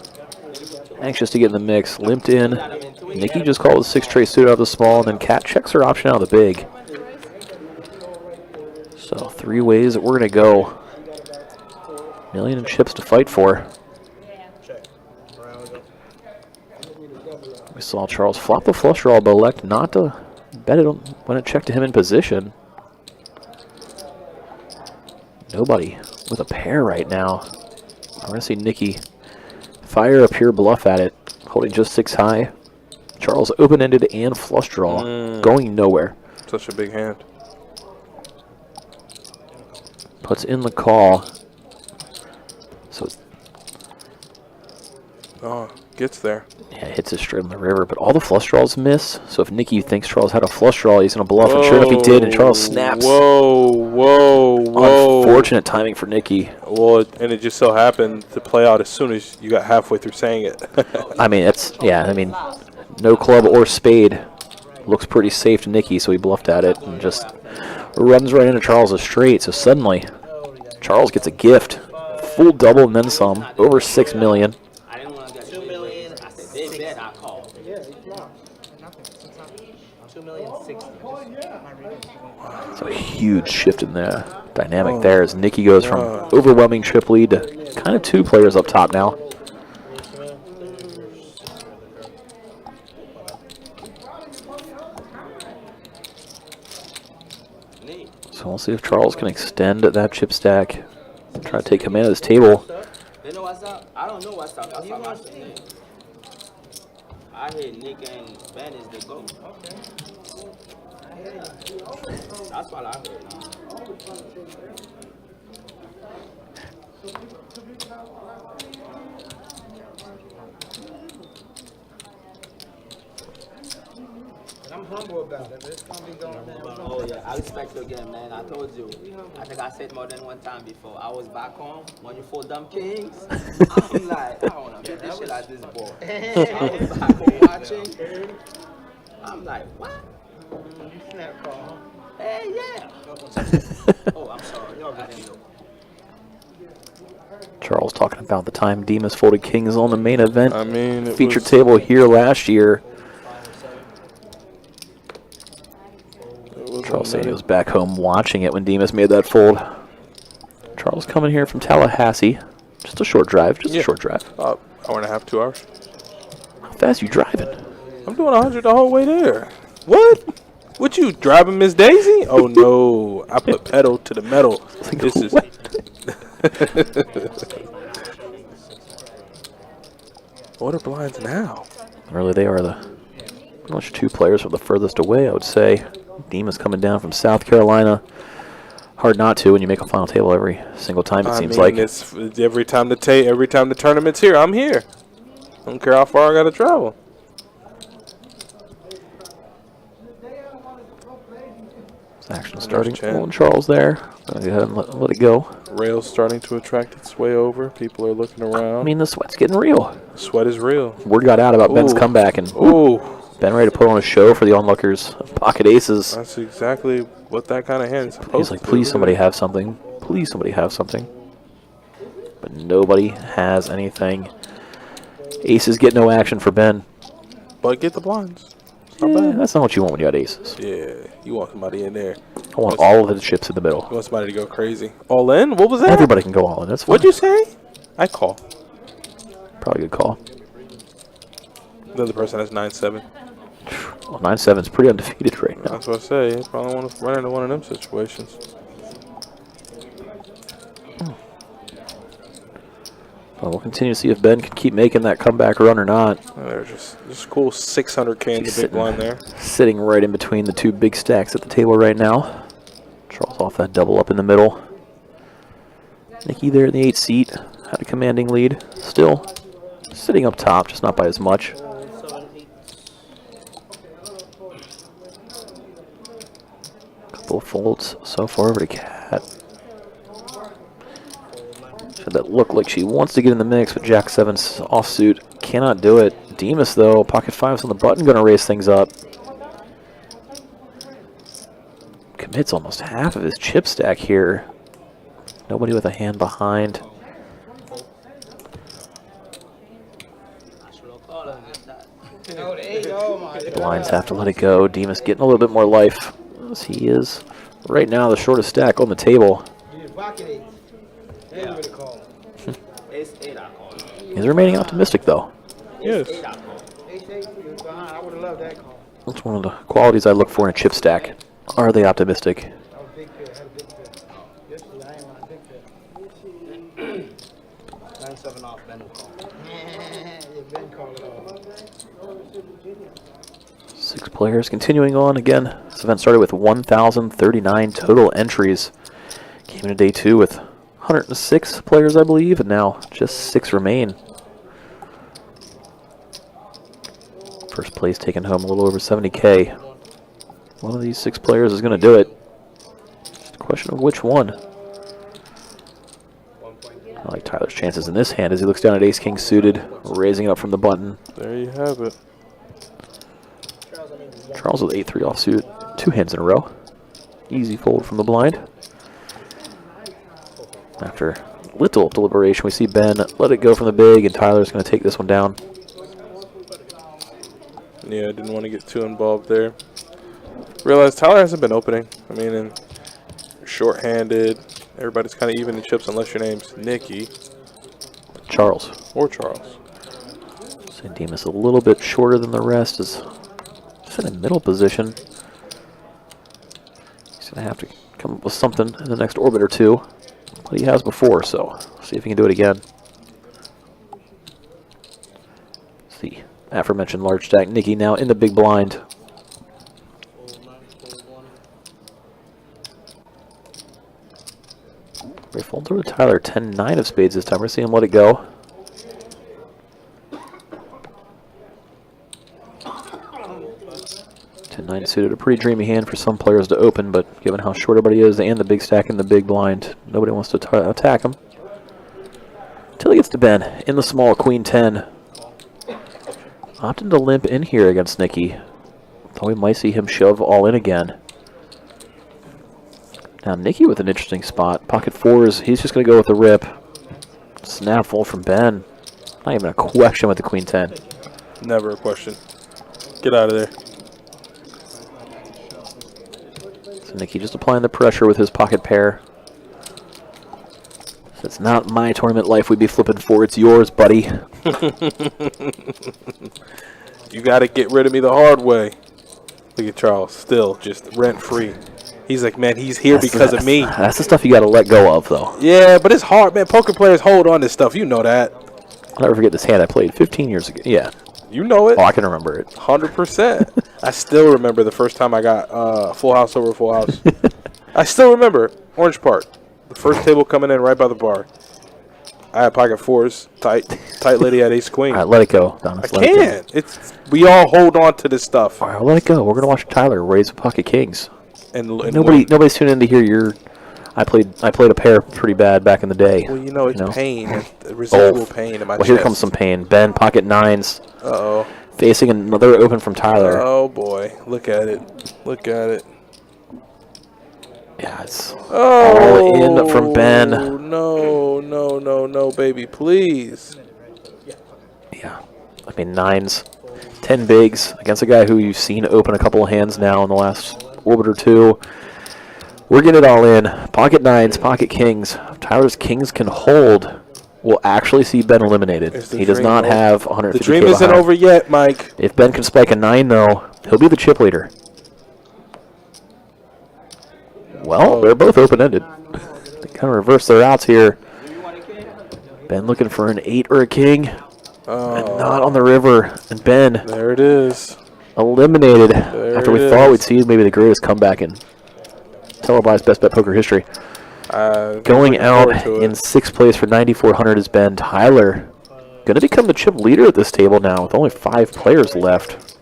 anxious to get in the mix. Limped in. Nikki just called a 6-tray suit out of the small, and then Kat checks her option out of the big. So 3 ways that we're going to go. Million in chips to fight for. We saw Charles flop the flush draw, but elect not to bet it when it checked to him in position. Nobody with a pair right now. We're going to see Nikki fire a pure bluff at it, holding just 6 high. Charles open-ended and flush draw, going nowhere. Such a big hand. Puts in the call. So Gets there. yeah, hits it straight in the river, but all the flush draws miss. So if Nikki thinks Charles had a flush draw, he's going to bluff, and sure enough he did, and Charles snaps. Whoa. Unfortunate timing for Nikki. Well, and it just so happened to play out as soon as you got halfway through saying it. I mean, no club or spade. Looks pretty safe to Nikki, so he bluffed at it and just runs right into Charles' straight. So suddenly, Charles gets a gift. Full double and then some. Over 6 million. I didn't want to get 2 million. I said, they bet I called. Yeah, he's blocked. Nothing. 2,060,000. So a huge shift in the dynamic there as Nikki goes from overwhelming chip lead to kind of 2 players up top now. So we'll see if Charles can extend that chip stack. Try to take command of this table. They know what's up? I don't know what's up. That's what I'm saying. I hear Nick and Ben is the GOAT. That's what I heard now. I'm humble about it. It's gonna be going down. Oh yeah, I respect you again, man. I told you. I think I said more than one time before. I was back home when you fold them kings. I'm like, I don't want to bet this shit at this board. I was back home watching. I'm like, what? You snap call. Hey, yeah. Oh, I'm sorry. Y'all got him. Charles talking about the time Demas folded kings on the main event. I mean, it featured was- table here last year. Charles said he was back home watching it when Demas made that fold. Charles coming here from Tallahassee. Just a short drive. Yeah. Hour Hour and a half, 2 hours. How fast you driving? I'm doing 100 the whole way there. What? What you driving, Miss Daisy? Oh no, I put pedal to the metal. Like, This is. what? What are blinds now? Really, they are pretty much 2 players from the furthest away, I would say. Demas coming down from South Carolina. Hard not to when you make a final table every single time, it seems like. It's every time the tournament's here, I'm here. I don't care how far I gotta travel. Action starting. Chan. Pulling Charles there. Go ahead and let it go. Rail's starting to attract its way over. People are looking around. I mean, the sweat's getting real. Sweat is real. Word got out about Ben's Ooh. comeback, and Ooh, Ben ready to put on a show for the onlookers. Pocket aces. that's exactly what that kind of hand is supposed He's like, to do. please somebody have something. Please somebody have something. But nobody has anything. Aces get no action for Ben. But get the blinds. It's not Yeah, bad. that's not what you want when you got aces. Yeah, you want somebody in there. I want all of the chips in the middle. You want somebody to go crazy. All in? What was that? Everybody can go all in. That's fine. What'd you say? I call. Probably a good call. The other person has 9-7. Well, 9-7's pretty undefeated right now. That's what I say. You probably want to run into one of them situations. Well, we'll continue to see if Ben can keep making that comeback run or not. There's just cool 600K in the big blind there. Sitting right in between the two big stacks at the table right now. Charles off that double up in the middle. Nicky there in the 8th seat. Had a commanding lead. Still sitting up top, just not by as much. 7, 8. Couple of folds so far over to Cat. That look like she wants to get in the mix, but Jack 7's offsuit cannot do it. Demas, though, pocket 5's on the button, going to raise things up. Commits almost half of his chip stack here. Nobody with a hand behind. Oh, there you go, my Blinds have to let it go. Demas getting a little bit more life, as he is right now the shortest stack on the table. Pocket 8. That's what it called. Ace 8, I call it. He's remaining optimistic, though. Yes. Ace 8, I call it. 8, you was behind. I would have loved that call. That's one of the qualities I look for in a chip stack. Are they optimistic? I was big pair. I had a big pair. Yesterday, I ain't want a big pair. 9, 7 off, Ben will call. Yeah, Ben called it off. 6 players continuing on. Again, this event started with 1,039 total entries. Came into day 2 with 106 players, I believe, and now just 6 remain. First place taking home a little over 70K. One of these 6 players is going to do it. Just a question of which one. I like Tyler's chances in this hand as he looks down at Ace-King suited, raising it up from the button. There you have it. Charles with 8-3 offsuit, 2 hands in a row. Easy fold from the blind. After little deliberation, we see Ben let it go from the big, and Tyler's going to take this one down. Yeah, I didn't want to get too involved there. Realized Tyler hasn't been opening. I mean, and you're short-handed. Everybody's kind of even in chips unless your name's Nicky Charles. or Charles. San Dimas a little bit shorter than the rest, is just in a middle position. He's going to have to come up with something in the next orbit or two. But he has before, so see if he can do it again. It's the aforementioned large stack Nicky now in the big blind. They fold through to Tyler, 10-9 of spades this time. We're going to see him let it go. Nine suited, a pretty dreamy hand for some players to open, but given how short everybody is and the big stack in the big blind, nobody wants to attack him. Until he gets to Ben in the small Queen 10. Opting to limp in here against Nicky. Thought we might see him shove all in again. Now Nicky with an interesting spot. Pocket 4s, he's just going to go with the rip. Snap full from Ben. Not even a question with the Queen 10. Never a question. Get out of there. Nicky just applying the pressure with his pocket pair. It's not my tournament life we'd be flipping for, it's yours, buddy. You got to get rid of me the hard way. Look at Charles, still just rent-free. He's like, man, he's here because of me. That's the stuff you got to let go of, though. Yeah, but it's hard, man. Poker players hold on to stuff. You know that. I'll never forget this hand I played 15 years ago. Yeah. You know it. Oh, I can remember it. 100%. I still remember the first time I got full house over full house. I still remember Orange Park. The first table coming in right by the bar. I had pocket 4s, tight lady at ace queen. All right, let it go. I can't. We all hold on to this stuff. All right, let it go. We're gonna watch Tyler raise with pocket kings. And Nobody's tuning in to hear your. I played a pair pretty bad back in the day. Well, it's pain, residual pain in my chest. Well, here comes some pain. Ben pocket 9s. Uh-oh. Facing another open from Tyler. Oh boy, look at it. Look at it. Yeah, it's all in from Ben. No, baby, please. Yeah, I mean 9s, 10 bigs against a guy who you've seen open a couple of hands now in the last orbit or two. We're getting it all in. Pocket 9s, pocket kings. Tyler's kings can hold. We'll actually see Ben eliminated. He does not have 150K The dream isn't over yet, Mike. If Ben can spike a 9, though, he'll be the chip leader. Well, they're both open-ended. They kind of reverse their outs here. Ben looking for an 8 or a king. Oh, And not on the river. And Ben there it is. eliminated There after we it thought is. we'd see maybe the greatest comeback in televised best bet poker history. Going Looking out forward to it. in 6th place for 9,400 is Ben Tyler. Going to become the chip leader at this table now with only 5 players left.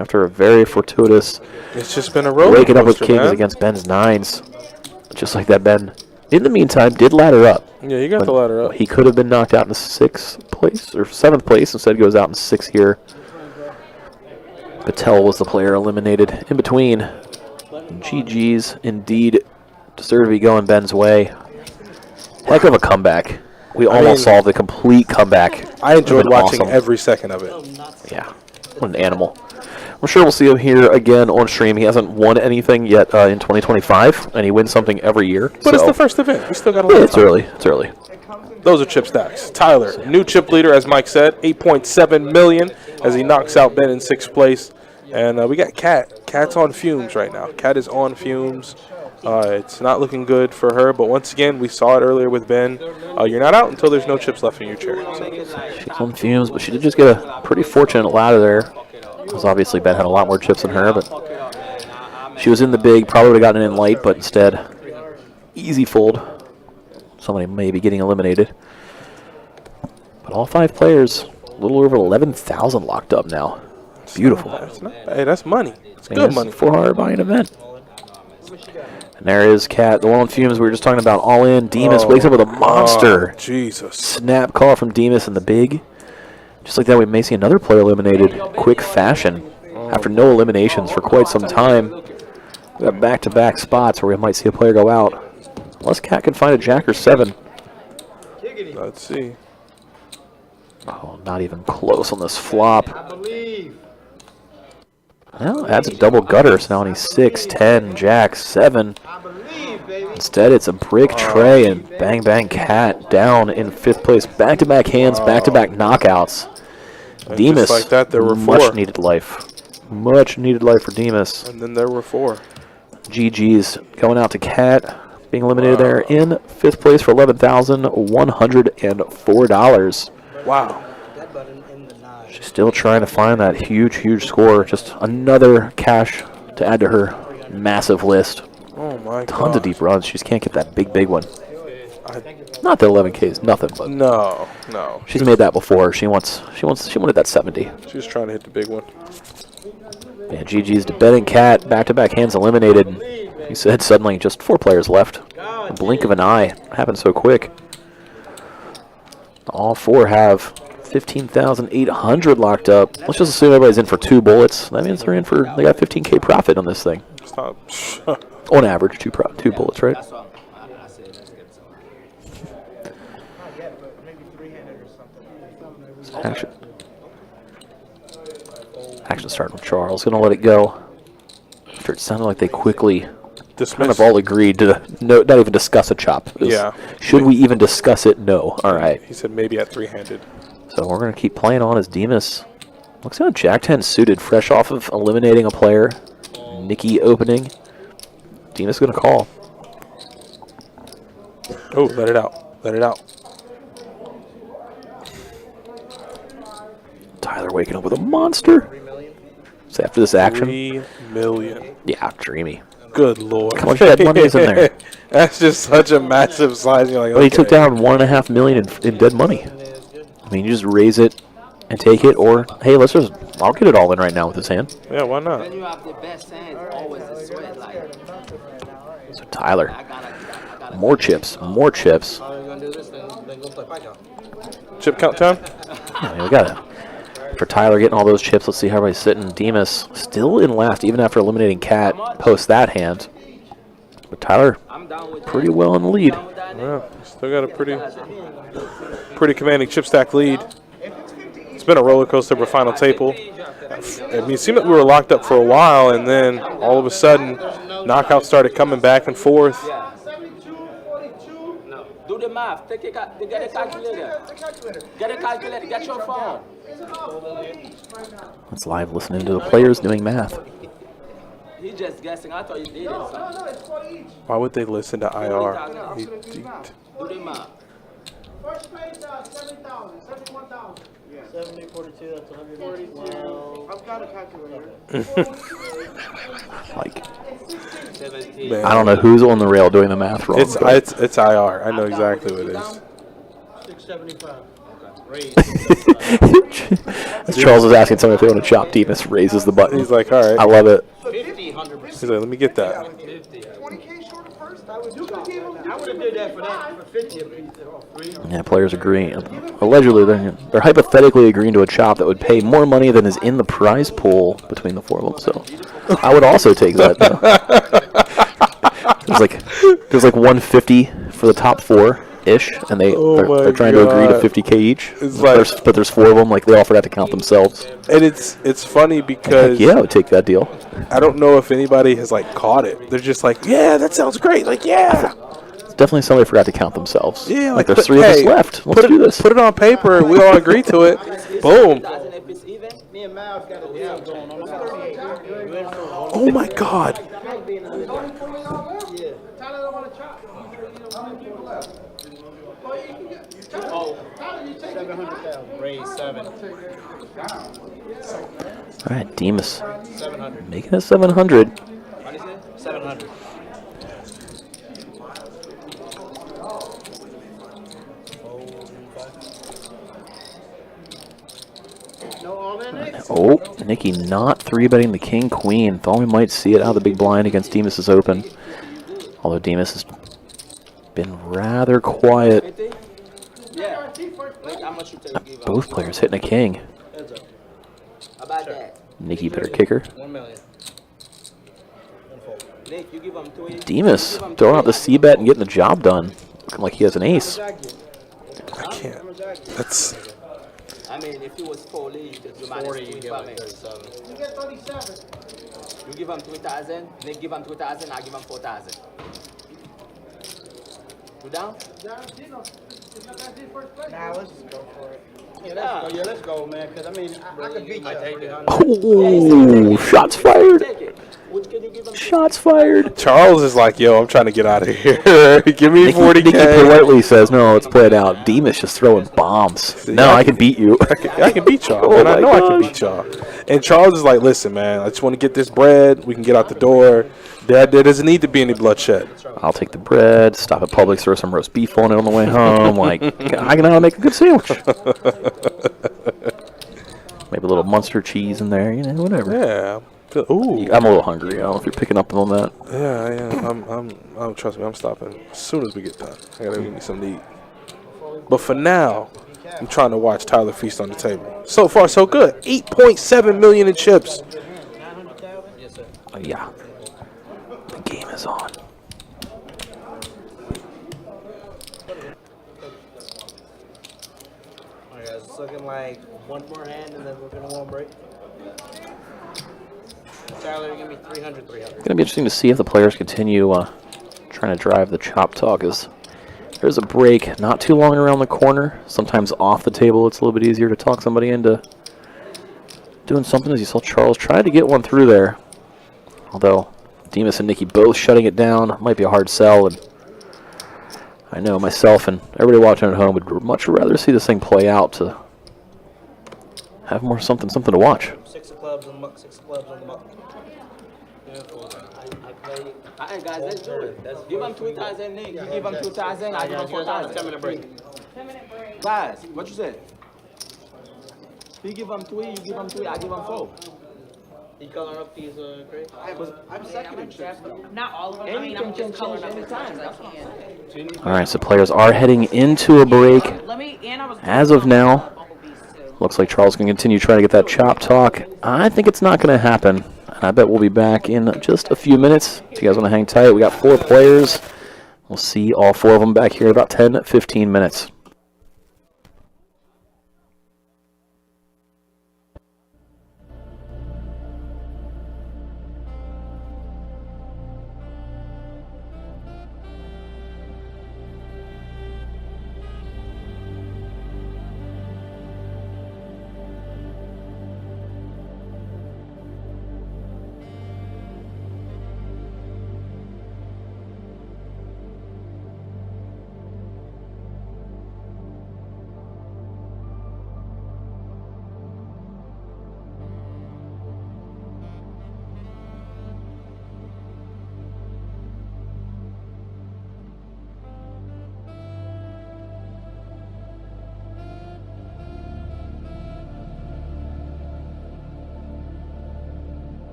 After a very fortuitous It's just been a roller waking up with coaster, kings man. against Ben's 9s. Just like that, Ben, in the meantime, did ladder up. Yeah, you got But the ladder up. he could have been knocked out in 6th place or 7th place. Instead, goes out in 6th here. Patel was the player eliminated in between. GG's indeed deserve to be going Ben's way. Heck of a comeback. We almost mean, saw the complete comeback. I enjoyed Been watching awesome. every second of it. Yeah, what an animal. I'm sure we'll see him here again on stream. He hasn't won anything yet in 2025, and he wins something every year. But so. it's the first event. We still got a Yeah, lot of it's time. early. It's early. Those are chip stacks. Tyler, new chip leader, as Mike said, 8.7 million as he knocks out Ben in 6th place. And we got Kat. Kat's on fumes right now. Kat is on fumes. It's not looking good for her, but once again, we saw it earlier with Ben. You're not out until there's no chips left in your chair. So. She's on fumes, but she did just get a pretty fortunate ladder there. Because obviously Ben had a lot more chips than her, but she was in the big, probably would have gotten in light, but instead, easy fold. Somebody may be getting eliminated. But all 5 players, a little over 11,000 locked up now. Beautiful. Hey, that's money. It's good money. 400 by an event. And there is Kat, the one on fumes we were just talking about. All in. Demas wakes up with a monster. Oh, Jesus. Snap call from Demas in the big. Just like that, we may see another player eliminated. Quick fashion. After no eliminations for quite some time. We got back-to-back spots where we might see a player go out. Unless Kat can find a jack or 7. Let's see. Oh, not even close on this flop. I believe. Well, adds a double gutter, so now he's 6, 10, jack, 7. I believe, baby. Instead, it's a brick tray and bang bang Cat down in 5th place. Back-to-back hands, back-to-back knockouts. And Demas, just like that, there were 4. much needed life. Much needed life for Demas. And then there were 4. GG's going out to Cat, being eliminated there in 5th place for $11,104. Wow. That button in the 9. She's still trying to find that huge, huge score. Just another cash to add to her massive list. Oh, my God. Tons of deep runs. She just can't get that big, big one. I, Not that 11K is nothing, but no. she's made that before. She wanted that 70. She was trying to hit the big one. Yeah, GG's to Ben and Cat. Back-to-back hands eliminated. He said suddenly just 4 players left. A blink of an eye. Happened so quick. All 4 have 15,800 locked up. Let's just assume everybody's in for 2 bullets. That means they got 15K profit on this thing. Stop. On average, 2 bullets, right? That's what I said. Let's get some. Not yet, but maybe 3-handed or something. Action starting with Charles. Gonna let it go. After it sounded like they quickly kind Dismiss. of all agreed to not even discuss a chop. It was, Yeah. Should we even discuss it? No. All right. He said maybe at 3-handed. So we're gonna keep playing on as Demas. Looks like Jack 10 suited, fresh off of eliminating a player. Nikki opening. Demas gonna call. Oh, let it out. Let it out. Tyler waking up with a monster. So after this action, 3 million. yeah, dreamy. Good Lord. How much dead money is in there? That's just such a massive size. You're like, Well, he took okay. down $1.5 million in dead money. I mean, you just raise it and take it, or hey, I'll get it all in right now with his hand. Yeah, why not? When you have the best hands, always a sweat. Like, So Tyler, I gotta. more chips, more chips. How are you going to do this? Then go play Python. Chip count time? I mean, we got it. For Tyler getting all those chips, let's see how everybody's sitting. Demas still in last, even after eliminating Cat post that hand. But Tyler, I'm down with pretty well in the lead. Yeah, still got a pretty commanding chip stack lead. It's been a roller coaster for final table. I mean, it seemed like we were locked up for a while, and then all of a sudden, knockouts started coming back and forth. Do the math. Get a calculator. Get a calculator. Get your phone. It's live listening to the players doing math. He just guessing. I thought you did it. Why would they listen to IR? He- Do the math. First place, 70,000, 71,000. 70, 42, that's 140. Well, I've got a calculator. Like, 17. Man. I don't know who's on the rail doing the math wrong. It's but it's IR. I know exactly what it is. 675. As Charles is asking someone if they want to chop Demas, raises the button. He's like, all right. I love it. 50, 100%. He's like, let me get that. 50. 20K short of first, I would do that. I would have did that for 50 a piece. Yeah, players agree. Allegedly, they're hypothetically agreeing to a chop that would pay more money than is in the prize pool between the four of them. So I would also take that. There's like 150 for the top four ish, and they're trying to agree to 50K each. It's But there's four of them. Like they all forgot to count themselves. And it's funny because Yeah, I would take that deal. I don't know if anybody has like caught it. They're just like, yeah, that sounds great. Like, yeah. Definitely somebody forgot to count themselves. Yeah, like like, there's three of us left. Let's do this. Put it on paper. We all agree to it. Boom. 2,000 if it's even. me and Miles got a deal going on. Oh my God. Tyler don't want to chop. How many people left? Well, you can get. Tyler, you take 700,000. Raise 7. All right, Demas 700. making it 700. What is it? 700. no all in it. Oh, Nikki not 3-betting the king queen. Thought we might see it out of the big blind against Demas is open. Although Demas has been rather quiet. 50? Yeah. Like, how much you take give up? Both players hitting a king. How about that? Nikki better kicker. 1 million. Nick, you give him 2. Demas throwing out the C-bet and getting the job done. Looking like he has an ace. I can't. That's. I mean, if it was 4 leagues, you minus 40, you 2 get for like me. 37. You get 37. You give him 2,000, Nick give him 2,000, I give him 4,000. You down? Yeah, you know, it's not that deep first place. Nah, let's just go for it. Yeah, let's go, man. Because, I mean, I could beat you. I take it. Oh, shots fired. Take it. What can you give him? Shots fired. Charles is like, yo, I'm trying to get out of here. Give me Nikki 40K. politely says, no, let's play it out. Demas just throwing bombs. No, I can beat you. I can beat y'all. Oh and I my know I can gosh. beat y'all. And Charles is like, listen, man, I just want to get this bread. We can get out the door. There doesn't need to be any bloodshed. I'll take the bread, stop at Publix, throw some roast beef on it on the way home. Like, I can know how to make a good sandwich. Maybe a little Munster cheese in there, you know, whatever. Yeah. Ooh. I'm a little hungry. I don't know if you're picking up on that. Yeah. I'm trust me, I'm stopping as soon as we get done. I gotta give me something to eat. But for now, I'm trying to watch Tyler feast on the table. So far, so good. 8.7 million in chips. Oh, yeah. The game is on. Alright, guys, it's looking like one more hand and then we're gonna one break. Tyler, give me 300, 300. It's going to be interesting to see if the players continue trying to drive the chop talk. As there's a break not too long around the corner. Sometimes off the table, it's a little bit easier to talk somebody into doing something. As you saw Charles try to get one through there. Although Demas and Nikki both shutting it down. Might be a hard sell. And I know myself and everybody watching at home would much rather see this thing play out to have more something to watch. 6 of clubs on the muck, 6 of clubs on the muck. Alright, guys, let's do it. Give him 2,000, Nick. You give him 2,000, I give him 4,000. 10-minute break. 10-minute break. Guys, what you say? You give him 3, you give him 3, I give him 4. You coloring up these crates? I'm second in chips. Not all of them. I And mean, you I'm can just change coloring up as anytime. much as I can. All right, so players are heading into a break. Let me, and I was As of now, Bumblebees too. looks like Charles can continue trying to get that chop talk. I think it's not going to happen. And I bet we'll be back in just a few minutes. If you guys want to hang tight, we got 4 players. We'll see all 4 of them back here in about 10-15 minutes.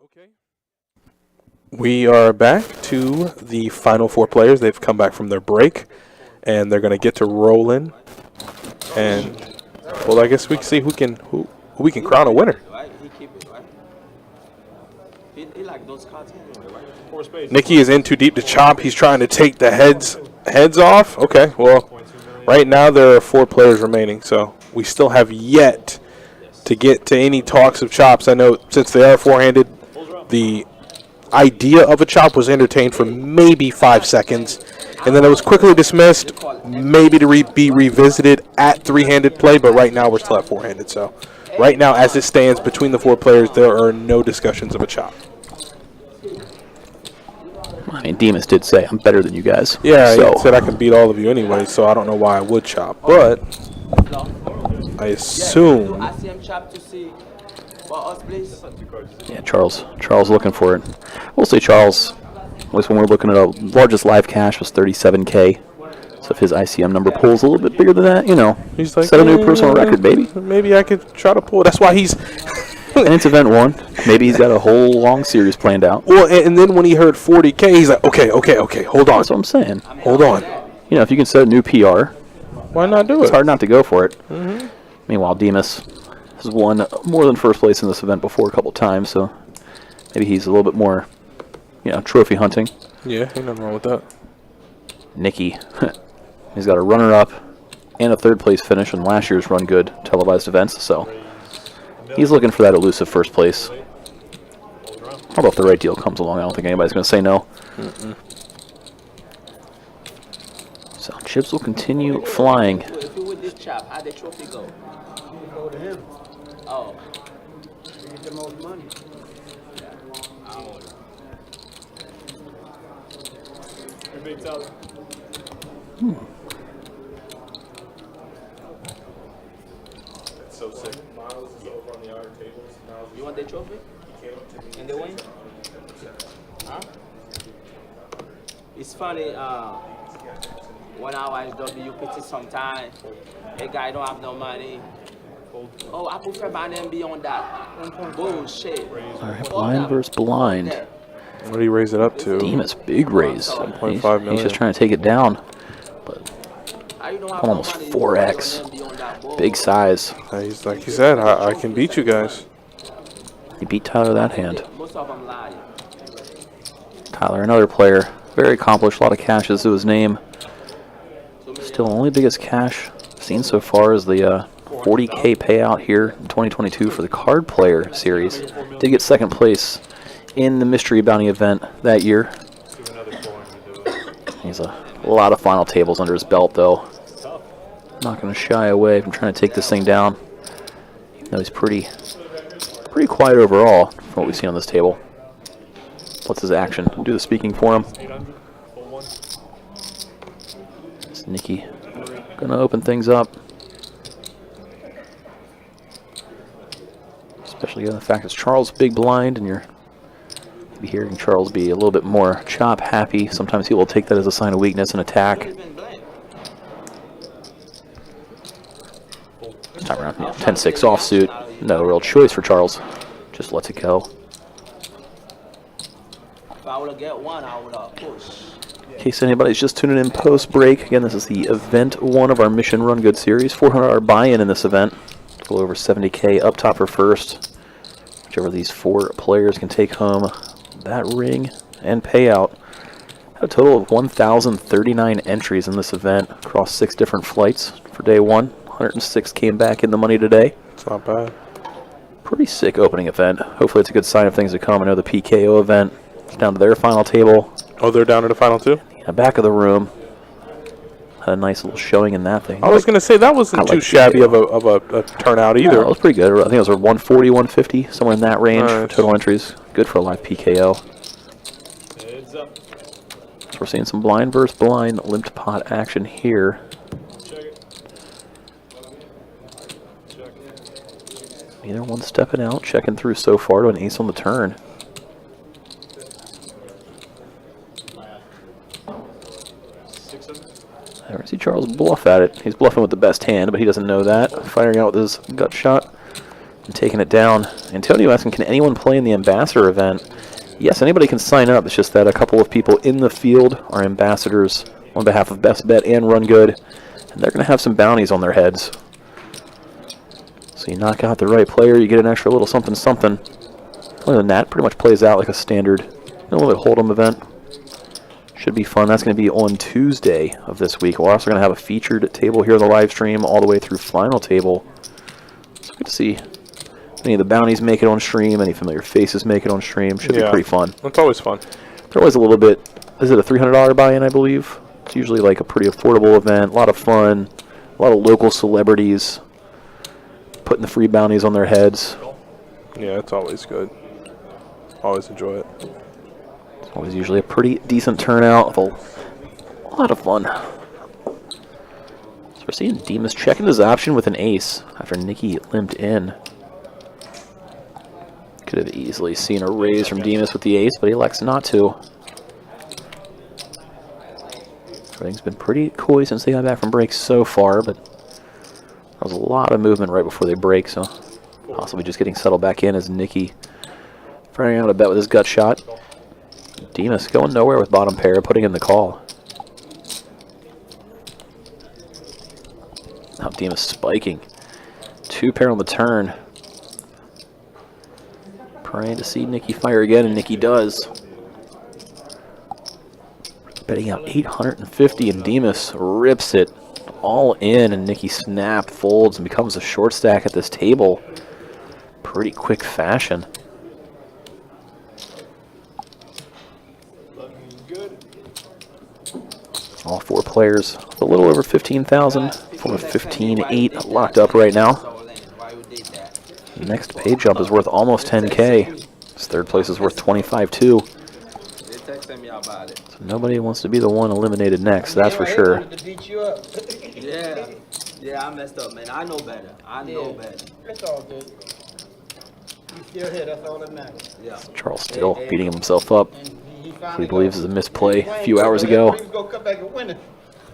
Okay. We are back to the final 4 players. They've come back from their break, and they're going to get to rolling. And, well, I guess we can see who we can crown a winner. Right? He keep it, right? He like those cards anyway, right? 4 spades. Nikki is in too deep to chop. He's trying to take the heads off. Okay, well, right now there are 4 players remaining, so we still have yet to get to any talks of chops. I know since they are four-handed, the idea of a chop was entertained for maybe 5 seconds, and then it was quickly dismissed, maybe to be revisited at 3-handed play, but right now we're still at 4-handed. So right now, as it stands between the 4 players, there are no discussions of a chop. I mean, Demas did say I'm better than you guys. Yeah, so he said I can beat all of you anyway, so I don't know why I would chop, but I assume. I see him chop to see for us, please. yeah, Charles looking for it. We'll say Charles, at least when we're looking at our largest live cash was 37K. So if his ICM number pulls a little bit bigger than that, you know, He's like, set a new personal record, baby. Maybe I could try to pull. That's why he's. And it's event 1. Maybe he's got a whole long series planned out. Well, and then when he heard 40K, he's like, okay, hold on. That's what I'm saying. Hold on. You know, if you can set a new PR, Why not do it? it's hard not to go for it. Meanwhile, Demas has won more than first place in this event before a couple times, so maybe he's a little bit more, you know, trophy hunting. Yeah, ain't nothing wrong with that. Nikki, he's got a runner-up and a third-place finish in last year's Rungood televised events, so he's looking for that elusive first place. Although if the right deal comes along, I don't think anybody's going to say no. So chips will continue flying. If you win this chop, how the trophy go? You go to him. Oh, You get the most money. Big tally. It's so sick. Miles is over on the other tables. you want the trophy? And the win? Huh? It's funny, when I watch WPT sometime, a guy don't have no money. Oh, I prefer my name beyond that. Bullshit. All right, blind versus blind. What do you raise it up to? Demas, big raise. 1.5 He's million. just trying to take it down. But How you don't have almost no money, 4x. you put your name beyond that bull. big size. He's like he said, I can beat you guys. He beat Tyler that hand. Most of them lie. Tyler, another player. Very accomplished, a lot of cashes to his name. Still, only biggest cash seen so far is the 40K payout here in 2022 for the card player series. Did get second place in the mystery bounty event that year. He's a lot of final tables under his belt, though. Not going to shy away from trying to take this thing down. Even though he's pretty quiet overall from what we see on this table. What's his action? Do the speaking for him. 800. Full one. It's Nikki gonna open things up. Especially given the fact it's Charles big blind and you're maybe hearing Charles be a little bit more chop happy. Sometimes he will take that as a sign of weakness and attack. This time around, 10-6 offsuit. No real choice for Charles. Just lets it go. If I would have get one, I would have pushed. In case anybody's just tuning in post-break, again, this is the event 1 of our Mission Rungood series. $400 buy-in in this event. A little over 70K up top for first. Whichever of these 4 players can take home that ring and payout. A total of 1,039 entries in this event across 6 different flights for day 1. 106 came back in the money today. It's not bad. Pretty sick opening event. Hopefully it's a good sign of things to come. I know the PKO event is down to their final table. Oh, they're down to the final 2? In the back of the room. Had a nice little showing in that thing. I was gonna say that wasn't I too like shabby of a turnout Yeah, either. it was pretty good. I think it was 140, 150, somewhere in that range for Nice. total entries. Good for a live PKO. Heads up. So we're seeing some blind versus blind limped pot action here. Check it. Check. Either one stepping out, checking through so far to an ace on the turn. 600. I never see Charles bluff at it. He's bluffing with the best hand, but he doesn't know that. Firing out with his gut shot. and taking it down. Antonio asking, can anyone play in the ambassador event? Yes, anybody can sign up. It's just that a couple of people in the field are ambassadors on behalf of Best Bet and Rungood, and they're going to have some bounties on their heads. So you knock out the right player, you get an extra little something something. Other than that, pretty much plays out like a standard Hold'em event. Should be fun. That's going to be on Tuesday of this week. We're also going to have a featured table here on the live stream all the way through final table. So good to see any of the bounties make it on stream, any familiar faces make it on stream. Should be pretty fun. It's always fun. They're always a little bit, is it a $300 buy-in, I believe? It's usually like a pretty affordable event, a lot of fun, a lot of local celebrities putting the free bounties on their heads. Yeah, it's always good. Always enjoy it. It's always usually a pretty decent turnout with a lot of fun. So we're seeing Demas checking his option with an ace after Nikki limped in. Could have easily seen a raise from Demas with the ace, but he elects not to. Everything's been pretty coy since they got back from break so far, but there was a lot of movement right before they break, so possibly just getting settled back in as Nikki firing out a bet with his gut shot. Demas going nowhere with bottom pair, putting in the call. Now Demas spiking. 2-pair on the turn. Praying to see Nikki fire again, and Nikki does. Betting out 850, and Demas rips it all in, and Nikki snap folds and becomes a short stack at this table. Pretty quick fashion. All four players with a little over 15,000, full of 15.8 locked up right now. Next pay jump is worth almost 10K. This third place is worth 25.2. So nobody wants to be the one eliminated next, that's for sure. Yeah, I messed up, man. I know better. I know better. It's all good. You still here, that's all that matters. Yeah. Charles still beating himself up. He What he believes is a misplay a few hours ago. He was going to come back and win it.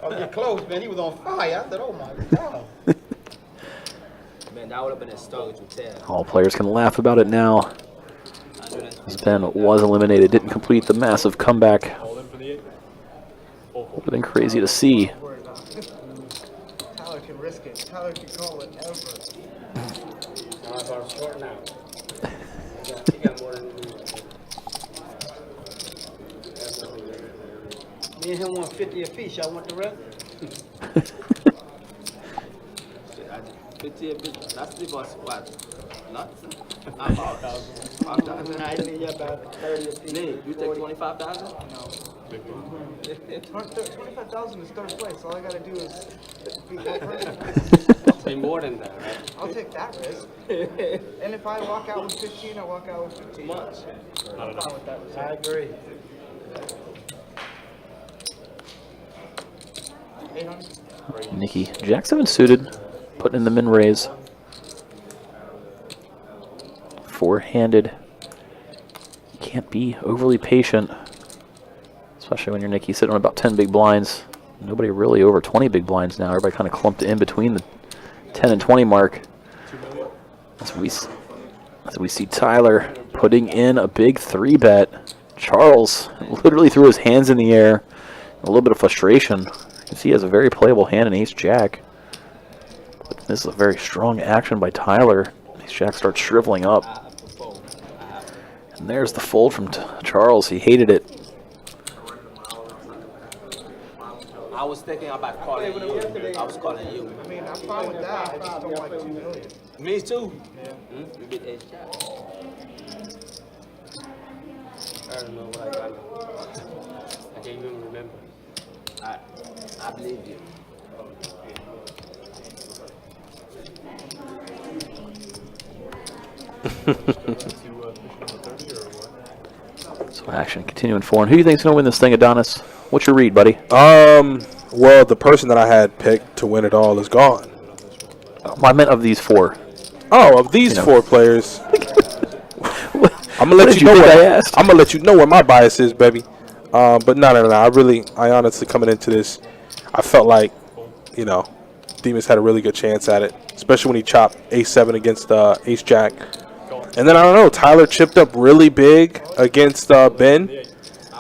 I'll get close, man. He was on fire. I said, oh my God. Man, that would have been a story to tell. All players can laugh about it now. As Ben was eliminated, didn't complete the massive comeback. Would have been crazy to see. Tyler can risk it. Tyler can call whatever. Me and him want 50 apiece. Y'all want the rest? 50 a bit. That's the boss spot. Not about 5,000. I need about 30 apiece. Nate, you take 25,000? No. 25,000 is third place. All I gotta do is be first. Be more than that, right? I'll take that risk. And if I walk out with 15, I walk out with 15. Much. I'm fine with that risk. I agree. 800. Nikki, Jack 7 suited, putting in the min raise. Four-handed. You can't be overly patient, especially when you're Nikki sitting on about 10 big blinds. Nobody really over 20 big blinds now. Everybody kind of clumped in between the 10 and 20 mark. As we see Tyler putting in a big 3-bet. Charles literally threw his hands in the air. A little bit of frustration. You see he has a very playable hand in Ace-Jack. But this is a very strong action by Tyler. Ace-Jack starts shriveling up. And there's the fold from Charles. He hated it. I was thinking about calling you. I was calling you. I mean, I'm fine with that. I just don't like 2 million. Me too. Yeah. You beat Ace-Jack. I don't know what I got. I can't even remember. I believe you. So action continuing forward. Who do you think's going to win this thing, Adonis? What's your read, buddy? Well, the person that I had picked to win it all is gone. I meant of these four. Oh, of these four players. I'm gonna let you know what I what asked. I'm gonna let you know where my bias is, baby. But no. I honestly coming into this, I felt like, Demas had a really good chance at it, especially especially when he chopped ace-7 against ace-jack. And then, I don't know, Tyler chipped up really big against Ben.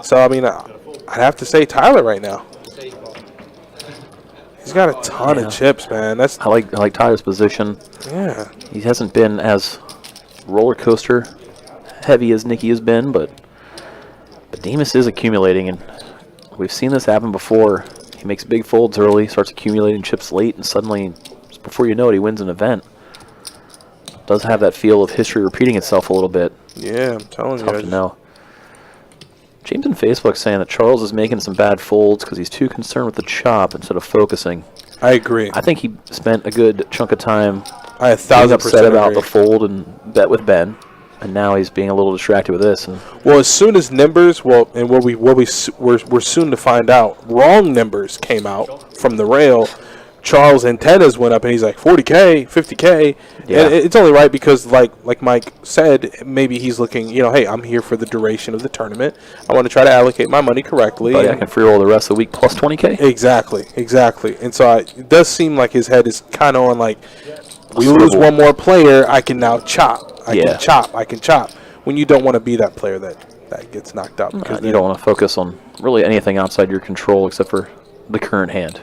So, I mean, I'd have to say Tyler right now. He's got a ton of chips, man. I like Tyler's position. Yeah. He hasn't been as roller coaster heavy as Nicky has been, but Demas is accumulating, and we've seen this happen before. He makes big folds early, starts accumulating chips late, and suddenly, just before you know it, he wins an event. Does have that feel of history repeating itself a little bit. Yeah, I'm telling you. Tough to know. James on Facebook saying that Charles is making some bad folds because he's too concerned with the chop instead of focusing. I agree. I think he spent a good chunk of time I being 1,000% upset about agree. the fold and bet with Ben, and now he's being a little distracted with this. And Well, as soon as numbers, and we're soon to find out, wrong numbers came out from the rail. Charles' antennas went up, and he's like 40K, 50K. Yeah. And it's only right because, like Mike said, maybe he's looking, hey, I'm here for the duration of the tournament. I want to try to allocate my money correctly. but I can free roll the rest of the week plus 20K. Exactly. And so it does seem like his head is kind of on like, we Swivel. lose one more player, I can now chop. I Yeah. can chop. When you don't want to be that player that gets knocked out. Because You don't want to focus on really anything outside your control except for the current hand.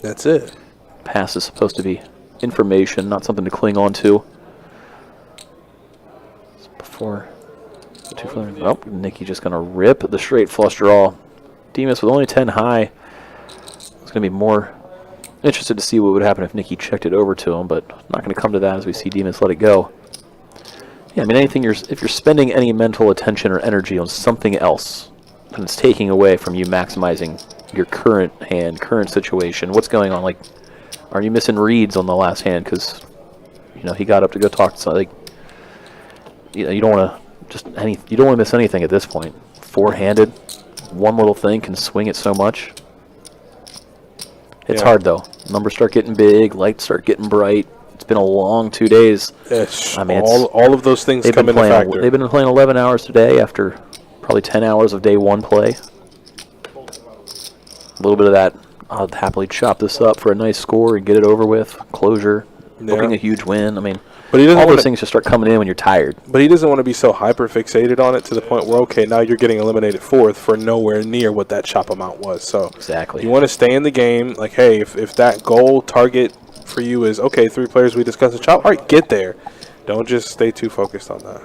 That's it. Pass is supposed to be information, not something to cling on to. Before Nicky just going to rip the straight flush draw. Demas with only 10 high. I was going to be more interested to see what would happen if Nicky checked it over to him, but not going to come to that as we see Demas let it go. Yeah, I mean, if you're spending any mental attention or energy on something else, then it's taking away from you maximizing your current hand, current situation. What's going on? Like, are you missing reads on the last hand because he got up to go talk to somebody? You don't want to miss anything at this point. Four-handed, one little thing can swing it so much. It's hard though. Numbers start getting big, lights start getting bright. It's been a long 2 days. Ish. I mean, all of those things come into factor. They've been playing 11 hours today after probably 10 hours of day one play. A little bit of that. I'll happily chop this up for a nice score and get it over with. Closure. Booking a huge win. I mean, But he doesn't all wanna- those things just start coming in when you're tired. But he doesn't want to be so hyper fixated on it to the point where, okay, now you're getting eliminated fourth for nowhere near what that chop amount was. So Exactly. you want to stay in the game. Like, hey, if that goal target for you is, okay, 3 players we discussed a chop, all right, get there. Don't just stay too focused on that.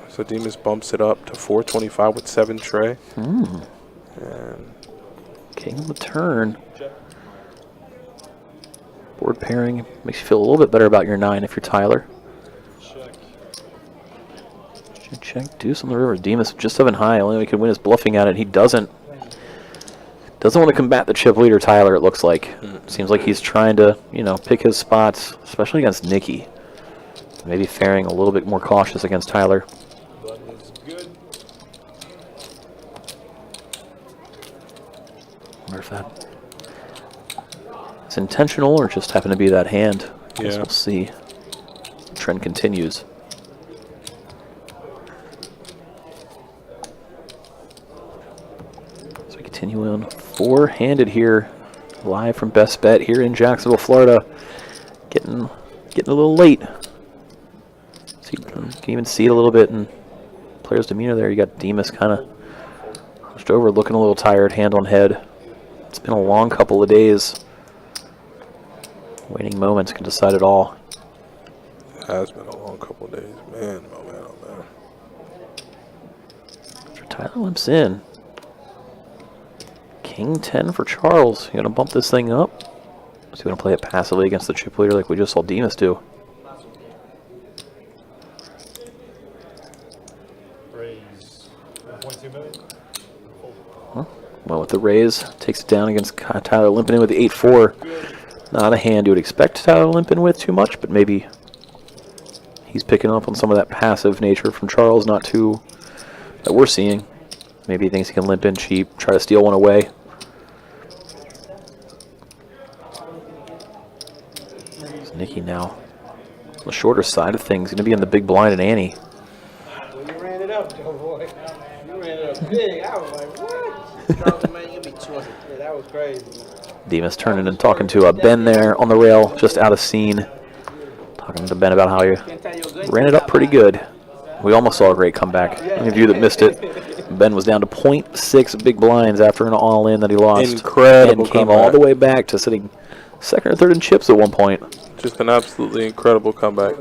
So Demas bumps it up to 425 with 7 tray. And King of the turn. Board pairing makes you feel a little bit better about your 9 if you're Tyler. Check. Deuce on the river. Demas just 7 high. Only way he can win is bluffing at it. He doesn't want to combat the chip leader, Tyler, it looks like. Seems like he's trying to, pick his spots, especially against Nicky. Maybe faring a little bit more cautious against Tyler. Button is good. Wonder if that is intentional or just happened to be that hand. Guess Yeah. we'll see. The trend continues. So we continue on 4-handed here, live from Best Bet here in Jacksonville, Florida. Getting a little late. So you can even see it a little bit in players' demeanor there. You got Demas kind of pushed over, looking a little tired, hand on head. It's been a long couple of days. Waiting moments can decide it all. it has been a long couple of days. Man, oh man. After Tyler limps in. King 10 for Charles. You gonna bump this thing up? Is he gonna play it passively against the chip leader like we just saw Demas do? Raise 1.2 million. Well, with the raise, takes it down against Tyler limping in with the 8-4. Not a hand you would expect Tyler to limp in with too much, but maybe he's picking up on some of that passive nature from Charles, not too that we're seeing. Maybe he thinks he can limp in cheap, try to steal one away. It's Nicky now. On the shorter side of things, going to be in the big blind and Annie. Well, you ran it up, Joe boy. You ran it up big. I was like, what? Charles, man, you be 200. Yeah, that was crazy. Demas turning and talking to Ben there on the rail, just out of scene. Talking to Ben about how he ran it up pretty good. We almost saw a great comeback. Any of you that missed it, Ben was down to 0.6 big blinds after an all-in that he lost. Incredible and came comeback. all the way back to sitting second or third in chips at one point. Just an absolutely incredible comeback.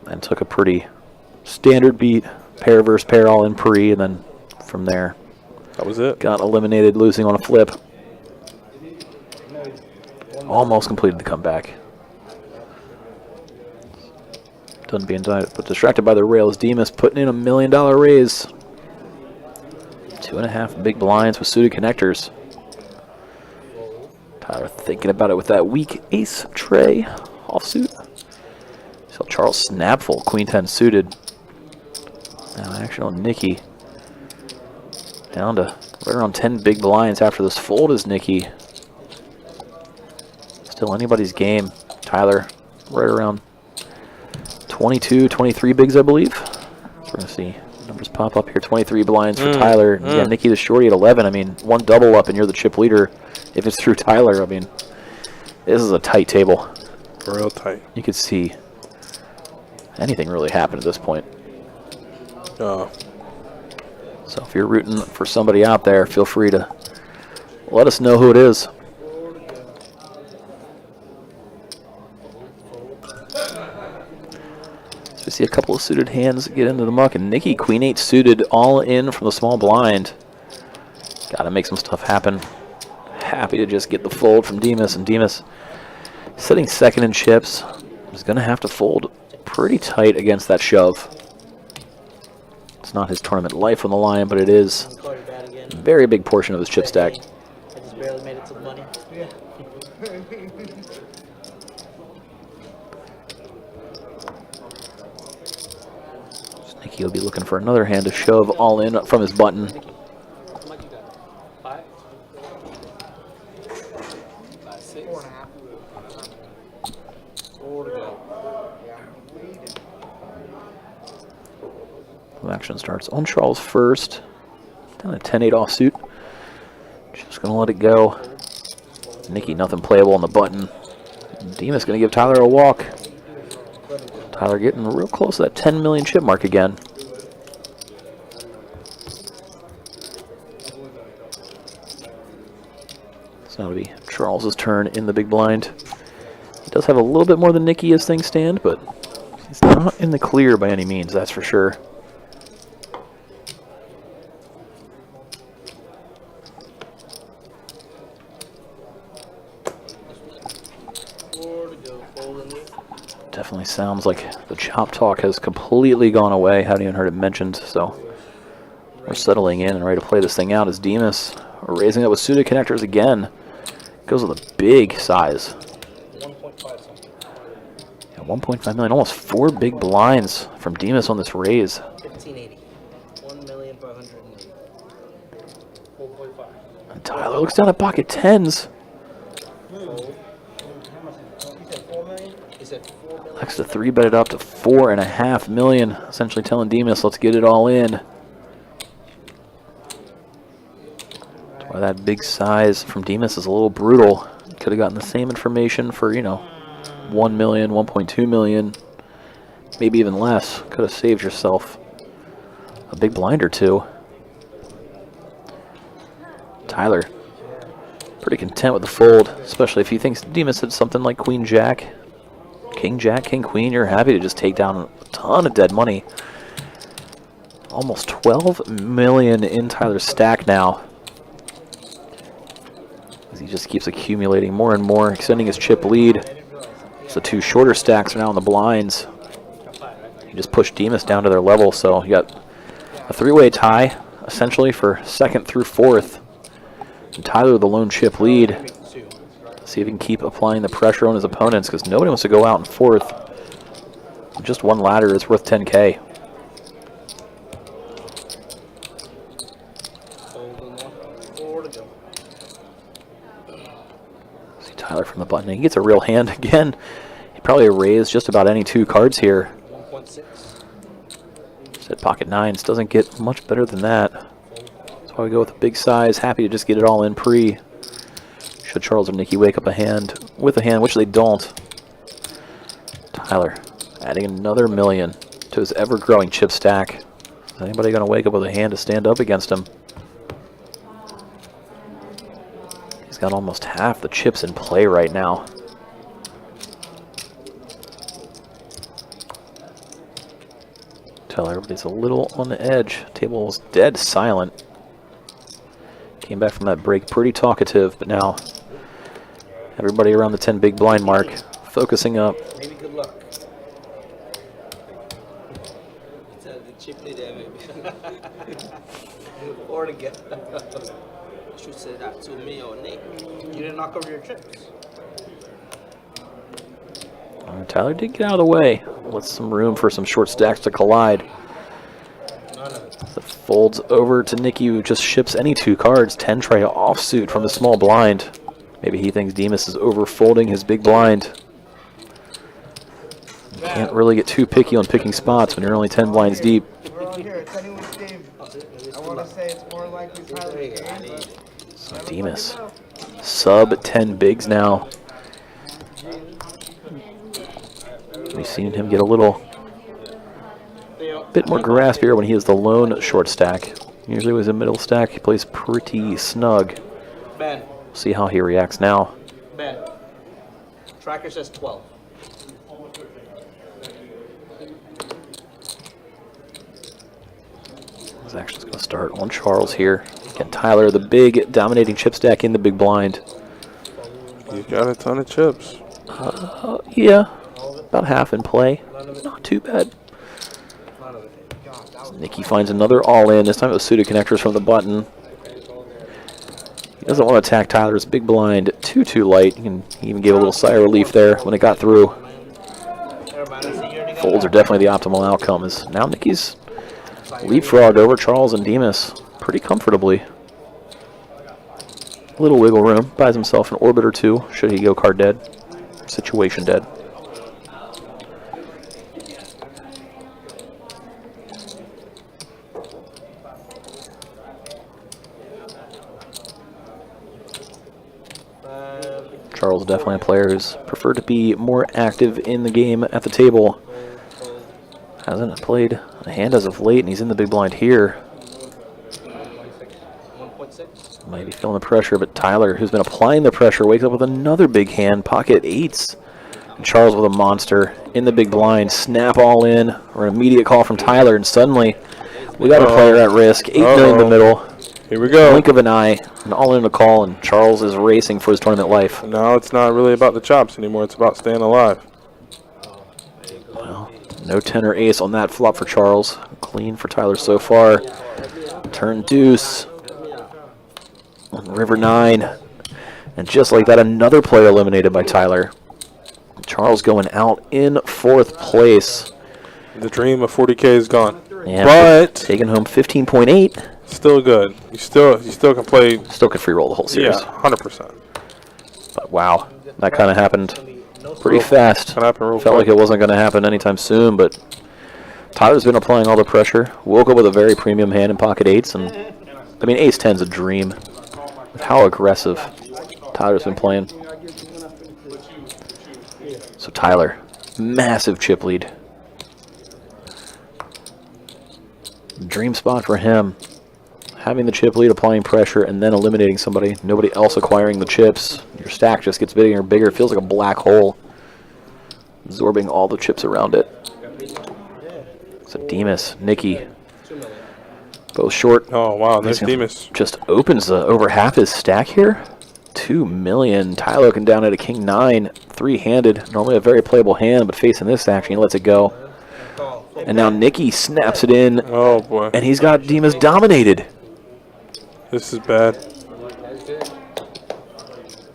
And took a pretty standard beat, pair versus pair all in pre, and then from there That was it. got eliminated, losing on a flip. Almost completed the comeback. Done being but distracted by the rails. Demas putting in $1 million raise. 2.5 big blinds with suited connectors. Tyler thinking about it with that weak ace tray offsuit. So Charles snapful, queen 10 suited. Now action on Nikki. Down to right around 10 big blinds after this fold is Nikki. Still anybody's game. Tyler right around 22, 23 bigs, I believe. So we're going to see numbers pop up here. 23 blinds for Tyler. Yeah, Nikki the shorty at 11. I mean, one double up and you're the chip leader. If it's through Tyler, I mean, this is a tight table. Real tight. You could see anything really happen at this point. So if you're rooting for somebody out there, feel free to let us know who it is. So we see a couple of suited hands get into the muck, and Nikki, queen 8 suited, all in from the small blind. Got to make some stuff happen. Happy to just get the fold from Demas, and Demas sitting second in chips is going to have to fold pretty tight against that shove. It's not his tournament life on the line, but it is Call you bad again. a very big portion of his chip stack. I just barely made it to the money. Yeah. Nikki will be looking for another hand to shove all in from his button. How much you got? 5? 5, 6? 4.5. 4 to go. Action starts on Charles first. Down at 10-8 offsuit. Just going to let it go. Nikki, nothing playable on the button. Demas going to give Tyler a walk. Tyler getting real close to that 10 million chip mark again. It's now to be Charles's turn in the big blind. He does have a little bit more than Nikki as things stand, but he's not in the clear by any means, that's for sure. Definitely sounds like the chop talk has completely gone away. Haven't even heard it mentioned, so we're settling in and ready to play this thing out as Demas raising up with suited connectors again. Goes with a big size. 1.5 something. Yeah, 1.5 million, almost 4 big blinds from Demas on this raise. 1580. 1,580,000. 4.5. And Tyler looks down at pocket tens. Fold. He said 4 million? He said 4 million. Likes to 3-bet it up to 4.5 million, essentially telling Demas, let's get it all in. Why that big size from Demas is a little brutal. Could have gotten the same information for, you know, 1 million, 1.2 million, maybe even less. Could have saved yourself a big blind or two. Tyler, pretty content with the fold, especially if he thinks Demas had something like Queen Jack, King Jack, King Queen. You're happy to just take down a ton of dead money. Almost 12 million in Tyler's stack now, as he just keeps accumulating more and more, extending his chip lead. So 2 shorter stacks are now in the blinds. He just pushed Demas down to their level, so you got a 3-way tie, essentially, for 2nd through 4th. And Tyler the lone chip lead. See if he can keep applying the pressure on his opponents, because nobody wants to go out in 4th. Just one ladder is worth 10K. See Tyler from the button. He gets a real hand again. He probably raised just about any 2 cards here. 1.6. Said pocket 9s. Doesn't get much better than that. That's why we go with a big size. Happy to just get it all in pre. Should Charles or Nikki wake up a hand with a hand, which they don't. Tyler adding another million to his ever-growing chip stack. Is anybody going to wake up with a hand to stand up against him? He's got almost half the chips in play right now. Tell everybody's a little on the edge. Table was dead silent. Came back from that break pretty talkative, but now everybody around the 10 big blind mark focusing up. Maybe good luck. Tell the chip lead there, maybe. Or to get. Should say that to me or Nick. You didn't knock over your chips. Tyler did get out of the way. Let some room for some short stacks to collide. It folds over to Nicky, who just ships any 2 cards. 10 tray offsuit from the small blind. Maybe he thinks Demas is overfolding his big blind. You can't really get too picky on picking spots when you're only 10 blinds deep. We're on here. It's anyone's game. I want to say it's more likely Tyler's game, but So Demas, sub 10 bigs now. We've seen him get a little bit more grasp here when he is the lone short stack. Usually with a middle stack, he plays pretty snug. Ben. See how he reacts now. Ben. Tracker says 12. His action's going to start on Charles here. Again, Tyler, the big dominating chip stack in the big blind. You got a ton of chips. Yeah, about half in play. Not too bad. Nicky finds another all-in. This time it was suited connectors from the button. He doesn't want to attack Tyler's big blind too light. He even gave a little sigh of relief there when it got through. Folds are definitely the optimal outcome. As now Nicky's leapfrogged over Charles and Demas pretty comfortably. Little wiggle room. Buys himself an orbit or 2 should he go card dead. Situation dead. Charles definitely a player who's preferred to be more active in the game at the table. Hasn't played a hand as of late, and he's in the big blind here. 1.6. Might be feeling the pressure, but Tyler, who's been applying the pressure, wakes up with another big hand, pocket 8s. And Charles with a monster in the big blind, snap all in, or an immediate call from Tyler, and suddenly we got a player at risk. 8 million in the middle. Here we go. Blink of an eye, and all in a call, and Charles is racing for his tournament life. Now it's not really about the chops anymore. It's about staying alive. Well, no 10 or ace on that flop for Charles. Clean for Tyler so far. Turn deuce. On river 9. And just like that, another player eliminated by Tyler. Charles going out in 4th place. The dream of 40K is gone. Yeah, But taking home 15.8. still good. You still can play. Still could free roll the whole series. Yeah, 100%. But wow, that kind of happened pretty fast. Can happen real Felt like quick. it wasn't going to happen anytime soon, but Tyler's been applying all the pressure. Woke up with a very premium hand in pocket 8s, and I mean ace 10's a dream. With how aggressive Tyler's been playing. So Tyler, massive chip lead. Dream spot for him. Having the chip lead, applying pressure, and then eliminating somebody. Nobody else acquiring the chips. Your stack just gets bigger and bigger. It feels like a black hole. Absorbing all the chips around it. So Demas, Nicky, both short. Oh, wow. There's Demas. Just opens over half his stack here. 2 million. Tyler looking down at a king 9. 3-handed. Normally a very playable hand, but facing this action, he lets it go. And now Nicky snaps it in. Oh, boy. And he's got Demas dominated. This is bad.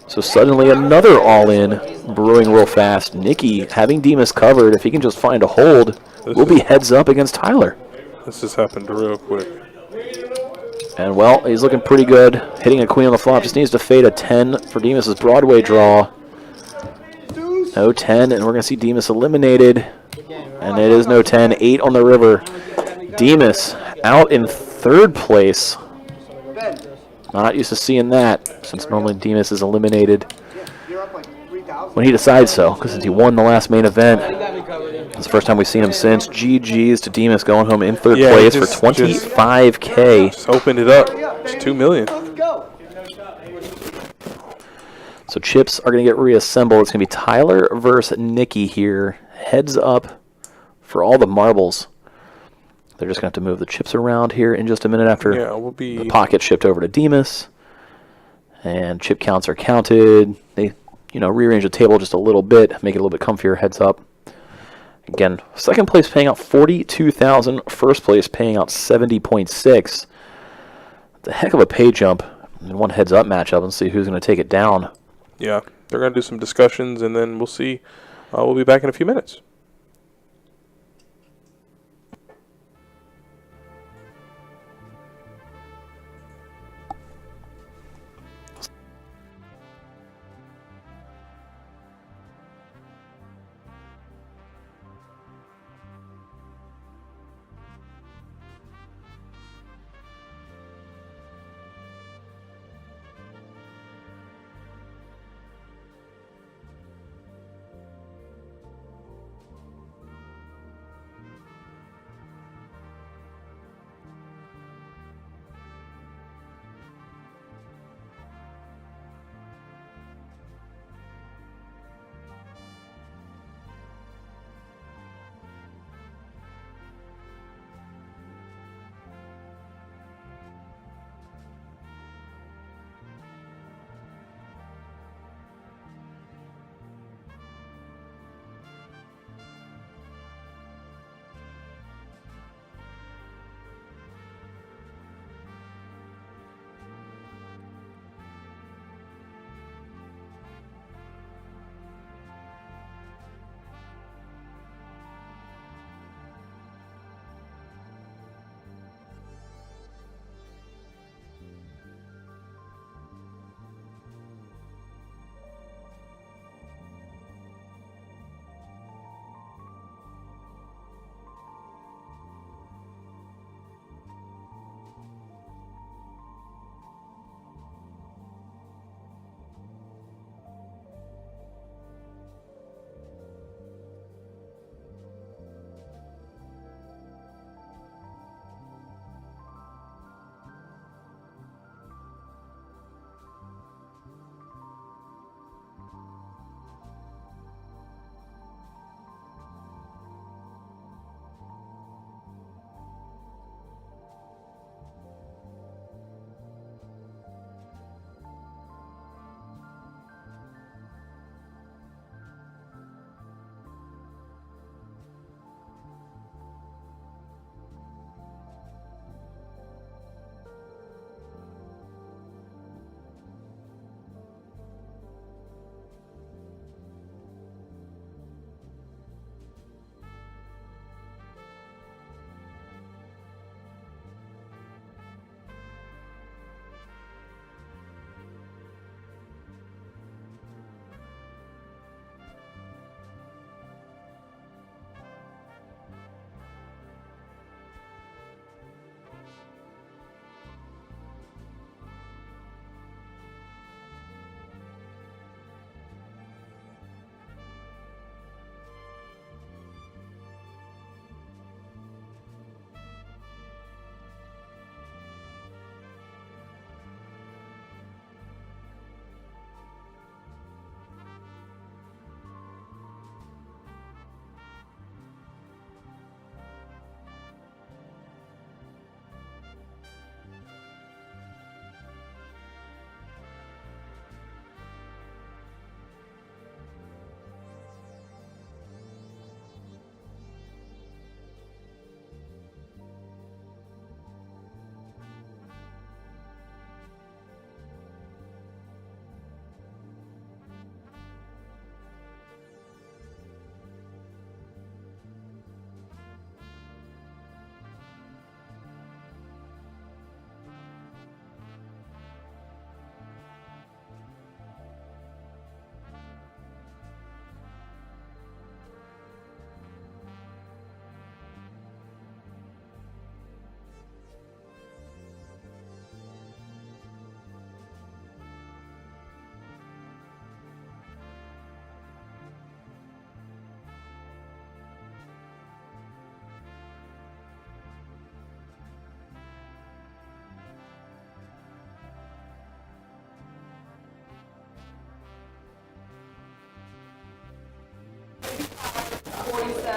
So suddenly another all-in brewing real fast. Nicky having Demas covered. If he can just find a hold, we'll be heads up against Tyler. This has happened real quick. And well, he's looking pretty good. Hitting a queen on the flop. Just needs to fade a 10 for Demas' Broadway draw. No 10, and we're going to see Demas eliminated. And it is no 10. 8 on the river. Demas out in 3rd place. Not used to seeing that, since normally Demas is eliminated You're up like 3,000. when he decides so, because since he won the last main event, He got me covered in. it's the first time we've seen him since. GG's to Demas going home in third Yeah, place he for just 25K. Just opened it up. It's 2 million. Let's go. So chips are going to get reassembled. It's going to be Tyler versus Nikki here. Heads up for all the marbles. They're just going to have to move the chips around here in just a minute after Yeah, we'll be. the pocket shipped over to Demas. And chip counts are counted. They, rearrange the table just a little bit, make it a little bit comfier. Heads up. Again, second place paying out $42,000. First place paying out $70.6. It's a heck of a pay jump in one heads up matchup, and see who's going to take it down. Yeah, they're going to do some discussions, and then we'll see. We'll be back in a few minutes.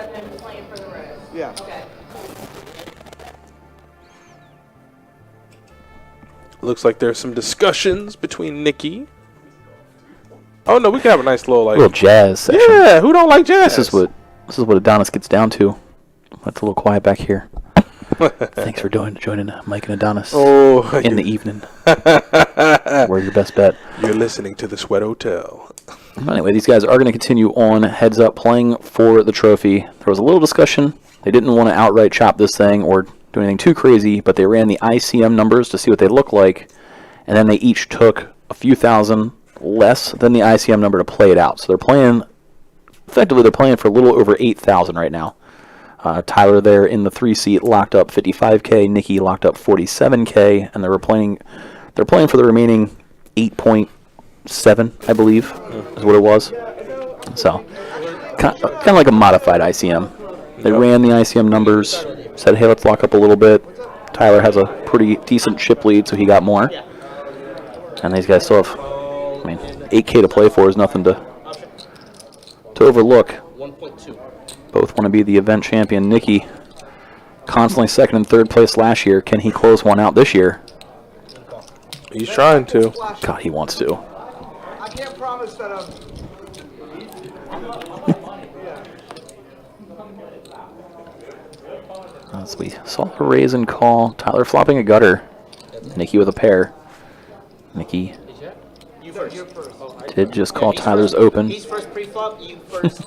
bet and playing for the rest. Yeah. Okay. Looks like there's some discussions between Nikki. Oh no, we can have a nice little A little jazz section. Yeah, who don't like jazz? This is what Adonis gets down to. That's a little quiet back here. Thanks for joining Mike and Adonis in the evening. We're your best bet. You're listening to the Sweat Hotel. Anyway, these guys are going to continue on heads up playing for the trophy. There was a little discussion. They didn't want to outright chop this thing or do anything too crazy, but they ran the ICM numbers to see what they look like, and then they each took a few thousand less than the ICM number to play it out. So they're playing for a little over 8,000 right now. Tyler there in the 3 seat locked up 55K, Nikki locked up 47K, and they're playing for the remaining 8.7, I believe, is what it was. So kind of like a modified ICM. They ran the ICM numbers, said, hey, let's lock up a little bit. Tyler has a pretty decent chip lead, so he got more. And these guys still have, 8K to play for is nothing to overlook. 1.2. Both want to be the event champion. Nikki, constantly second and third place last year. Can he close one out this year? He's trying to. God, he wants to. I can't promise that I'm. As we saw the raise and call, Tyler flopping a gutter. Nikki with a pair. Nikki You first. did just call Tyler's open. He's first pre-flop, you first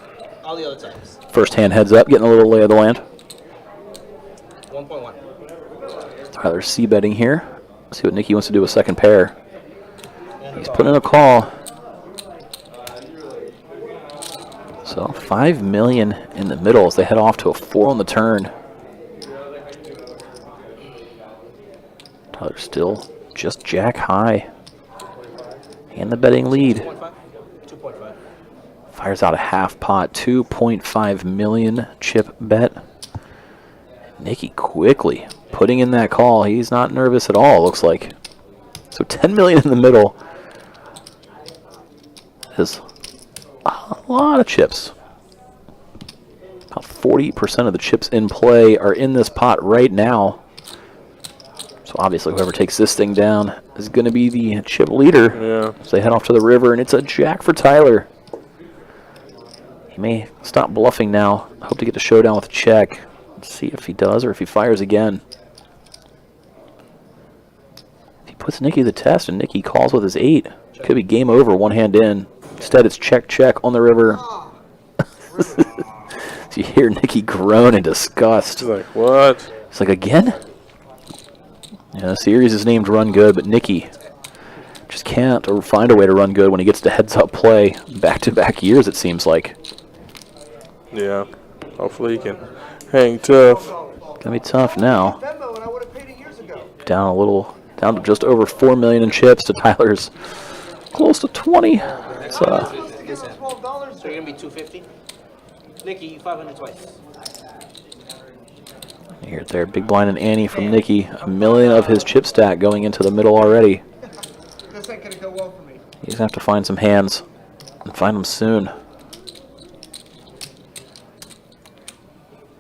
all the other times. First hand heads up, getting a little lay of the land. 1.1. Tyler c-betting here. See what Nikki wants to do with second pair. He's putting in a call. So 5 million in the middle as they head off to a 4 on the turn. Tyler still just jack high. And the betting lead. 2.5. Fires out a half pot, 2.5 million chip bet. Nikki quickly putting in that call. He's not nervous at all, looks like. So 10 million in the middle. Is a lot of chips. About 40% of the chips in play are in this pot right now. So obviously whoever takes this thing down is going to be the chip leader. Yeah. So they head off to the river, and it's a jack for Tyler. He may stop bluffing now. Hope to get the showdown with a check. Let's see if he does or if he fires again. If he puts Nikki to the test and Nikki calls with his 8, could be game over, one hand in. Instead, it's check, check on the river. So you hear Nikki groan in disgust. He's like, what? He's like, again? Yeah, the series is named Rungood, but Nikki just can't or find a way to run good when he gets to heads-up play back-to-back years, it seems like. Yeah. Hopefully he can hang tough. Gonna be tough now. Venmo and I would have paid it years ago. Down to just over 4 million in chips to Tyler's close to 20. It's, $12. So you're gonna be 250. Nikki, 500 twice. you hear it there, big blind and Annie from Nikki. 1 million of his chip stack going into the middle already. This ain't gonna go well for me. He's gonna have to find some hands and find them soon.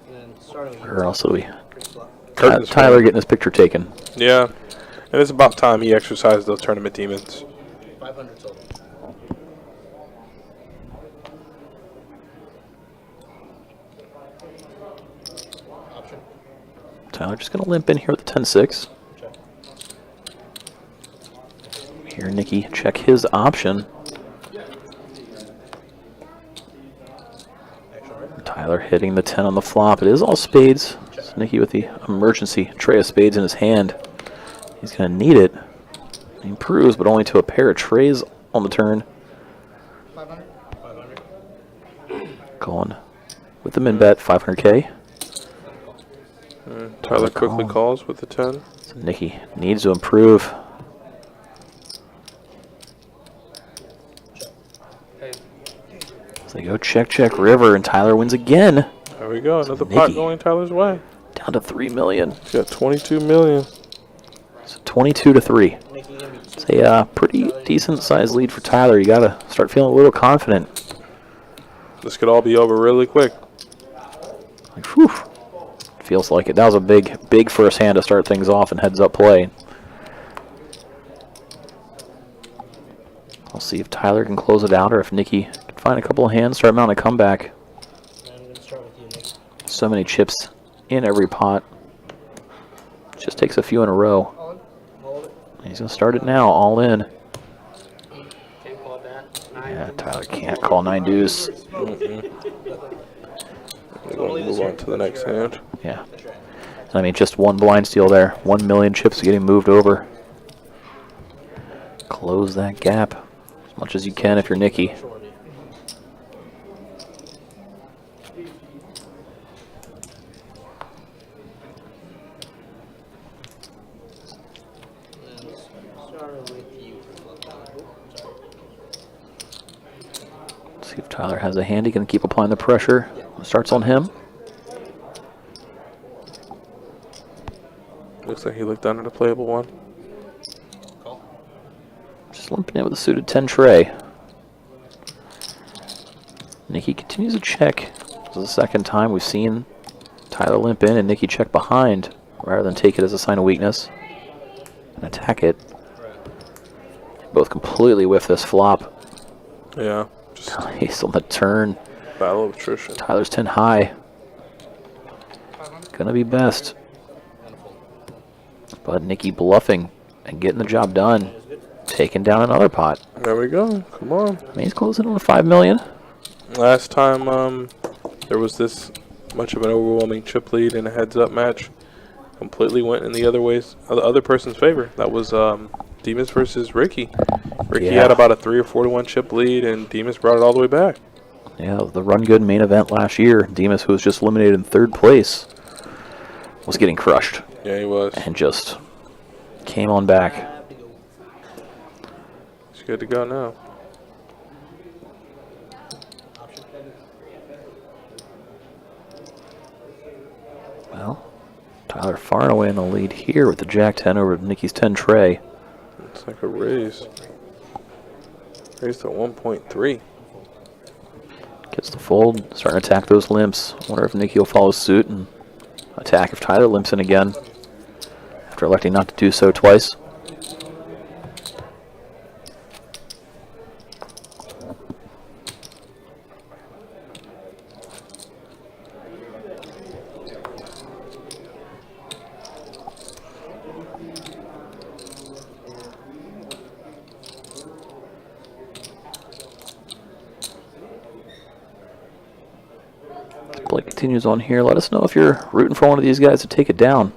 And then starting with Or else it'll be Curtains for Tyler him. getting his picture taken. Yeah. And it's about time he exercised those tournament demons. 500 total. Option. Tyler just gonna limp in here with the 10-6. Check. Here, Nikki, check his option. Tyler hitting the 10 on the flop. It is all spades. So Nikki with the emergency tray of spades in his hand. He's going to need it. He improves, but only to a pair of trays on the turn. 500. 500. Going with the min bet, 500K. Tyler quickly call. calls with the 10. So Nikki needs to improve. So they go check, check, river, and Tyler wins again. There we go. Another pot Nikki. going Tyler's way. Down to 3 million. He's got 22 million. So 22-3. Nikki, gonna be It's a pretty decent sized lead for Tyler. You got to start feeling a little confident. This could all be over really quick. Like, whew. Feels like it. That was a big first hand to start things off and heads up play. We'll see if Tyler can close it out or if Nikki can find a couple of hands, start mounting a comeback. I'm going to start with you, Nick. So many chips in every pot. Just takes a few in a row. Hold it. He's going to start it now, all in. Can't call that. Yeah, Tyler can't call 9 deuce. We're going to move on to the next hand. Yeah. And I mean, just one blind steal there. 1 million chips getting moved over. Close that gap as much as you can if you're Nikki. See if Tyler has a hand. He can keep applying the pressure. Starts on him. Looks like he looked under the playable one. Just limping in with a suited 10 tray. Nikki continues to check. This is the second time we've seen Tyler limp in and Nikki check behind rather than take it as a sign of weakness and attack it. Both completely whiff this flop. Yeah. Just He's on the turn. battle of attrition. Tyler's 10 high. Gonna be best. But Nikki bluffing and getting the job done. Taking down another pot. There we go. Come on. I mean, he's closing on 5 million. Last time there was this much of an overwhelming chip lead in a heads-up match, completely went in the other person's favor. That was Demas versus Ricky. Ricky Yeah. had about a 3 or 4 to 1 chip lead, and Demas brought it all the way back. Yeah, the Rungood main event last year. Demas, who was just eliminated in 3rd place, was getting crushed Yeah, he was. and just came on back. He's good to go now. Well, Tyler far and away in the lead here with the Jack 10 over Nikki's 10 tray. It's like a raise. Raise to 1.3. Gets the fold, starting to attack those limps. Wonder if Nikki will follow suit and attack if Tyler limps in again after electing not to do so twice. Play continues on here. Let us know if you're rooting for one of these guys to take it down.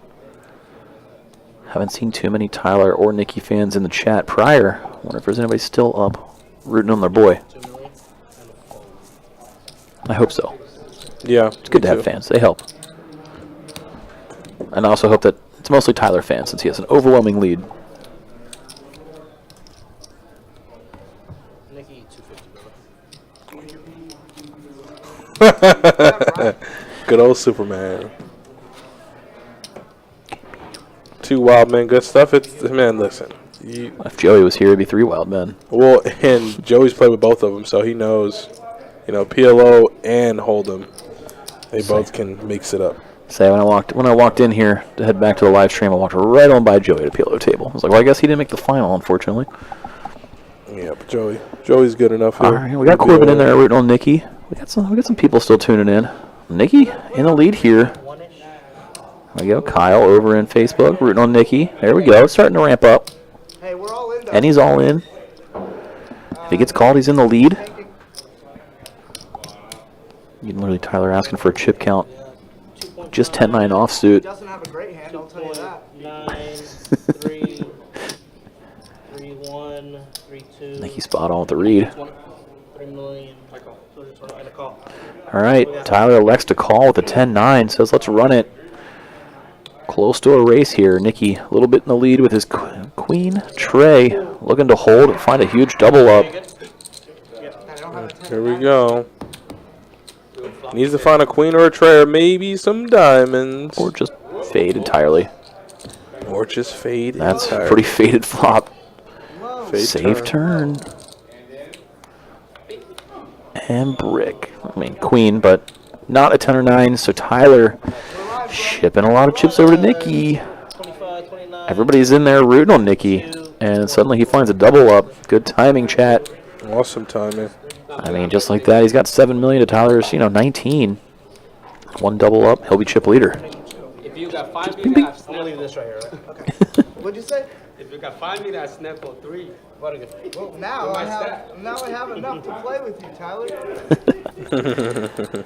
Haven't seen too many Tyler or Nikki fans in the chat prior. Wonder if there's anybody still up rooting on their boy. I hope so. Yeah. It's good to have fans. They help. And I also hope that it's mostly Tyler fans since he has an overwhelming lead. Nikki, 250, brother. Good old Superman. 2 wild men, good stuff. It's man, listen. If Joey was here, it'd be 3 wild men. Well, and Joey's played with both of them, so he knows. You know, PLO and Hold'em, they both can mix it up. Say when I walked in here to head back to the live stream, I walked right on by Joey at the PLO table. I was like, well, I guess he didn't make the final, unfortunately. Yeah, but Joey's good enough here. All right, we got Corbin in there rooting on Nikki. We got some people still tuning in. Nikki in the lead here. There we go. Kyle over in Facebook rooting on Nikki. There we go. It's starting to ramp up. Hey, we're all in, though. And he's all in. If he gets called, he's in the lead. You can literally Tyler asking for a chip count. Just 10-9 offsuit. Doesn't have a great hand, I'll tell you that. 9, 3, 3, 1, 3, 2. Nikki spot on with the read. 3 million. I call. And a call. All right, Tyler elects to call with a 10-9. Says let's run it. Close to a race here. Nikki a little bit in the lead with his queen tray. Looking to hold and find a huge double up. Here we go. Needs to find a queen or a tray or maybe some diamonds. Or just fade entirely. Or just fade. That's a entirely. pretty faded flop. Fade Save turn. And brick. I mean, queen, but not a 10 or 9, so Tyler shipping a lot of chips over to Nikki. 25, 29. Everybody's in there rooting on Nikki, and suddenly he finds a double up. Good timing, chat. Awesome timing. I mean, just like that, he's got 7 million to Tyler's, 19. One double up, he'll be chip leader. If you got 5 meter, I I'm snap gonna leave on. this right here, right? Okay. What'd you say? If you got 5 meter, I snap on 3. Well, now I have enough to play with you, Tyler.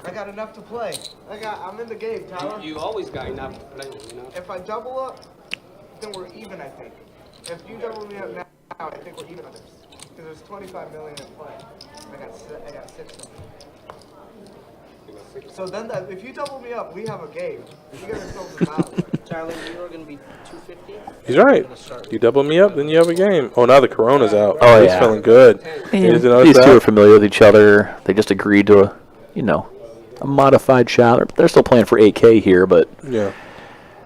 I got enough to play. I'm in the game, Tyler. You always got enough to play with, you know? If I double up, then we're even, I think. If you double me up now, I think we're even on this. Because there's 25 million in play. I got 6 of them. So then, if you double me up, we have a game. You got yourselves a battle. Tyler, you are gonna be 250. He's right. You double me up, then you have a game. Oh, now the Corona's out. Oh, He's yeah. feeling good. And You didn't notice these two are that? familiar with each other. They just agreed to a modified shot. They're still playing for 8K here, but Yeah.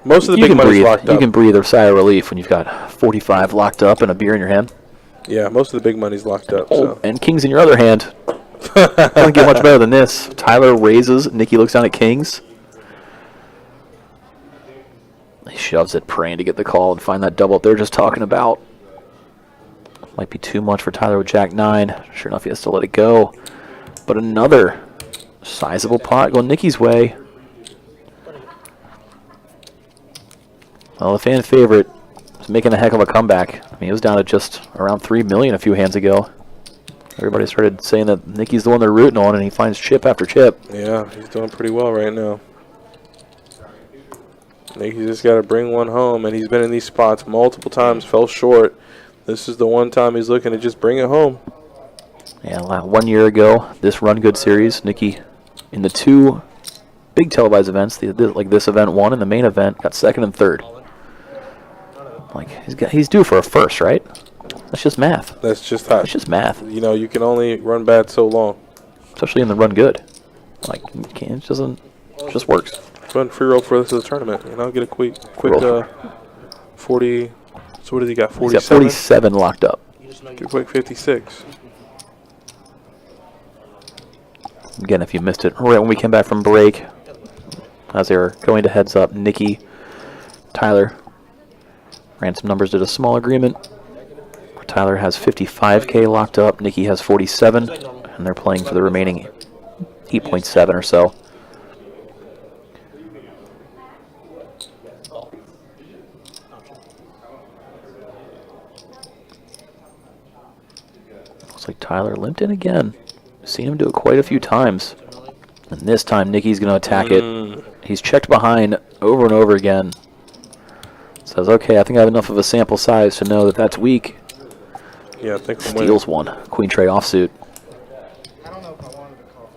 Most of the you big can money's breathe. locked You up. can breathe a sigh of relief when you've got 45 locked up and a beer in your hand. Yeah, most of the big money's locked up. Oh, So and kings in your other hand. Doesn't get much better than this. Tyler raises. Nikki looks down at kings. He shoves it, praying to get the call and find that double up they're just talking about. Might be too much for Tyler with Jack 9. Sure enough, he has to let it go. But another sizable pot going Nikki's way. Well, the fan favorite is making a heck of a comeback. I mean, he was down to just around 3 million a few hands ago. Everybody started saying that Nikki's the one they're rooting on, and he finds chip after chip. yeah, he's doing pretty well right now. He's just got to bring one home, and he's been in these spots multiple times, fell short. This is the one time he's looking to just bring it home. Yeah, 1 year ago, this Rungood series, Nikki, in the 2 big televised events, like this event 1 and the main event, got 2nd and 3rd. Like he's due for a first, right? That's just math. That's just how. That's just math, You know, you can only run bad so long. especially in the Rungood. Like you can't, it just works. Run free roll for this as a tournament. Get a quick Roll. 40. So what does he got? He's 47. got 47 locked up. Get a quick 56. Again, if you missed it, right when we came back from break, as they were going to heads up, Nikki, Tyler ran some numbers, did a small agreement. Tyler has 55K locked up, Nikki has 47, and they're playing for the remaining 8.7 or so. Looks like Tyler limped in again. Seen him do it quite a few times. And this time, Nikki's going to attack it. He's checked behind over and over again. Says, okay, I think I have enough of a sample size to know that that's weak. Yeah, I think I'm winning. Steals one. Queen tray offsuit. I don't know if I wanted to call.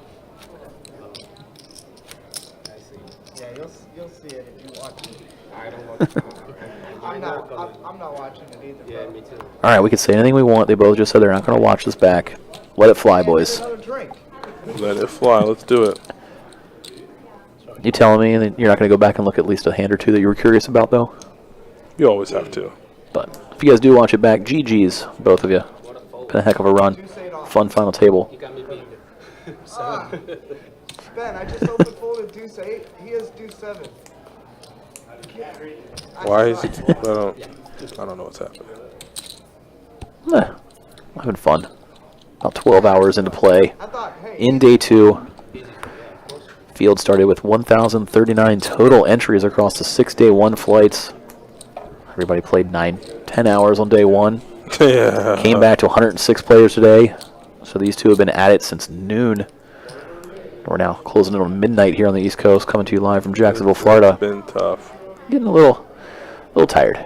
Yeah, you'll see it if you watch it. I don't want I'm not watching it either. Yeah, bro. me too. All right, we can say anything we want. They both just said they're not going to watch this back. Let it fly, Hey, boys. Another drink. Let it fly. Let's do it. You telling me that you're not going to go back and look at least a hand or two that you were curious about, though? You always have to. But if you guys do watch it back, GG's, both of you. Been a heck of a run. Fun final table. You got me beat. Ben, I just opened folded deuce 8. He has deuce 7. Why is it? I don't know what's happening. Having fun. About 12 hours into play. I thought, hey, In day 2, field started with 1,039 total entries across the 6 day 1 flights. Everybody played 9-10 hours on day 1. Yeah. Came back to 106 players today. So these two have been at it since noon. We're now closing in on midnight here on the East Coast, coming to you live from Jacksonville, Florida. Been tough. Getting a little tired.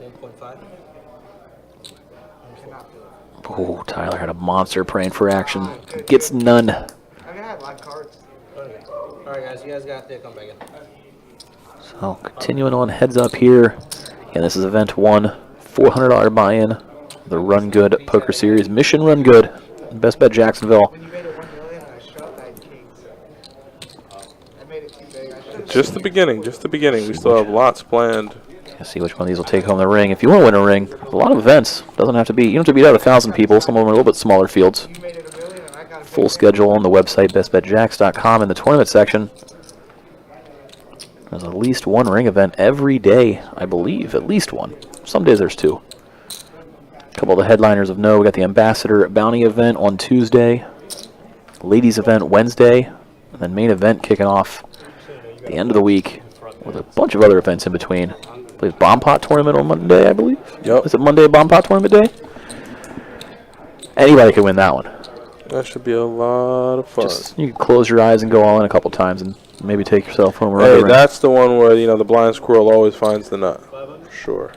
1.5. Oh, Tyler had a monster praying for action. Gets none. I mean, I had live cards. Alright, guys, you guys got there. Come back in. So continuing on heads up here. Again, this is event 1. $400 buy-in. The Rungood Poker Series. Mission Rungood. Best bet Jacksonville. When you made it 1 million, I shoved, I had kings. I made it too big. I should have. Just the beginning. Just the beginning. We still have lots planned. Let's see which one of these will take home the ring. If you want to win a ring, a lot of events. Doesn't have to be. You don't have to beat out 1,000 people. Some of them are a little bit smaller fields. You made it 1 million, and I got Full schedule on the website, bestbetjacks.com, in the tournament section. There's at least one ring event every day, I believe. At least one. Some days there's two. A couple of the headliners of note. We got the Ambassador Bounty event on Tuesday. Ladies event Wednesday. And then main event kicking off the end of the week with a bunch of other events in between. I believe Bomb Pot tournament on Monday, I believe. Yep. Is it Monday Bomb Pot tournament day? Anybody can win that one. That should be a lot of fun. Just, you can close your eyes and go all in a couple times and maybe take yourself home. Or Hey, whatever. that's the one where, the blind squirrel always finds the nut. For sure.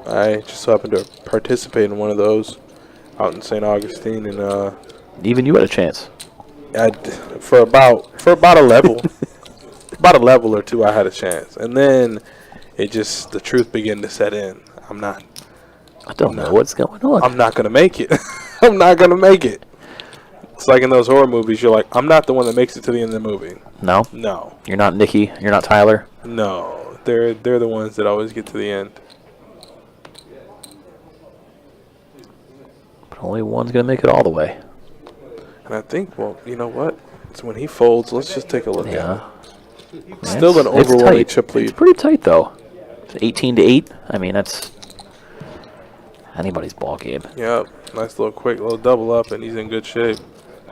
I just so happened to participate in one of those out in St. Augustine, and Even you had a chance. for about a level, about a level or two, I had a chance, and then the truth began to set in. I don't know what's going on. I'm not gonna make it. I'm not gonna make it. It's like in those horror movies. You're like, I'm not the one that makes it to the end of the movie. No? No. You're not Nikki. You're not Tyler. No. They're the ones that always get to the end. But only one's going to make it all the way. And I think, well, you know what? It's when he folds. Let's just take a look at it. Man, Still an it's overwhelming tight. chip lead. It's pretty tight, though. It's 18-8. I mean, that's anybody's ball game. Yep. Nice little double up, and he's in good shape.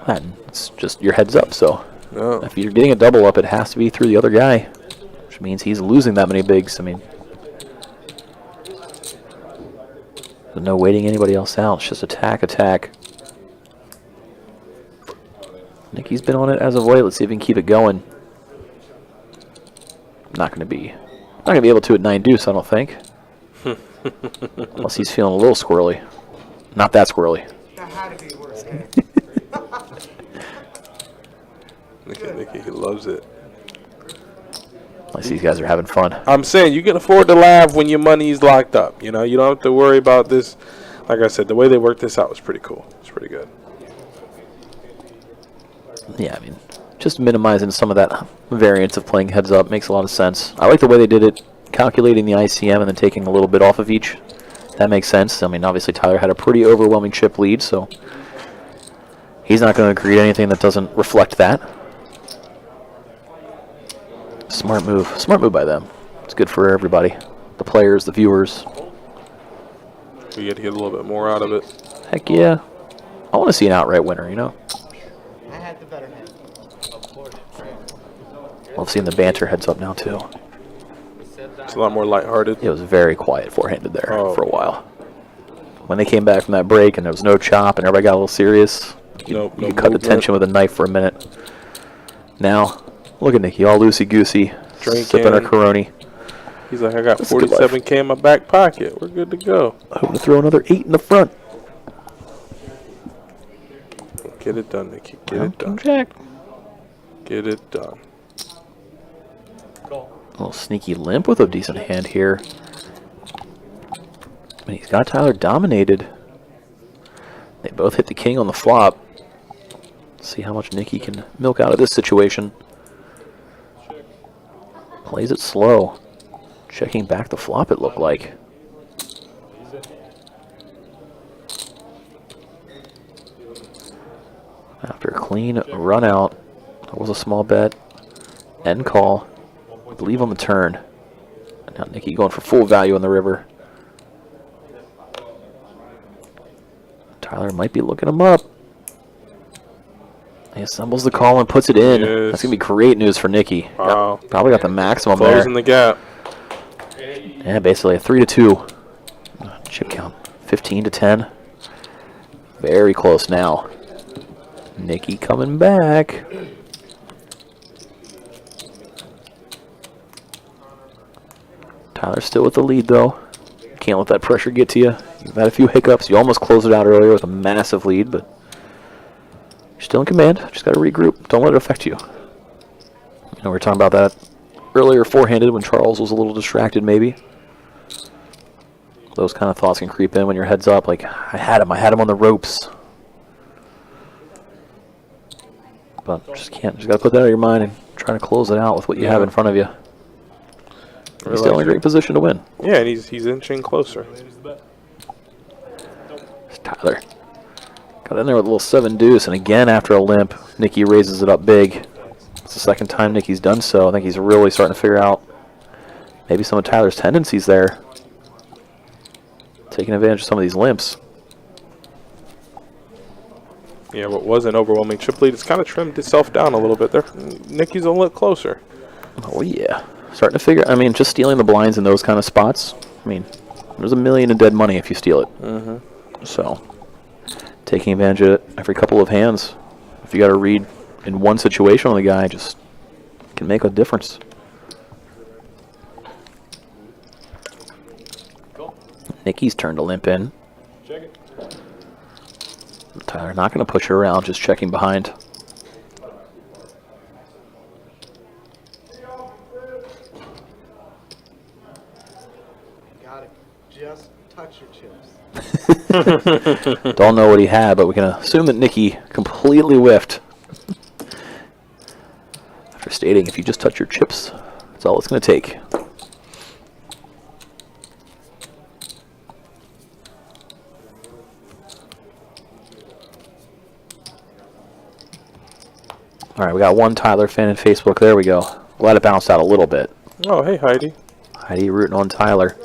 And it's just your heads up, so No. if you're getting a double up, it has to be through the other guy, which means he's losing that many bigs. I mean, there's no waiting anybody else out. It's just attack. Nicky's been on it as of late. Let's see if he can keep it going. Not going to be able to at 9 deuce, I don't think. Unless he's feeling a little squirrely. Not that squirrely. That had to be worse. Look at Nicky. He loves it. At least these guys are having fun. I'm saying you can afford to laugh when your money's locked up. You don't have to worry about this. Like I said, the way they worked this out was pretty cool. It's pretty good. Yeah, I mean, just minimizing some of that variance of playing heads up makes a lot of sense. I like the way they did it, calculating the ICM and then taking a little bit off of each. That makes sense. I mean, obviously Tyler had a pretty overwhelming chip lead, so he's not going to create anything that doesn't reflect that. Smart move. Smart move by them. It's good for everybody. The players, the viewers. We get to get a little bit more out of it. Heck yeah. I want to see an outright winner, I had the better hand. Love seeing the banter heads up now, too. It's a lot more lighthearted. It was very quiet forehanded there Oh. for a while. When they came back from that break and there was no chop and everybody got a little serious, you No could cut the movement. tension with a knife for a minute. Now, look at Nicky, all loosey-goosey, Drinking. sipping her Coroni. He's like, I got That's a good life. 47K in my back pocket. We're good to go. Hoping to throw another 8 in the front. Get it done, Nicky. Get it done. Jack. Get it done. A little sneaky limp with a decent hand here. I mean, he's got Tyler dominated. They both hit the king on the flop. Let's see how much Nicky can milk out of this situation. Plays it slow. Checking back the flop, it looked like. After a clean run out, that was a small bet. End call. I believe on the turn. And now Nicky going for full value on the river. Tyler might be looking him up. He assembles the call and puts it in. Yes. That's going to be great news for Nicky. Wow. Probably got the maximum Closing there. the gap. Yeah, basically a 3-2. Chip count 15-10. Very close now. Nicky coming back. Tyler's still with the lead, though. Can't let that pressure get to you. You've had a few hiccups. You almost closed it out earlier with a massive lead, but you're still in command. Just got to regroup. Don't let it affect you. We were talking about that earlier forehanded when Charles was a little distracted, maybe. Those kind of thoughts can creep in when your head's up. Like, I had him on the ropes. But just can't. Just got to put that out of your mind and try to close it out with what you have in front of you. He's still in a great position to win. Yeah, and he's inching closer. It's Tyler. Got in there with a little 7 deuce, and again after a limp, Nicky raises it up big. It's the second time Nicky's done so. I think he's really starting to figure out maybe some of Tyler's tendencies there. Taking advantage of some of these limps. Yeah, what was an overwhelming chip lead, it's kind of trimmed itself down a little bit there. Nicky's a little closer. Oh yeah, starting to figure. I mean, just stealing the blinds in those kind of spots. I mean, there's $1 million in dead money if you steal it. So, taking advantage of it every couple of hands. If you got to read in one situation on the guy, just can make a difference. Nicky's turn to limp in. Check it. Tyler not going to push her around, just checking behind. Got it. Just touch your chips. Don't know what he had, but we can assume that Nicky completely whiffed. After stating, if you just touch your chips, that's all it's going to take. All right, we got one Tyler fan in Facebook. There we go. Glad it bounced out a little bit. Oh, hey, Heidi. Heidi rooting on Tyler.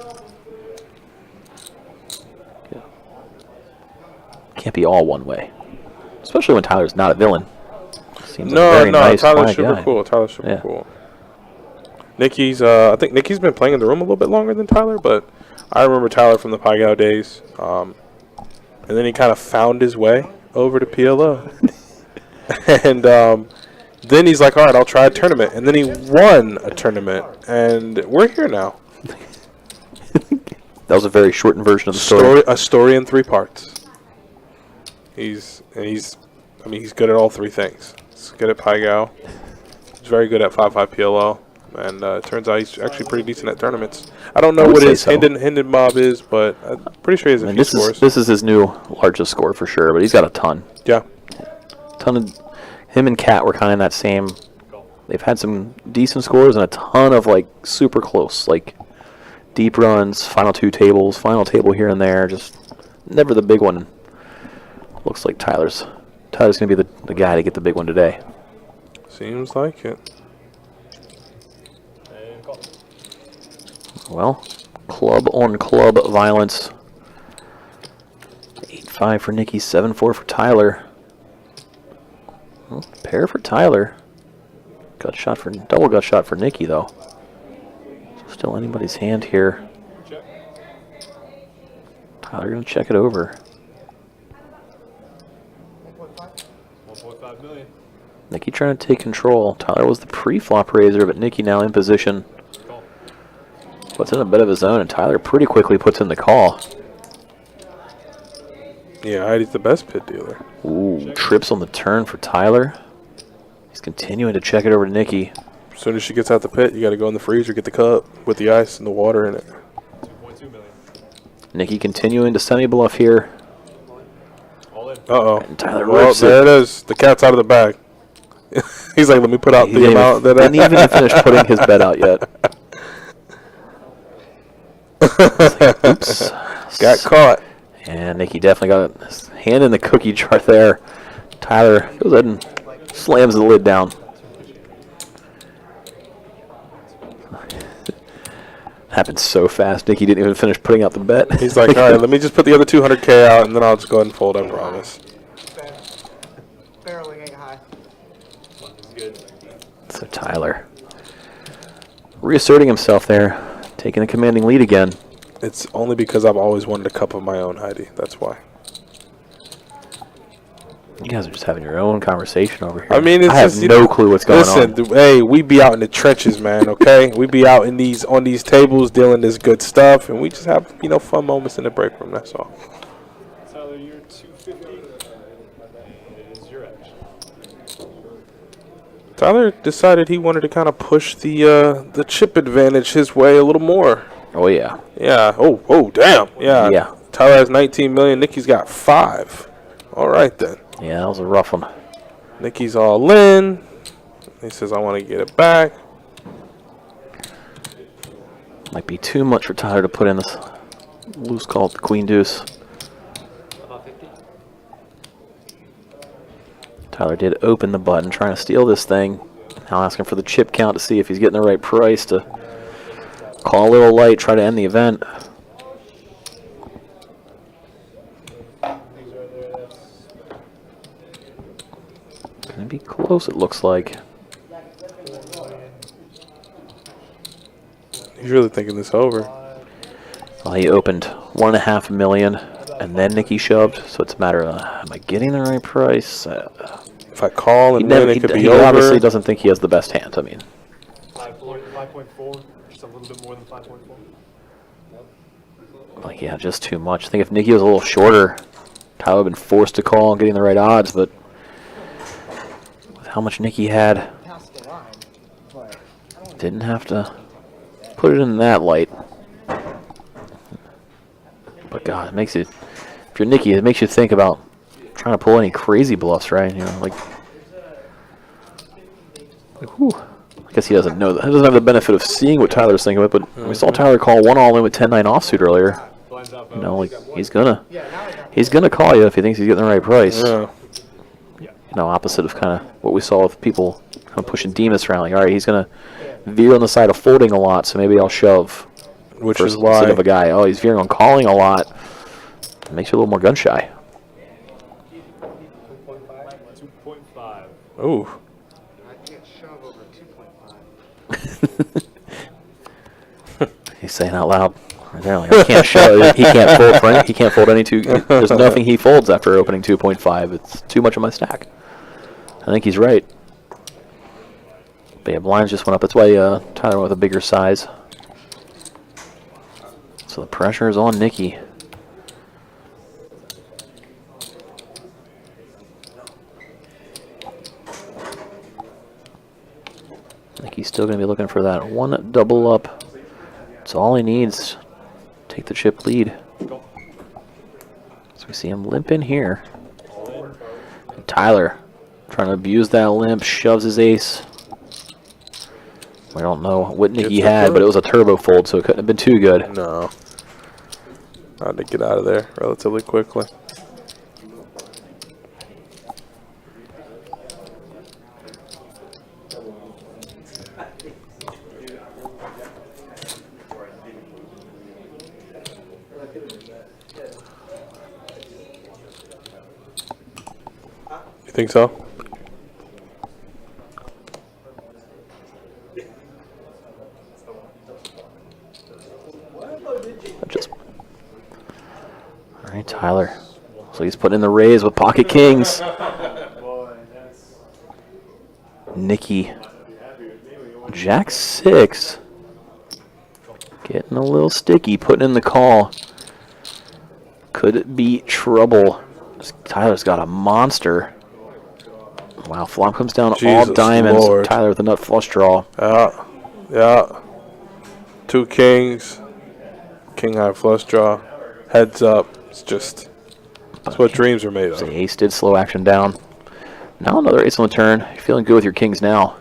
Yeah. Can't be all one way, especially when Tyler's not a villain. Seems like a very nice, Tyler's quiet super guy. cool. Tyler's super Yeah. cool. Nicky's, I think Nicky's been playing in the room a little bit longer than Tyler, but I remember Tyler from the Pai Gow days. And then he kind of found his way over to PLO. And then he's like, all right, I'll try a tournament. And then he won a tournament. And we're here now. That was a very shortened version of the story. A story in 3 parts. He's good at all 3 things. He's good at Pai Gow. He's very good at 5-5 PLO. And it turns out he's actually pretty decent at tournaments. I don't know what his Hinden Mob is, but I'm pretty sure he has a few scores. This is his new largest score for sure, but he's got a ton. Yeah. Ton of him and Kat were kind of in that same. They've had some decent scores and a ton of like super close, like deep runs, final 2 tables, final table here and there. Just never the big one. Looks like Tyler's gonna be the guy to get the big one today. Seems like it. And call. Well, club on club violence. 8-5 for Nicky, 7-4 for Tyler. Well, pair for Tyler. Double gut shot for Nicky though. Still anybody's hand here. Check. Tyler gonna check it over. 1.5 million. Nicky trying to take control. Tyler was the pre-flop raiser, but Nicky now in position. Call. Puts in a bit of his own, and Tyler pretty quickly puts in the call. Yeah, Heidi's the best pit dealer. Ooh, trips on the turn for Tyler. He's continuing to check it over to Nicky. As soon as she gets out the pit, you got to go in the freezer, get the cup with the ice and the water in it. 2.2 million. Nicky continuing to semi-bluff here. All in. Uh-oh. And Tyler Well, rips there it. it is. The cat's out of the bag. He's like, let me put out He the didn't amount even, that didn't even finish putting his bet out yet. Oops. got caught. And Nicky definitely got his hand in the cookie jar there. Tyler goes ahead and slams the lid down. Happened so fast. Nicky didn't even finish putting out the bet. He's like, all right, let me just put the other 200K out, and then I'll just go ahead and fold, I promise. Barreling ain't high. So Tyler reasserting himself there, taking a commanding lead again. It's only because I've always wanted a cup of my own, Heidi. That's why. You guys are just having your own conversation over here. I mean, it's I have just, you no know, clue what's going on. Listen, hey, we be out in the trenches, man, okay? We be out in on these tables dealing this good stuff, and we just have, fun moments in the break room, that's all. Tyler, you're 250. It is your action. Tyler decided he wanted to kind of push the chip advantage his way a little more. Oh, yeah. Yeah. Oh, damn. Yeah. Yeah. Tyler has 19 million. Nicky's got 5. All right, then. Yeah, that was a rough one. Nicky's all in. He says, I want to get it back. Might be too much for Tyler to put in this loose call with the queen deuce. About 50? Tyler did open the button, trying to steal this thing. Now asking for the chip count to see if he's getting the right price to call a little light, try to end the event. Gonna be close, it looks like. He's really thinking this over. Well, he opened 1.5 million, and then Nicky shoved. So it's a matter of, am I getting the right price? If I call and win, it could be he over. obviously doesn't think he has the best hand. I mean, 5.4, just a little bit more than 5.4. like, yeah, just too much. I think if Nicky was a little shorter, Tyler would have been forced to call and getting the right odds, but with how much Nicky had, Past the line, but I don't didn't have to put it in that light. But God, it makes it, if you're Nicky, it makes you think about trying to pull any crazy bluffs, right? You know, like whew. I guess he doesn't know that. He doesn't have the benefit of seeing what Tyler's thinking of it, but we saw Tyler call 1 all in with 10-9 offsuit earlier. You know, like he's gonna call you if he thinks he's getting the right price. Yeah. You know, opposite of kind of what we saw with people kind of pushing Demas around. Like, all right, he's gonna veer on the side of folding a lot, so maybe I'll shove. Which Versus is why instead of a guy, oh, he's veering on calling a lot. It makes you a little more gun shy. 2.5. Ooh. I can't shove over 2.5. He's saying out loud. Apparently, I can't shove. He can't fold for any, he can't fold any two. There's nothing he folds after opening 2.5. It's too much of my stack. I think he's right. But yeah, blinds just went up. That's why Tyler went with a bigger size. So the pressure is on Nicky. Nicky's still going to be looking for that one double up. That's all he needs. Take the chip lead. So we see him limp in here. And Tyler trying to abuse that limp, shoves his ace. We don't know what Nicky had, but it was a turbo fold, so it couldn't have been too good. No. I had to get out of there relatively quickly. You think so? Just all right, Tyler. So he's putting in the raise with pocket kings. Nicky, Jack 6, getting a little sticky, putting in the call. Could it be trouble? Tyler's got a monster. Wow, flop comes down all Jesus diamonds. Lord. Tyler with a nut flush draw. Yeah. Yeah. 2 kings. King high flush draw. Heads up. It's just, that's what dreams are made of. The ace did slow action down. Now another ace on the turn. You're feeling good with your kings now.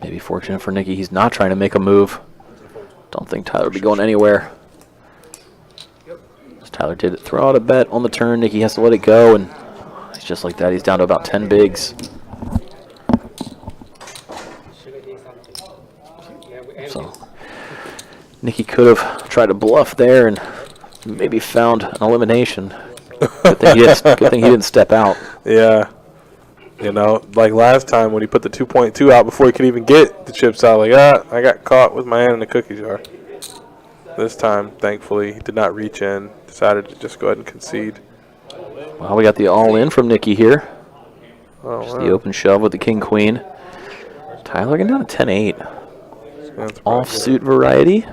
Maybe fortunate for Nicky, he's not trying to make a move. Don't think Tyler would be going anywhere. As Tyler did throw out a bet on the turn, Nicky has to let it go, and it's just like that. He's down to about 10 bigs. So Nicky could have tried to bluff there and maybe found an elimination. Good thing he didn't step out. Yeah. You know, like last time when he put the 2.2 out before he could even get the chips out, like, I got caught with my hand in the cookie jar. This time, thankfully, he did not reach in, decided to just go ahead and concede. Well, we got the all-in from Nicky here. Oh, Just wow. the open shove with the king-queen. Tyler getting down to 10-8. Offsuit variety.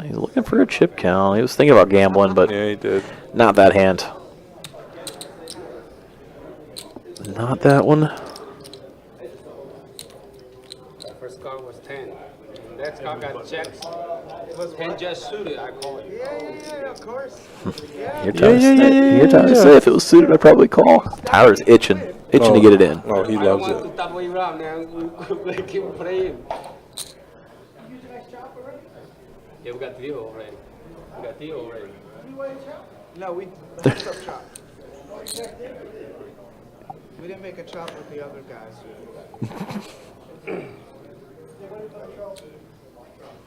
He's looking for a chip count. He was thinking about gambling, but Yeah, he did. not that hand. Not that one. First card was 10. Next card got checks. 10 just suited, I call it. Yeah, of course. You're trying to say if it was suited, I'd probably call. Tyler's itching to get it in. Oh, he I don't loves want it. to stop way around, man. We keep playing. Yeah, we got 3 already. We got 3 already. No, we messed up chop. We didn't make a chop with the other guys.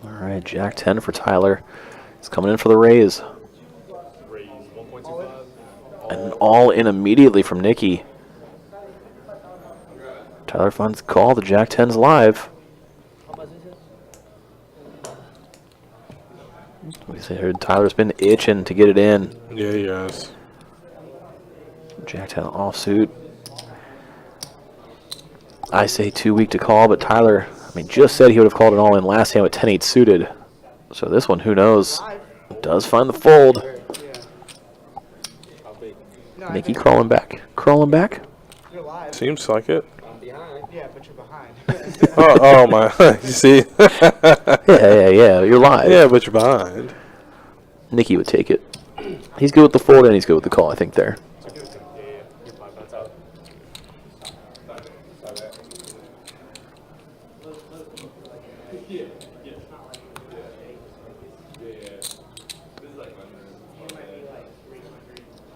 All right, Jack 10 for Tyler. He's coming in for the raise. Raise 1.25. And all in immediately from Nikki. Tyler finds the call. The Jack 10's live. We said Tyler's been itching to get it in. Yeah, yes. Jack 10 offsuit. I say too weak to call, but Tyler, I mean, just said he would have called it all in last hand with 10-8 suited. So this one, who knows? Does find the fold. Nikki crawling back. Crawling back. You're live. Seems like it. Yeah, but you're behind. Oh my. You see? Yeah. You're live. Yeah, but you're behind. Nikki would take it. He's good with the fold and he's good with the call, I think, there.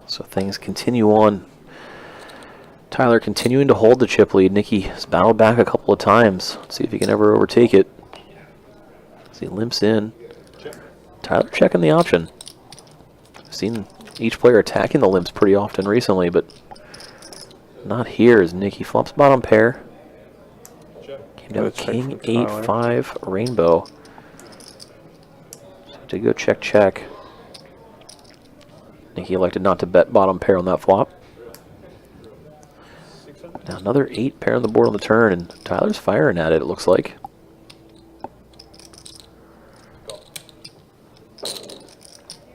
So things continue on. Tyler continuing to hold the chip lead. Nikki has battled back a couple of times. Let's see if he can ever overtake it. As he limps in. Tyler checking the option. I've seen each player attacking the limps pretty often recently, but not here as Nikki flops bottom pair. Came down with King 8-5 rainbow. So to go check. Nikki elected not to bet bottom pair on that flop. Now another 8 pair on the board on the turn, and Tyler's firing at it, it looks like.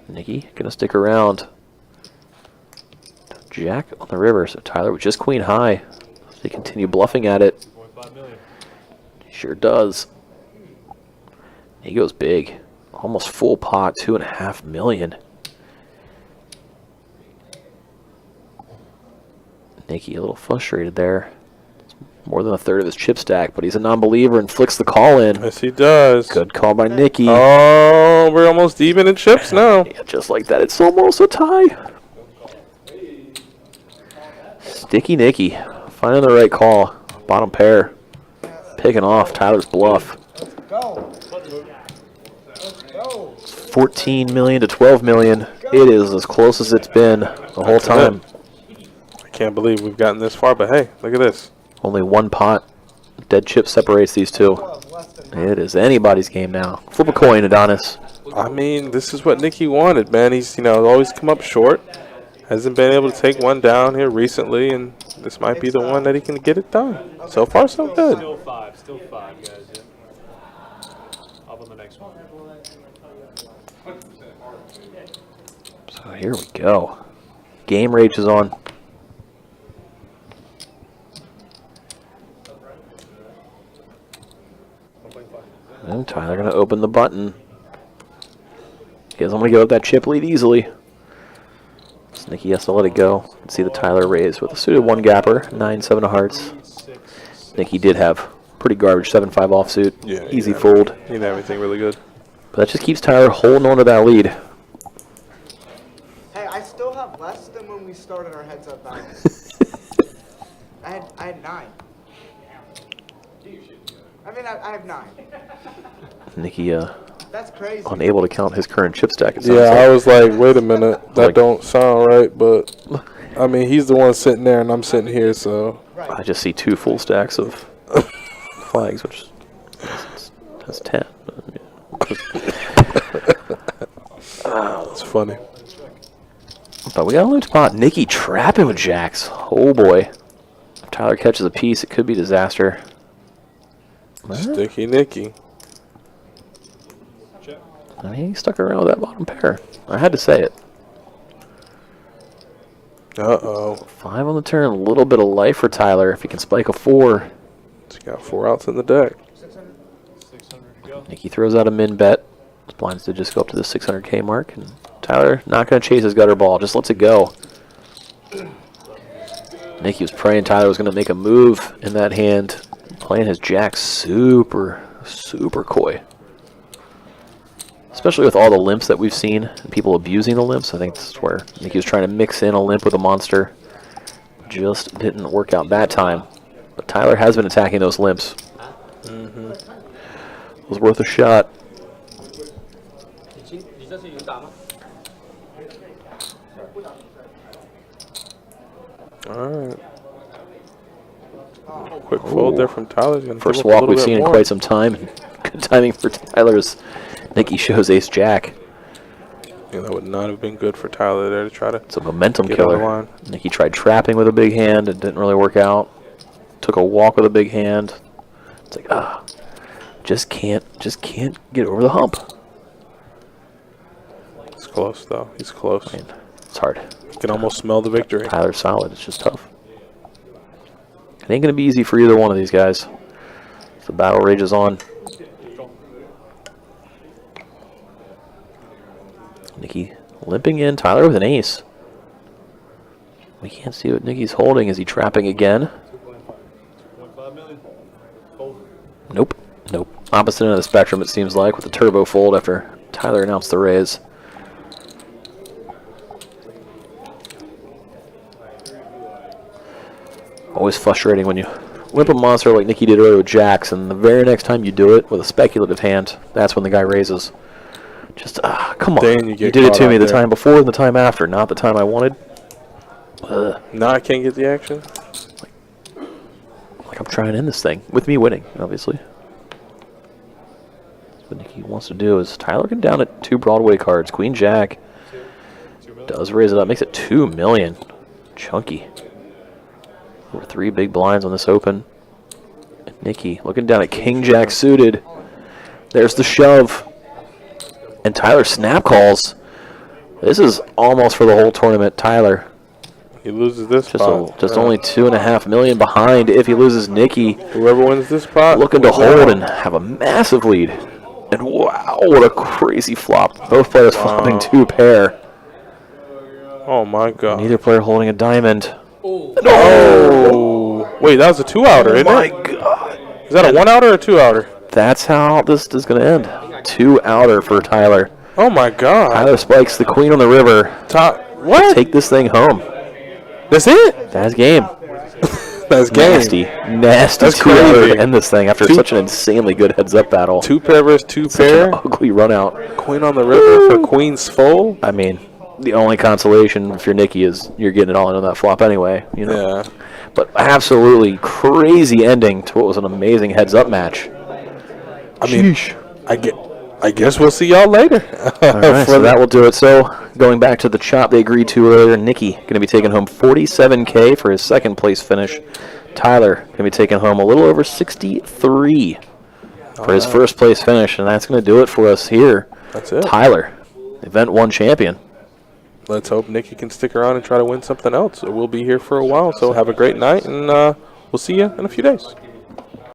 Nikki gonna stick around. Jack on the river, so Tyler with just queen high. So they continue bluffing at it. 2.5 million. He sure does. He goes big. Almost full pot, 2.5 million. Nikki a little frustrated there. It's more than a third of his chip stack, but he's a non-believer and flicks the call in. Yes, he does. Good call by Nikki. Oh, we're almost even in chips now. Yeah, just like that, it's almost a tie. Sticky Nikki, finding the right call. Bottom pair, picking off Tyler's bluff. Go. Let's go. 14 million to 12 million. It is as close as it's been the whole time. I can't believe we've gotten this far, but hey, look at this. Only one pot. Dead chip separates these two. It is anybody's game now. Flip a coin, Adonis. I mean, this is what Nikki wanted, man. He's, always come up short. Hasn't been able to take one down here recently, and this might be the one that he can get it done. So far, so good. Still five, guys. Yeah. Up on the next one. So here we go. Game rage is on. And Tyler going to open the button. He doesn't want to give up that chip lead easily. So Nikki has to let it go. See the Tyler raise with a suited one gapper, 9-7 of hearts. Nikki did have pretty garbage 7-5 offsuit. Yeah, Easy fold. He did everything really good. But that just keeps Tyler holding on to that lead. Hey, I still have less than when we started our heads up battle. I had 9. I mean, I have 9. Nikki That's crazy. unable to count his current chip stack. It sounds Yeah, like. I was like, wait a minute. That Like- don't sound right, but I mean, he's the one sitting there and I'm sitting here, so. I just see 2 full stacks of flags, which that's 10. It's funny. But we got a loose pot. Nikki trapping with jacks. Oh boy. If Tyler catches a piece, it could be disaster. Sticky Nicky. I mean, he stuck around with that bottom pair. I had to say it. Uh-oh. 5 on the turn. A little bit of life for Tyler if he can spike a 4. He's got 4 outs in the deck. 600 to go. Nikki throws out a min bet. His blinds to just go up to the 600K mark. And Tyler not going to chase his gutter ball. Just lets it go. Nikki was praying Tyler was going to make a move in that hand. Playing his jack super coy. Especially with all the limps that we've seen and people abusing the limps. I think this is where Nicky was trying to mix in a limp with a monster. Just didn't work out that time. But Tyler has been attacking those limps. It was worth a shot. All right. Quick fold there from Tyler. First walk we've seen in quite some time. Good timing for Tyler as Nicky shows ace jack. Yeah, that would not have been good for Tyler there to try to. It's a momentum Get on the killer. line. Nicky tried trapping with a big hand. It didn't really work out. Took a walk with a big hand. It's like, just can't get over the hump. He's close though. He's close. I mean, it's hard. You can almost smell the victory. Tyler's solid. It's just tough. It ain't going to be easy for either one of these guys. The battle rages on. Nicky limping in. Tyler with an ace. We can't see what Nicky's holding. Is he trapping again? 2.5 million. Fold. Nope. Nope. Opposite end of the spectrum, it seems like, with the turbo fold after Tyler announced the raise. Always frustrating when you limp a monster like Nicky did earlier with jacks, and the very next time you do it with a speculative hand, that's when the guy raises. Just, come on. Then you did get it to caught me out the there. time before and the time after, not the time I wanted. Now I can't get the action. Like I'm trying to end this thing, with me winning, obviously. What Nicky wants to do is Tyler can down at 2 Broadway cards. Queen Jack does raise it up, makes it 2 million. Chunky. Over 3 big blinds on this open. And Nicky looking down at King Jack suited. There's the shove. And Tyler snap calls. This is almost for the whole tournament. Tyler He loses this spot. just only 2.5 million behind if he loses Nicky. Whoever wins this spot Looking to wins hold out. and have a massive lead. And wow, what a crazy flop. Both players flopping 2 pair. Oh my god. Neither player holding a diamond. Oh. Wait, that was a 2-outer, isn't My it? God. Is that a 1-outer or a 2-outer? That's how this is going to end. 2-outer for Tyler. Oh my god. Tyler spikes the queen on the river. What? Take this thing home. That's it? That's game. That's game. Nasty. Nasty That's 2-outer crazy. to end this thing after such an insanely good heads-up battle. 2 pair versus 2 Such pair. an ugly run-out. Queen on the river for Queen's fold. I mean, the only consolation if you're Nicky is you're getting it all in on that flop anyway. You know. Yeah. But absolutely crazy ending to what was an amazing heads-up match. I mean, I guess we'll see y'all later. All right, so that will do it. So going back to the chop they agreed to earlier, Nicky going to be taking home $47K for his second place finish. Tyler going to be taking home a little over $63 for his first place finish, and that's going to do it for us here. That's it. Tyler, event 1 champion. Let's hope Nicky can stick around and try to win something else. We'll be here for a while, so have a great night, and we'll see you in a few days.